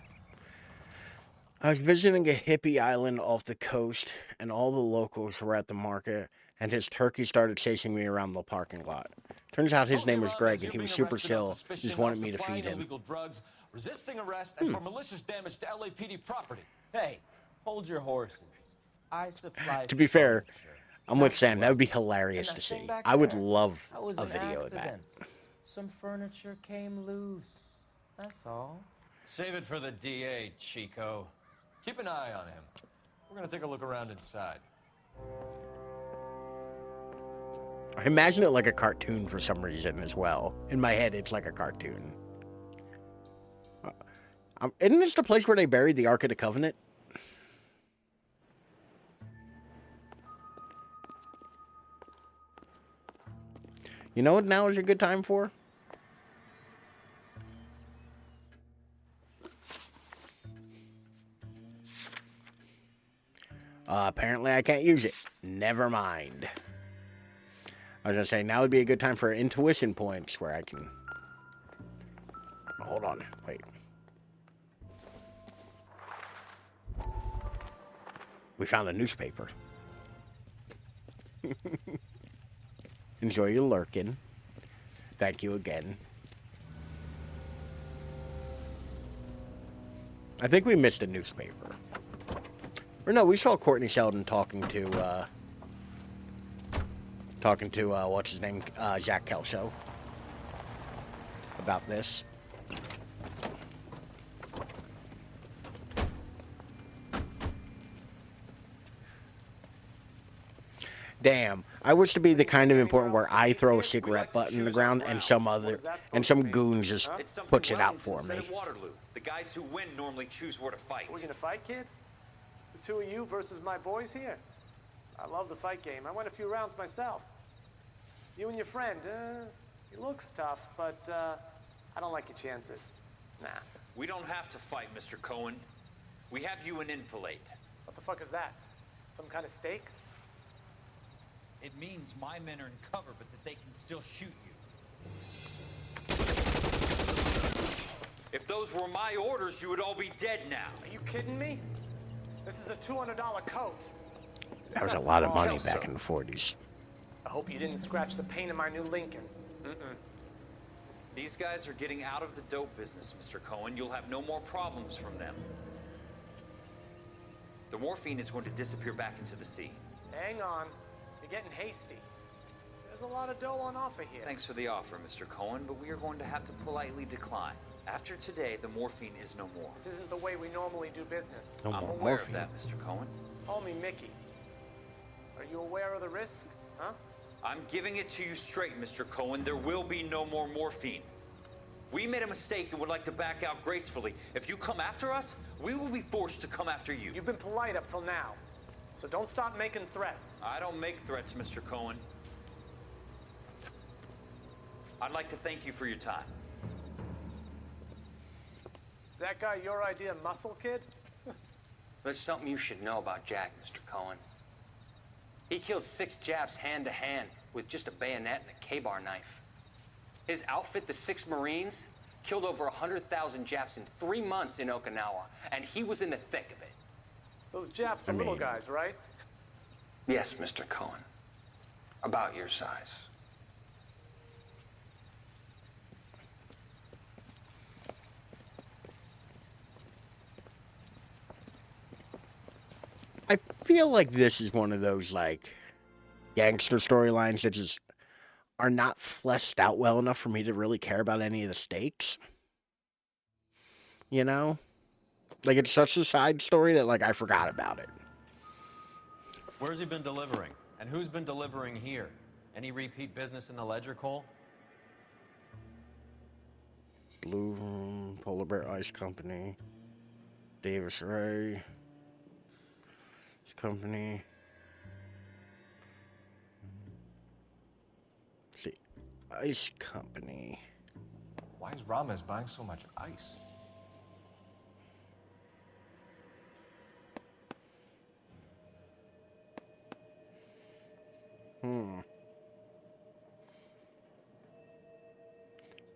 I was visiting a hippie island off the coast, and all the locals were at the market, and his turkey started chasing me around the parking lot. Turns out his name was Greg, and he was super chill. He just wanted me to feed him. Illegal drugs, resisting arrest, and for malicious damage to LAPD property. Hey, hold your horses. I supply. To be fair, I'm with Sam. That would be hilarious to see. I would love That was a an video of that. accident. Some furniture came loose. That's all. Save it for the DA, Chico. Keep an eye on him. We're gonna take a look around inside. I imagine it like a cartoon for some reason as well. In my head, it's like a cartoon. Isn't this the place where they buried the Ark of the Covenant? You know what now is a good time for? Apparently I can't use it. Never mind. I was gonna say, now would be a good time for intuition points where I can... Hold on, wait. We found a newspaper. Enjoy your lurking. Thank you again. I think we missed a newspaper. Or no, we saw Courtney Sheldon talking to what's his name, Jack Kelso, about this. Damn, I wish to be the kind of important where I throw a cigarette butt in the ground and some goon just puts it out for me. Waterloo. The guys who win normally choose where to fight. We're gonna fight, kid? The two of you versus my boys here? I love the fight game. I went a few rounds myself. You and your friend, he looks tough, but I don't like your chances. Nah. We don't have to fight, Mr. Cohen. We have you an enfilade. What the fuck is that? Some kind of steak? It means my men are in cover, but that they can still shoot you. If those were my orders, you would all be dead now. Are you kidding me? This is a $200 coat. That was a lot of money back in the 40s. I hope you didn't scratch the paint of my new Lincoln. These guys are getting out of the dope business, Mr. Cohen. You'll have no more problems from them. The morphine is going to disappear back into the sea. Hang on. You're getting hasty. There's a lot of dough on offer here. Thanks for the offer, Mr. Cohen, but we are going to have to politely decline. After today, the morphine is no more. This isn't the way we normally do business. No I'm more aware morphine. of that, Mr. Cohen. Call me Mickey. Are you aware of the risk, huh? I'm giving it to you straight, Mr. Cohen. There will be no more morphine. We made a mistake and would like to back out gracefully. If you come after us, we will be forced to come after you. You've been polite up till now, so don't stop making threats. I don't make threats, Mr. Cohen. I'd like to thank you for your time. Is that guy your idea of muscle, kid? There's something you should know about Jack, Mr. Cohen. He killed 6 Japs hand to hand with just a bayonet and a K-bar knife. His outfit, the 6 Marines, killed over 100,000 Japs in 3 months in Okinawa, and he was in the thick of it. Those Japs are little guys, right? Yes, Mr. Cohen. About your size. I feel like this is one of those, like, gangster storylines that just are not fleshed out well enough for me to really care about any of the stakes. You know? Like, it's such a side story that, like, I forgot about it. Where's he been delivering? And who's been delivering here? Any repeat business in the ledger, Cole? Blue Polar Bear Ice Company. Davis Ray. Company. The Ice Company. Why is Ramos buying so much ice?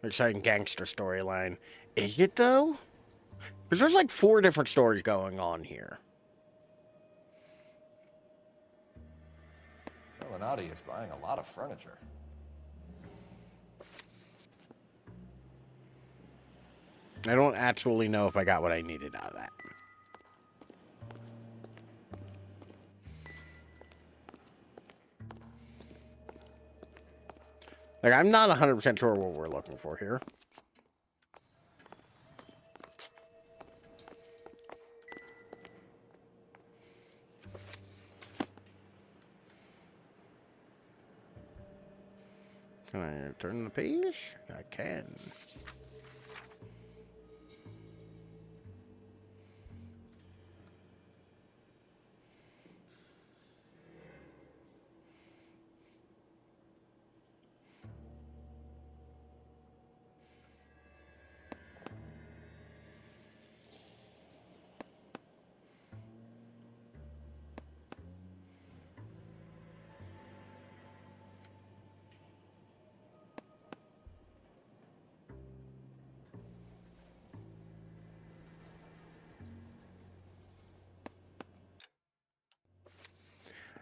Exciting gangster storyline. Is it, though? Because there's like 4 different stories going on here. Illuminati is buying a lot of furniture. I don't actually know if I got what I needed out of that. Like, I'm not 100% sure what we're looking for here. Can I turn the page? I can.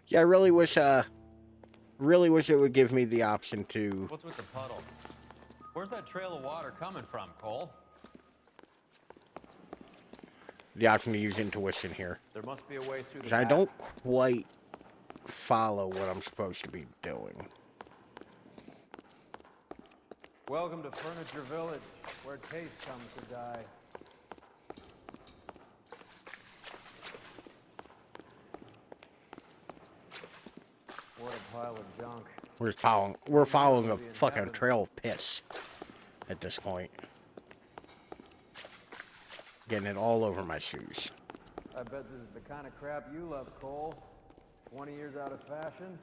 Yeah, I really wish it would give me the option to. What's with the puddle? Where's that trail of water coming from, Cole? The option to use intuition here. There must be a way through the 'Cause I don't quite follow what I'm supposed to be doing. Welcome to Furniture Village, where taste comes to die. What a pile of junk. We're following a fucking trail of piss at this point. Getting it all over my shoes. I bet this is the kind of crap you love, Cole. 20 years out of fashion.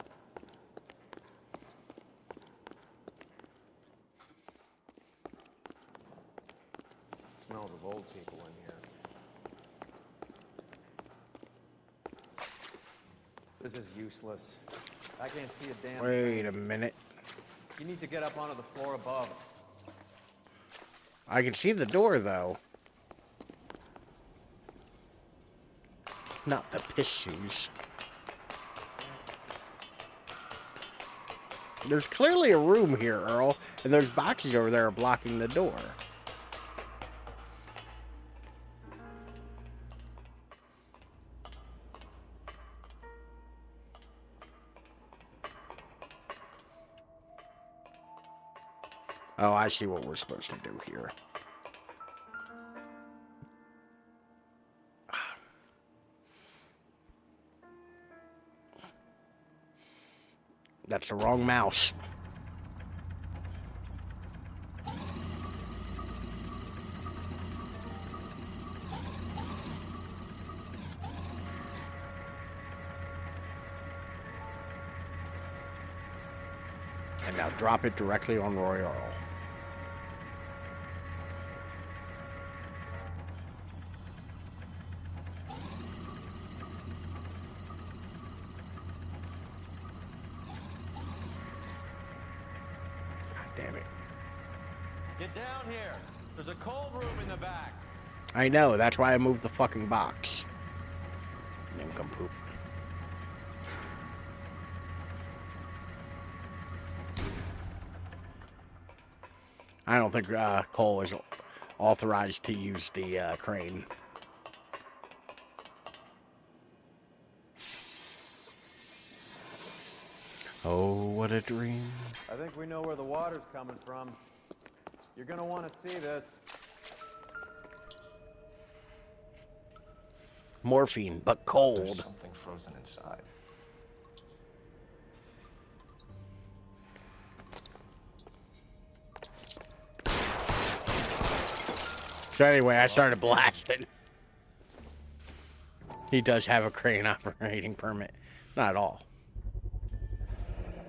Smells of old people in here. This is useless. I can't see a damn Wait thing. a minute. You need to get up onto the floor above. I can see the door though. Not the piss shoes. There's clearly a room here, Earl, and there's boxes over there blocking the door. Oh, I see what we're supposed to do here. That's the wrong mouse. And now drop it directly on Roy Earl. Damn it. Get down here. There's a cold room in the back. I know, that's why I moved the fucking box. Nincompoop. I don't think Cole is authorized to use the crane. Oh, what a dream. I think we know where the water's coming from. You're gonna want to see this. Morphine, but cold. There's something frozen inside. So anyway, I started blasting. He does have a crane operating permit. Not at all.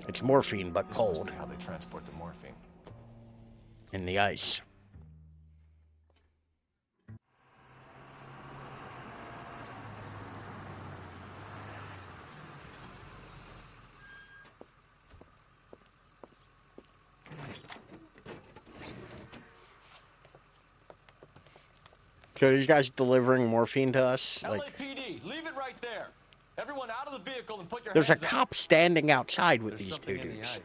It's morphine, but cold. How they transport the morphine. In the ice. So these guys delivering morphine to us? Like, LAPD, leave it right there. Everyone out of the vehicle and put your there's a hands up. cop standing outside with these two something in the dudes.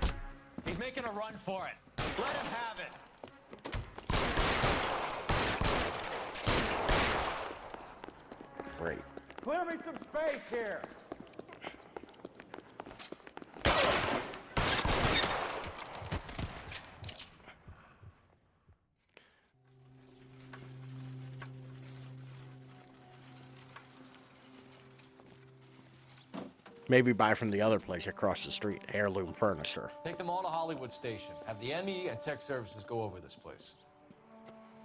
ice. He's making a run for it. Let him have it. Great. Clear me some space here. Maybe buy from the other place across the street, Heirloom Furniture. Take them all to Hollywood Station. Have the ME and tech services go over this place.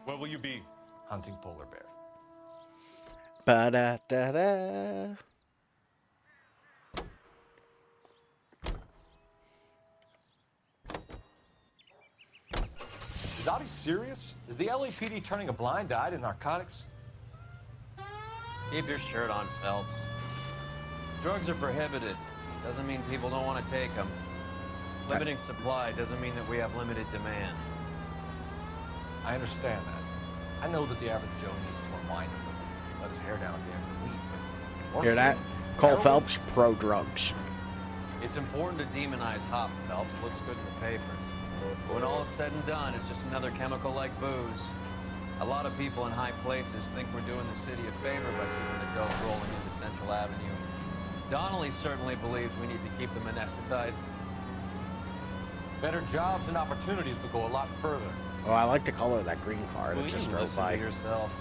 Where will you be? Hunting polar bear. Ba-da-da-da. Is Audie serious? Is the LAPD turning a blind eye to narcotics? Keep your shirt on, Phelps. Drugs are prohibited. Doesn't mean people don't want to take them. Limiting supply doesn't mean that we have limited demand. I understand that. I know that the average Joe needs to unwind a little, let his hair down at the end of the week. But Hear that? Cole Phelps, pro drugs. It's important to demonize hop, Phelps. Looks good in the papers. But when all is said and done, it's just another chemical like booze. A lot of people in high places think we're doing the city a favor by keeping the dope rolling into Central Avenue. Donnelly certainly believes we need to keep them anesthetized. Better jobs and opportunities would go a lot further. Oh, I like the color of that green car that Will just you drove listen by. to yourself?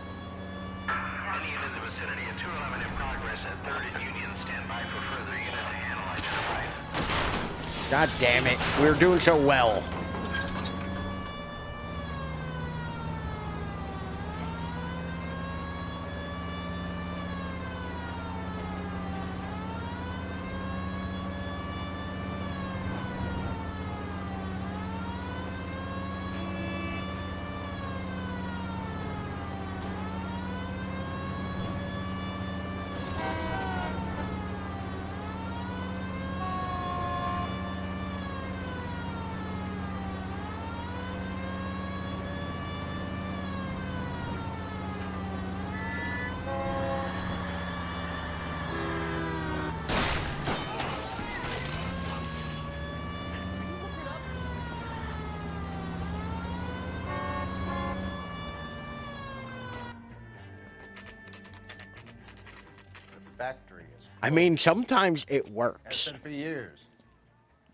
Any unit in the vicinity at 211 in progress at 3rd and Union. Stand by for further unit to handle identified. God damn it. We were doing so well. Factory is. I mean, sometimes it Has works. been for years.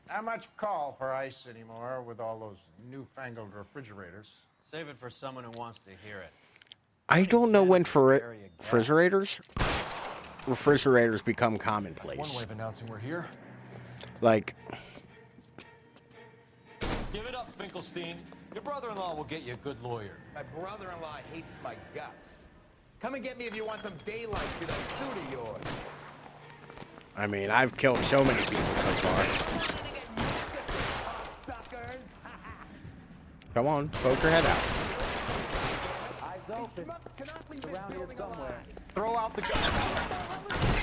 Not much call for ice anymore with all those newfangled refrigerators. Save it for someone who wants to hear it. I don't know when refrigerators become commonplace. One way of announcing we're here. Like, Give it up, Finkelstein. Your brother-in-law will get you a good lawyer. My brother-in-law hates my guts. Come and get me if you want some daylight through that suit of yours. I mean, I've killed so many people so far. Come on, poke your head out. Eyes open. It's around here somewhere. Throw out the gun.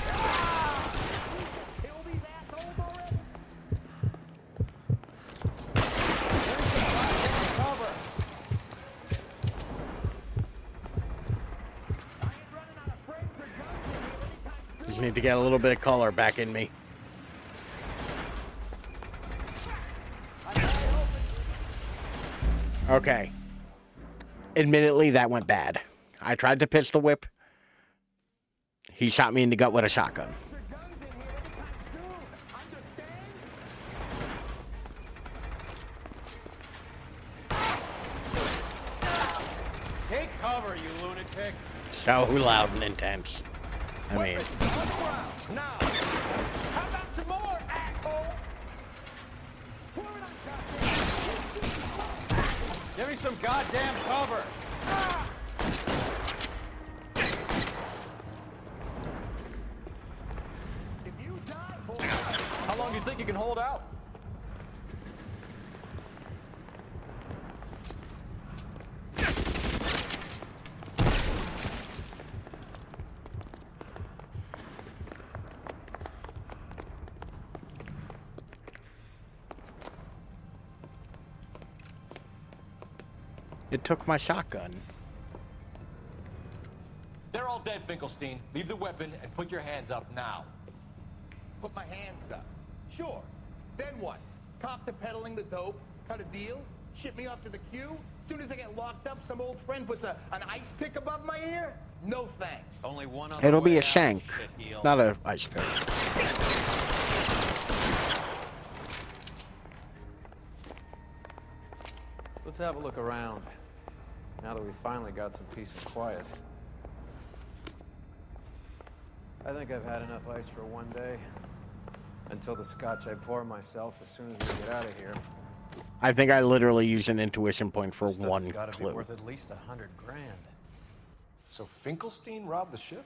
Just need to get a little bit of color back in me. Okay. Admittedly, that went bad. I tried to pistol whip. He shot me in the gut with a shotgun. Take cover, you lunatic. So loud and intense. I mean, Now, how about some more, asshole? Give me some goddamn cover. How long do you think you can hold out? it took my shotgun. They're all dead, Finkelstein. Leave the weapon and put your hands up now. Put my hands up. Sure. Then what? Cop to peddling the dope? Cut a deal? Ship me off to the queue? Soon as I get locked up, some old friend puts an ice pick above my ear? No thanks. Only one other It'll be way a out, shank, shitheel. not a ice pick. Let's have a look around. Now that we finally got some peace and quiet. I think I've had enough ice for one day. Until the scotch I pour myself as soon as we get out of here. I think I literally used an intuition point for one Gotta be clue. worth at least $100 grand. So Finkelstein robbed the ship?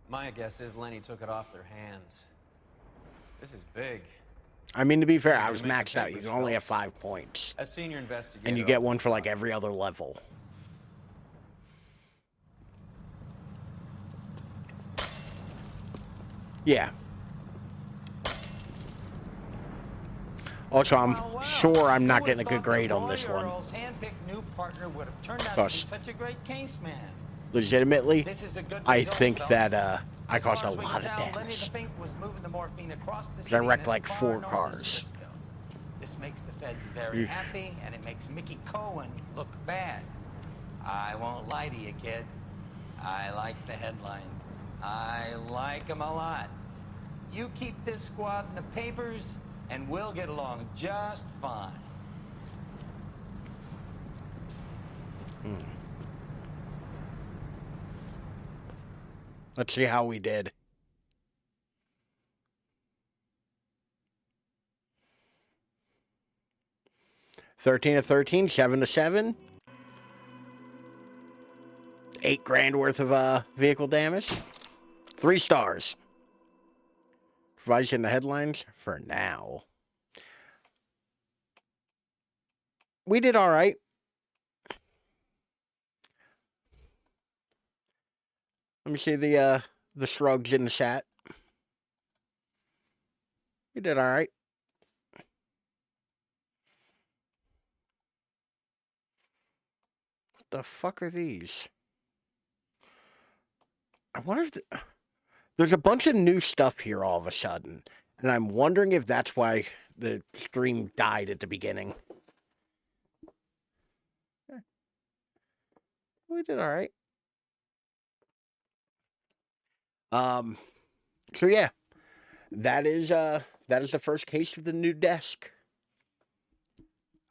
My guess is Lenny took it off their hands. This is big. I mean, to be fair, I You was make the maxed out. You papers, can only have Phelps. 5 points. As senior investigator, And you get one for like every other level. Yeah. Also, I'm sure I'm not getting a good grade on this one. Earl's hand-picked new partner would have turned out to be Gosh. such a great case man. Legitimately, This is a good I result, think fellas. that I caused a As far as we lot can of tell, Lenny damage. the Fink was moving the morphine across the I city wrecked and like as 4 far north as cars. Cisco. This makes the feds very Oof. happy, and it makes Mickey Cohen look bad. I won't lie to you, kid. I like the headlines. I like them a lot. You keep this squad in the papers, and we'll get along just fine. Let's see how we did. $13 of 13, 7 to 7. $8,000 worth of vehicle damage. 3 stars. Provides in the headlines for now. We did all right. Let me see the shrugs in the chat. We did all right. What the fuck are these? I wonder if there's a bunch of new stuff here all of a sudden, and I'm wondering if that's why the stream died at the beginning. We did all right. So yeah, that is the first case of the new desk.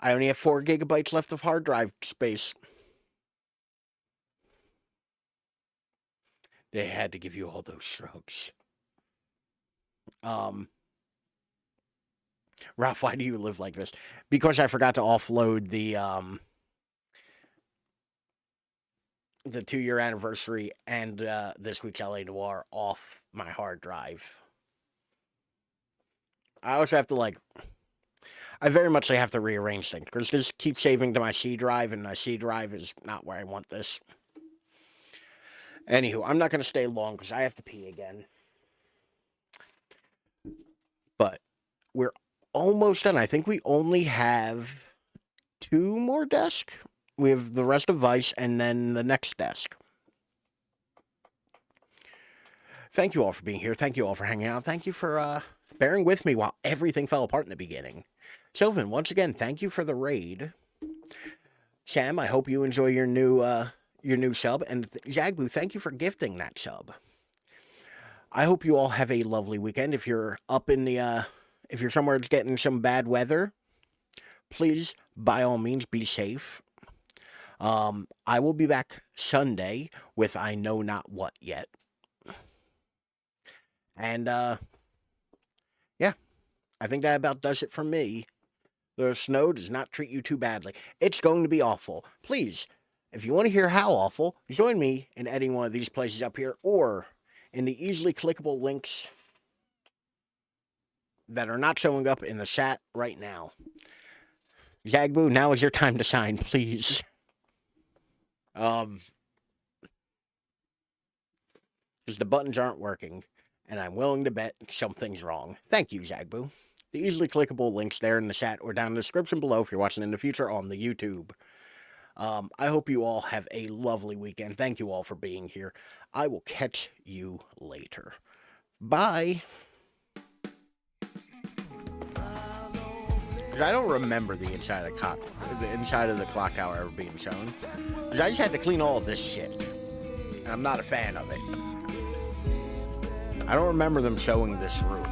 I only have 4 gigabytes left of hard drive space. They had to give you all those shrugs. Ralph, why do you live like this? Because I forgot to offload the 2-year anniversary and this week's LA Noire off my hard drive. I also have to I very much have to rearrange things because this keeps saving to my C drive, and my C drive is not where I want this. Anywho, I'm not going to stay long because I have to pee again. But we're almost done. I think we only have 2 more desks. We have the rest of Vice and then the next desk. Thank you all for being here. Thank you all for hanging out. Thank you for bearing with me while everything fell apart in the beginning. Sylvan, once again, thank you for the raid. Sam, I hope you enjoy your new sub. And Jagbu, thank you for gifting that sub. I hope you all have a lovely weekend. If you're up in the, if you're somewhere that's getting some bad weather, please, by all means, be safe. I will be back Sunday with I know not what yet. And, yeah, I think that about does it for me. The snow does not treat you too badly. It's going to be awful. Please, if you want to hear how awful, join me in any one of these places up here or in the easily clickable links that are not showing up in the chat right now. Jagbu, now is your time to shine, please. Because the buttons aren't working, and I'm willing to bet something's wrong. Thank you, Jagbu. The easily clickable links there in the chat or down in the description below if you're watching in the future on the YouTube. I hope you all have a lovely weekend. Thank you all for being here. I will catch you later. Bye. I don't remember the inside of the clock tower ever being shown. I just had to clean all of this shit. And I'm not a fan of it. I don't remember them showing this room.